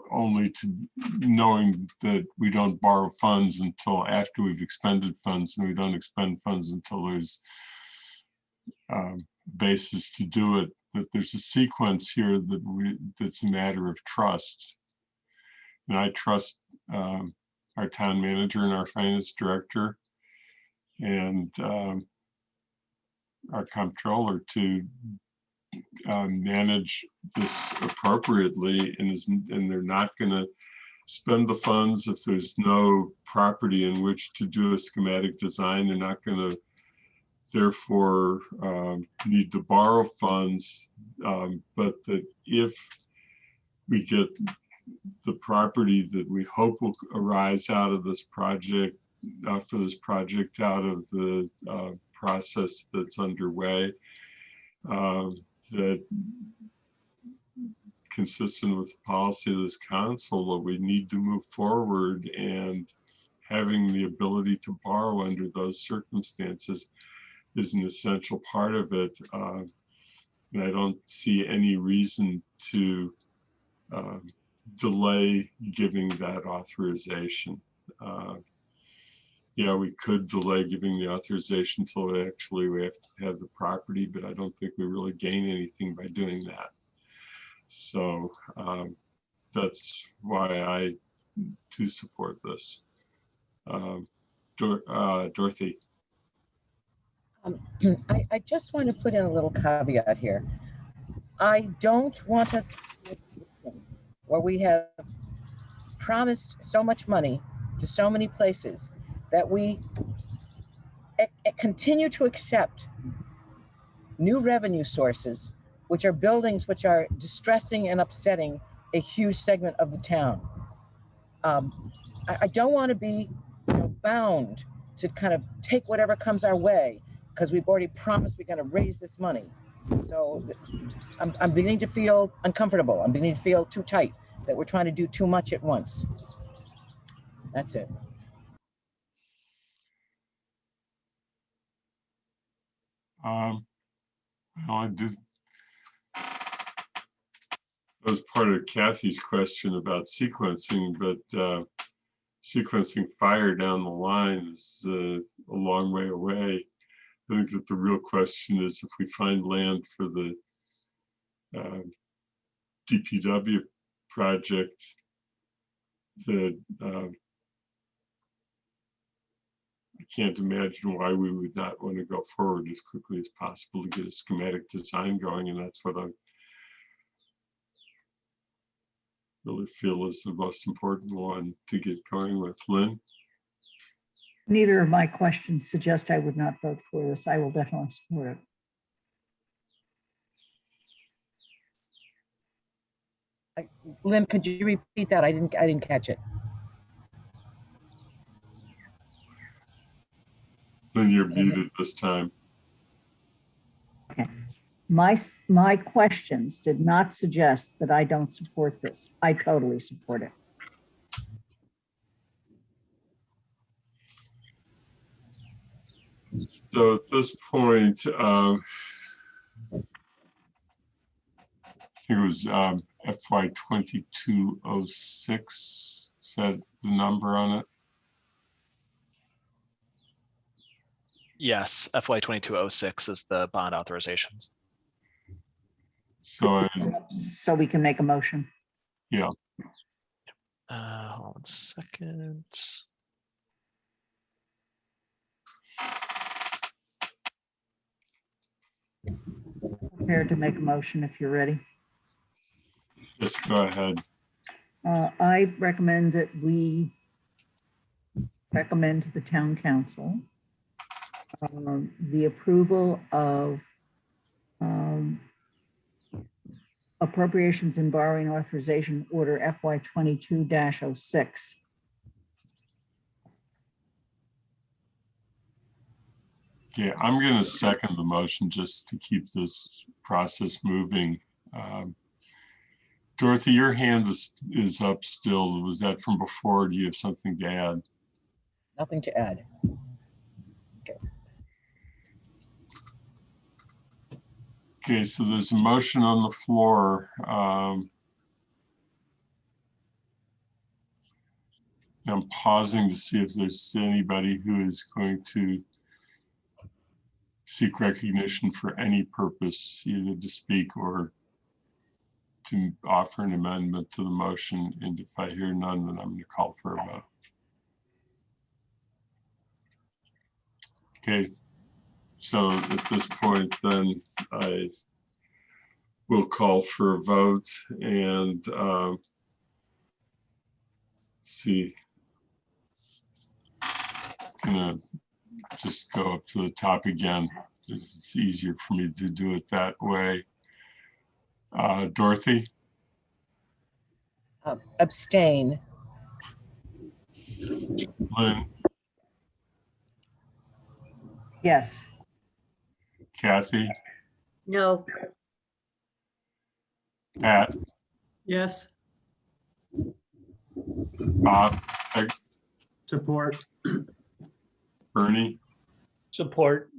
only to knowing that we don't borrow funds until after we've expended funds, and we don't expend funds until there's basis to do it. That there's a sequence here that's a matter of trust. And I trust our town manager and our finance director and our comptroller to manage this appropriately, and they're not going to spend the funds if there's no property in which to do a schematic design. They're not going to therefore need to borrow funds, but that if we get the property that we hope will arise out of this project, for this project out of the process that's underway, that consistent with the policy of this council, that we need to move forward, and having the ability to borrow under those circumstances is an essential part of it. And I don't see any reason to delay giving that authorization. Yeah, we could delay giving the authorization until we have to have the property, but I don't think we really gain anything by doing that. So that's why I do support this. Dorothy. I just want to put in a little caveat here. I don't want us to be in a position where we have promised so much money to so many places that we continue to accept new revenue sources, which are buildings which are distressing and upsetting a huge segment of the town. I don't want to be bound to kind of take whatever comes our way because we've already promised we're going to raise this money. So I'm beginning to feel uncomfortable. I'm beginning to feel too tight, that we're trying to do too much at once. That's it. I did. That was part of Kathy's question about sequencing, but sequencing fire down the line is a long way away. I think that the real question is if we find land for the DPW project, that I can't imagine why we would not want to go forward as quickly as possible to get a schematic design going, and that's what I really feel is the most important one to get going with. Lynn? Neither of my questions suggest I would not vote for this. I will definitely support it. Lynn, could you repeat that? I didn't catch it. Lynn, you're muted this time. Okay. My questions did not suggest that I don't support this. I totally support it. So at this point, I think it was FY 2206. Is that the number on it? Yes, FY 2206 is the bond authorizations. So So we can make a motion. yeah, Hold on 1 second. Prepared to make a motion if you're ready. just go ahead. I recommend that we recommend to the town council the approval of appropriations and borrowing authorization order FY 22-06. Okay, I'm going to second the motion just to keep this process moving. Dorothy, your hand is up still. Was that from before? Do you have something to add? Nothing to add. Okay, so there's a motion on the floor. I'm pausing to see if there's anybody who is going to seek recognition for any purpose, either to speak or to offer an amendment to the motion. And if I hear none, then I'm going to call for a vote. Okay, so at this point, then I will call for a vote and let's see. Gonna just go up to the top again. It's easier for me to do it that way. Dorothy? Abstain. Lynn? Yes. Kathy? No. Pat? Yes. Bob? Support. Bernie? Support.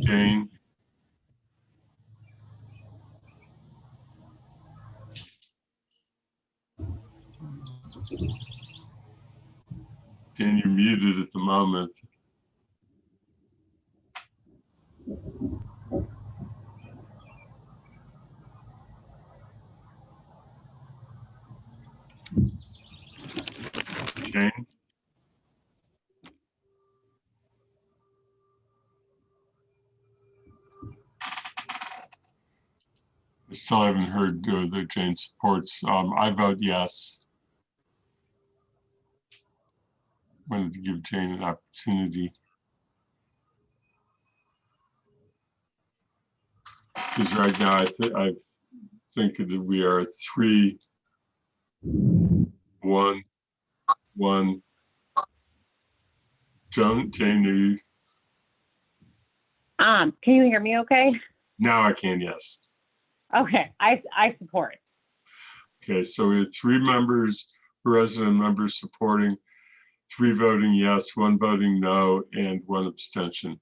Jane? Jane, you're muted at the moment. Jane? I still haven't heard that Jane supports. I vote yes. Wanted to give Jane an opportunity. Because right now I think that we are 3-1-1. Jane, are you? Can you hear me okay? Now I can, yes. Okay, I support. Okay, so we have 3 members, resident members supporting, 3 voting yes, 1 voting no, and 1 abstention.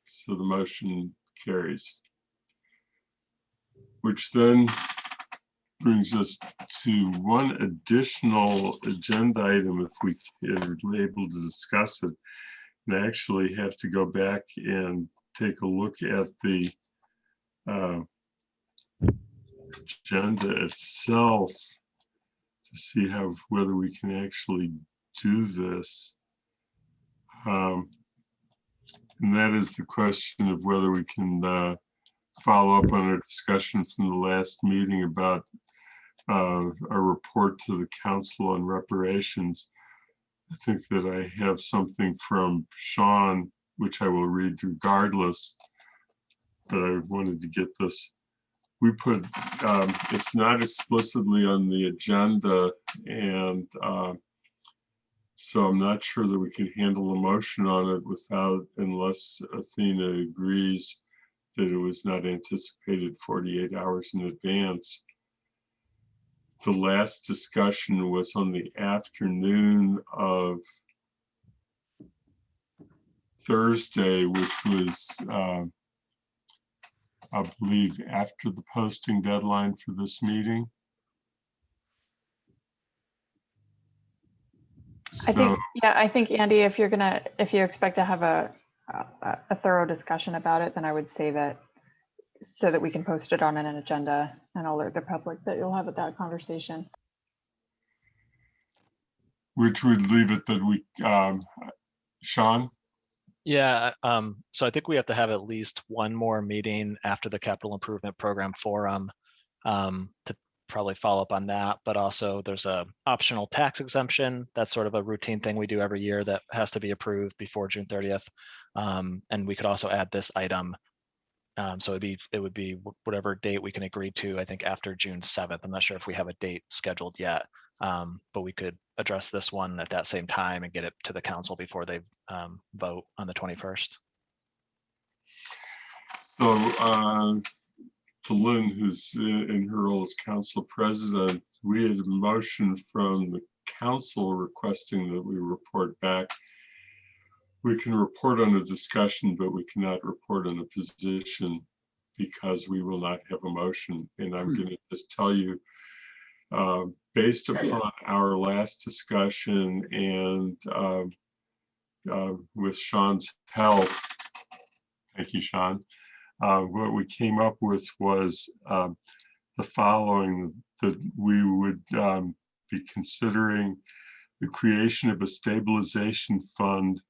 So the motion carries. Which then brings us to one additional agenda item, if we are able to discuss it. And I actually have to go back and take a look at the agenda itself to see whether we can actually do this. And that is the question of whether we can follow up on our discussion from the last meeting about a report to the Council on Reparations. I think that I have something from Sean, which I will read regardless, but I wanted to get this. We put, it's not explicitly on the agenda, and So I'm not sure that we can handle a motion on it unless Athena agrees that it was not anticipated 48 hours in advance. The last discussion was on the afternoon of Thursday, which was, I believe, after the posting deadline for this meeting. I think, yeah, I think, Andy, if you expect to have a thorough discussion about it, then I would save it so that we can post it on an agenda and alert the public that you'll have that conversation. Which would leave it that we, Sean? Yeah, so I think we have to have at least one more meeting after the Capital Improvement Program Forum to probably follow up on that, but also there's a optional tax exemption. That's sort of a routine thing we do every year that has to be approved before June 30th. And we could also add this item. So it would be whatever date we can agree to, I think after June 7th. I'm not sure if we have a date scheduled yet, but we could address this one at that same time and get it to the council before they vote on the 21st. So to Lynn, who's in her role as council president, we had a motion from the council requesting that we report back. We can report on a discussion, but we cannot report on a position because we will not have a motion. And I'm going to just tell you, based upon our last discussion and with Sean's help, thank you, Sean, what we came up with was the following, that we would be considering the creation of a stabilization fund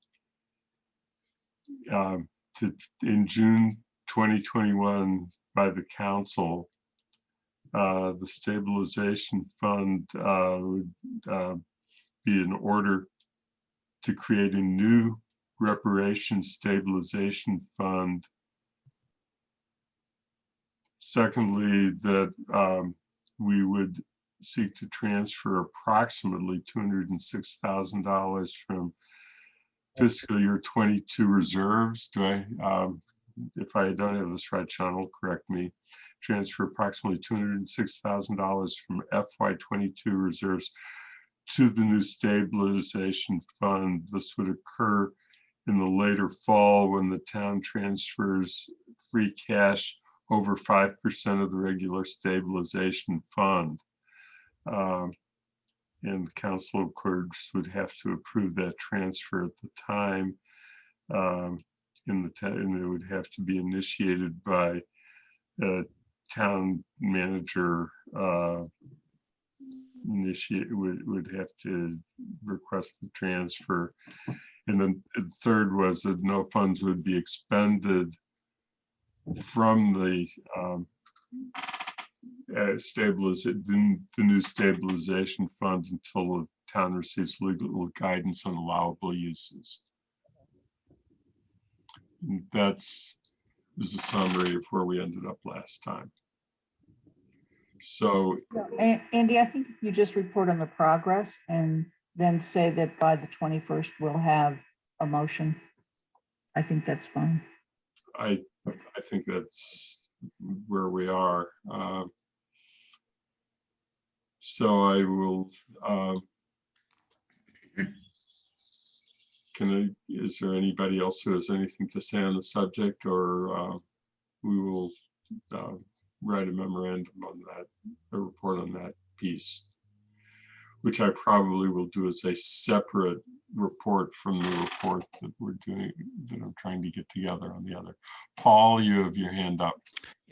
in June 2021 by the council. The stabilization fund would be in order to create a new reparations stabilization fund. Secondly, that we would seek to transfer approximately $206,000 from fiscal year 22 reserves. If I don't have this right, Sean will correct me. Transfer approximately $206,000 from FY22 reserves to the new stabilization fund. This would occur in the later fall when the town transfers free cash over 5% of the regular stabilization fund. And the council, of course, would have to approve that transfer at the time. And it would have to be initiated by a town manager. Would have to request the transfer. And then the third was that no funds would be expended from the the new stabilization fund until the town receives legal guidance on allowable uses. And that's is a summary of where we ended up last time. So, Andy, I think if you just report on the progress and then say that by the 21st we'll have a motion, I think that's fine. I think that's where we are. So I will, is there anybody else who has anything to say on the subject, or we will write a memorandum on that, a report on that piece, which I probably will do as a separate report from the report that we're doing, that I'm trying to get together on the other. Paul, you have your hand up.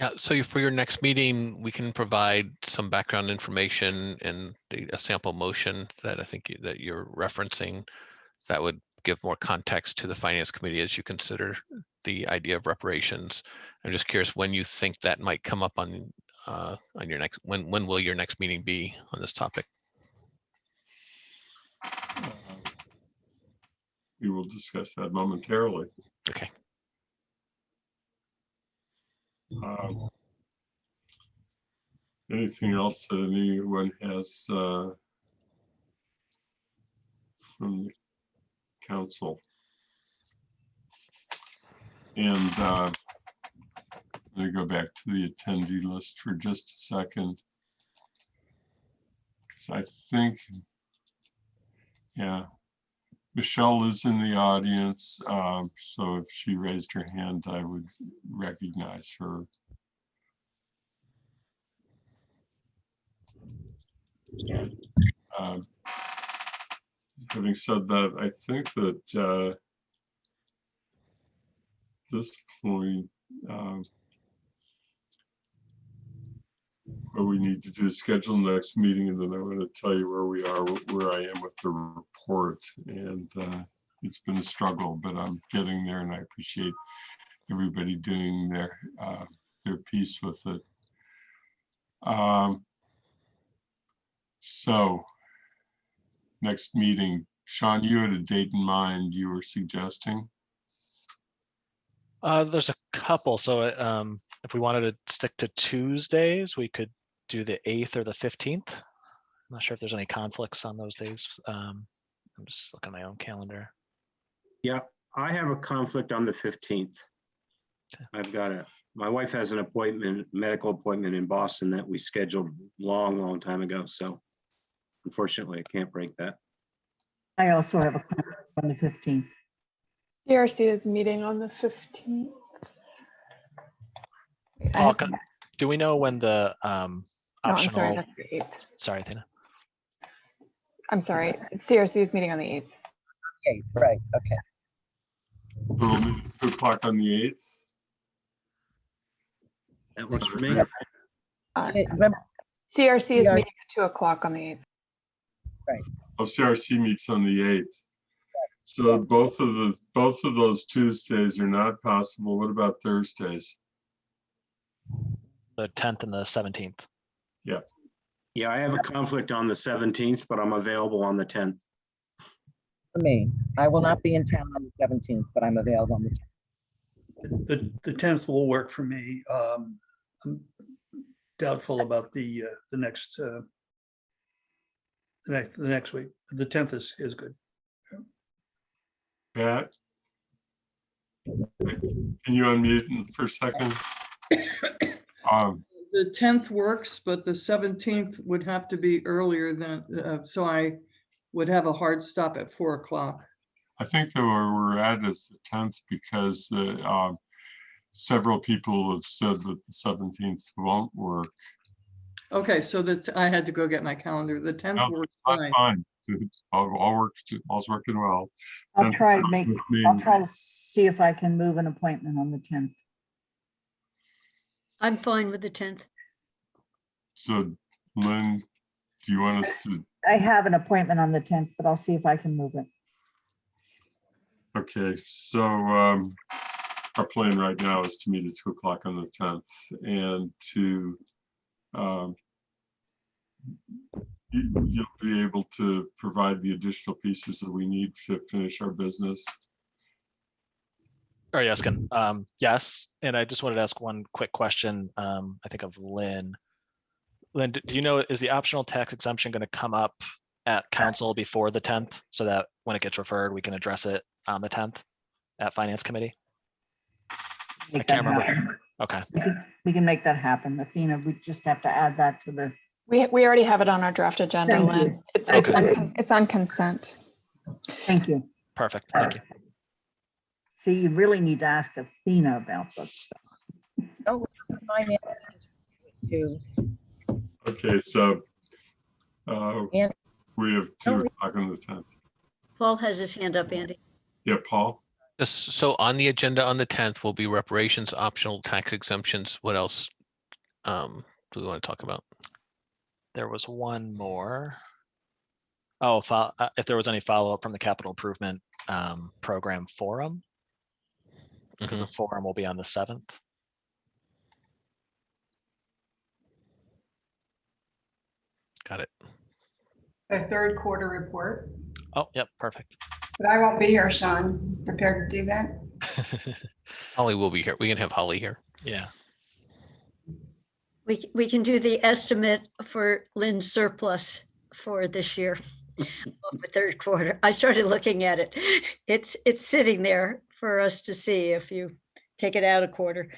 Yeah, so for your next meeting, we can provide some background information and a sample motion that I think that you're referencing that would give more context to the Finance Committee as you consider the idea of reparations. I'm just curious when you think that might come up on your next, when will your next meeting be on this topic? We will discuss that momentarily. Okay. Anything else that anyone has from from the council. And let me go back to the attendee list for just a second. I think, yeah, Michelle is in the audience. So if she raised her hand, I would recognize her. Having said that, I think that this point, what we need to do is schedule the next meeting, and then I'm going to tell you where we are, where I am with the report. And it's been a struggle, but I'm getting there, and I appreciate everybody doing their piece with it. So next meeting, Sean, you had a date in mind you were suggesting? There's a couple. So if we wanted to stick to Tuesdays, we could do the 8th or the 15th. I'm not sure if there's any conflicts on those days. I'm just looking at my own calendar. Yeah, I have a conflict on the 15th. Okay. My wife has an appointment, medical appointment in Boston that we scheduled long time ago. So unfortunately, I can't break that. I also have a conflict on the 15th. CRC is meeting on the 15th. Paul, do we know when the I'm optional? sorry, that's the 8th. Sorry, Athena. I'm sorry, CRC is meeting on the 8th. Okay, right, okay. We'll meet at 2 o'clock on the 8th. That works for me. CRC is meeting at 2 o'clock on the 8th. Right. Oh, CRC meets on the 8th. So both of those Tuesdays are not possible. What about Thursdays? The 10th and the 17th. Yeah. Yeah, I have a conflict on the 17th, but I'm available on the 10th. For me, I will not be in town on the 17th, but I'm available on the 10th. The 10th will work for me. I'm doubtful about the next week. The 10th is good. Pat, can you unmute for a second? The 10th works, but the 17th would have to be earlier than, so I would have a hard stop at 4 o'clock. I think that where we're at is the 10th because several people have said that the 17th won't work. Okay, so that I had to go get my calendar. The 10th No, works that's fine. fine. All's working well. I'll try to see if I can move an appointment on the 10th. I'm fine with the 10th. So, Lynn, do you want us to? I have an appointment on the 10th, but I'll see if I can move it. Okay, so our plan right now is to meet at 2 o'clock on the 10th and to you'll be able to provide the additional pieces that we need to finish our business. Or yes, yes. And I just wanted to ask one quick question. I think of Lynn. Lynn, do you know, is the optional tax exemption going to come up at council before the 10th so that when it gets referred, we can address it on the 10th at Finance Committee? I can't remember. Okay. We can make that happen. Athena, we just have to add that to the. We already have it on our draft agenda, Thank Lynn. you. It's on consent. Thank you. Perfect. Thank you. See, you really need to ask Athena about that stuff. Oh, finance too. Okay, so And we have 2 o'clock on the 10th. Paul has his hand up, Andy. Yeah, Paul? Just so on the agenda on the 10th will be reparations, optional tax exemptions. What else do we want to talk about? There was one more. Oh, if there was any follow-up from the capital improvement program forum. Because the forum will be on the 7th. Got it. The third quarter report, Oh, yep, perfect. but I won't be here, Sean. Prepared to do that? Holly will be here. We can have Holly here. Yeah. We can do the estimate for Lynn's surplus for this year. of the third quarter. I started looking at it. It's sitting there for us to see if you take it out a quarter.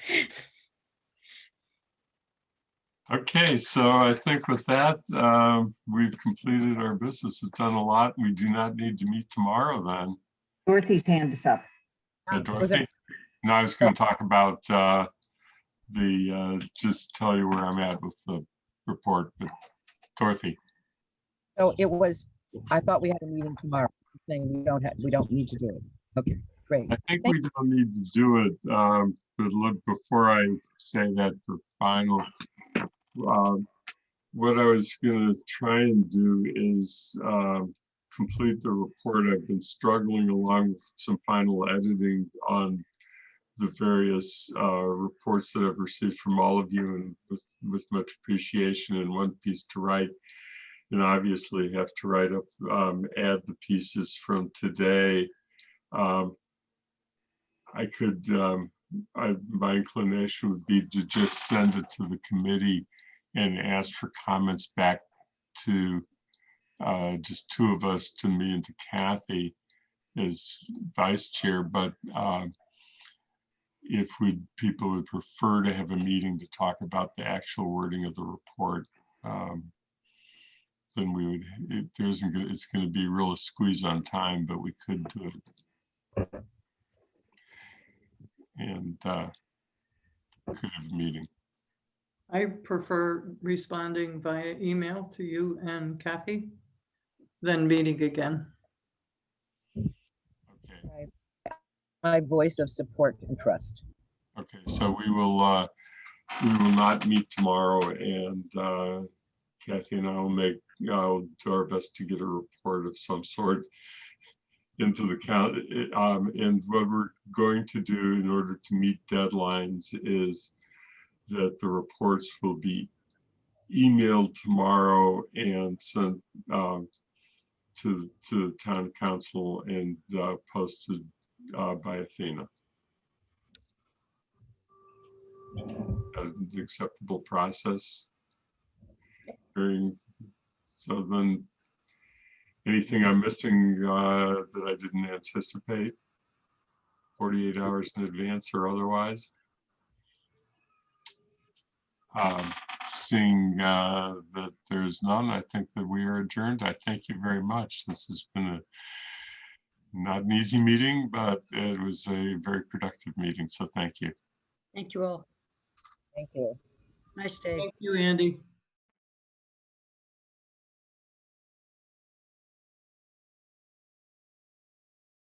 Okay, so I think with that, we've completed our business. We've done a lot. We do not need to meet tomorrow then. Dorothy's hand is up. Was it- Dorothy? No, I was going to talk about just tell you where I'm at with the report, but Dorothy. So it was, I thought we had a meeting tomorrow, saying we don't need to do it. Okay, great. I think we don't need to do it, but look, before I say that for final, what I was going to try and do is complete the report. I've been struggling along with some final editing on the various reports that I've received from all of you, and with much appreciation, and one piece to write. And obviously have to write up, add the pieces from today. I could, my inclination would be to just send it to the committee and ask for comments back to just two of us, to me and to Kathy as vice chair. But if people would prefer to have a meeting to talk about the actual wording of the report, then we would, it's going to be real a squeeze on time, but we could do it. And could have a meeting. I prefer responding via email to you and Kathy than meeting again. Okay. My voice of support and trust. Okay, so we will not meet tomorrow, and Kathy and I will do our best to get a report of some sort into the count. And what we're going to do in order to meet deadlines is that the reports will be emailed tomorrow and sent to the town council and posted by Athena. An acceptable process. So then, anything I'm missing that I didn't anticipate 48 hours in advance or otherwise? Seeing that there's none, I think that we are adjourned. I thank you very much. This has been not an easy meeting, but it was a very productive meeting. So thank you. Thank you all. Thank you. Nice day. Thank you, Andy.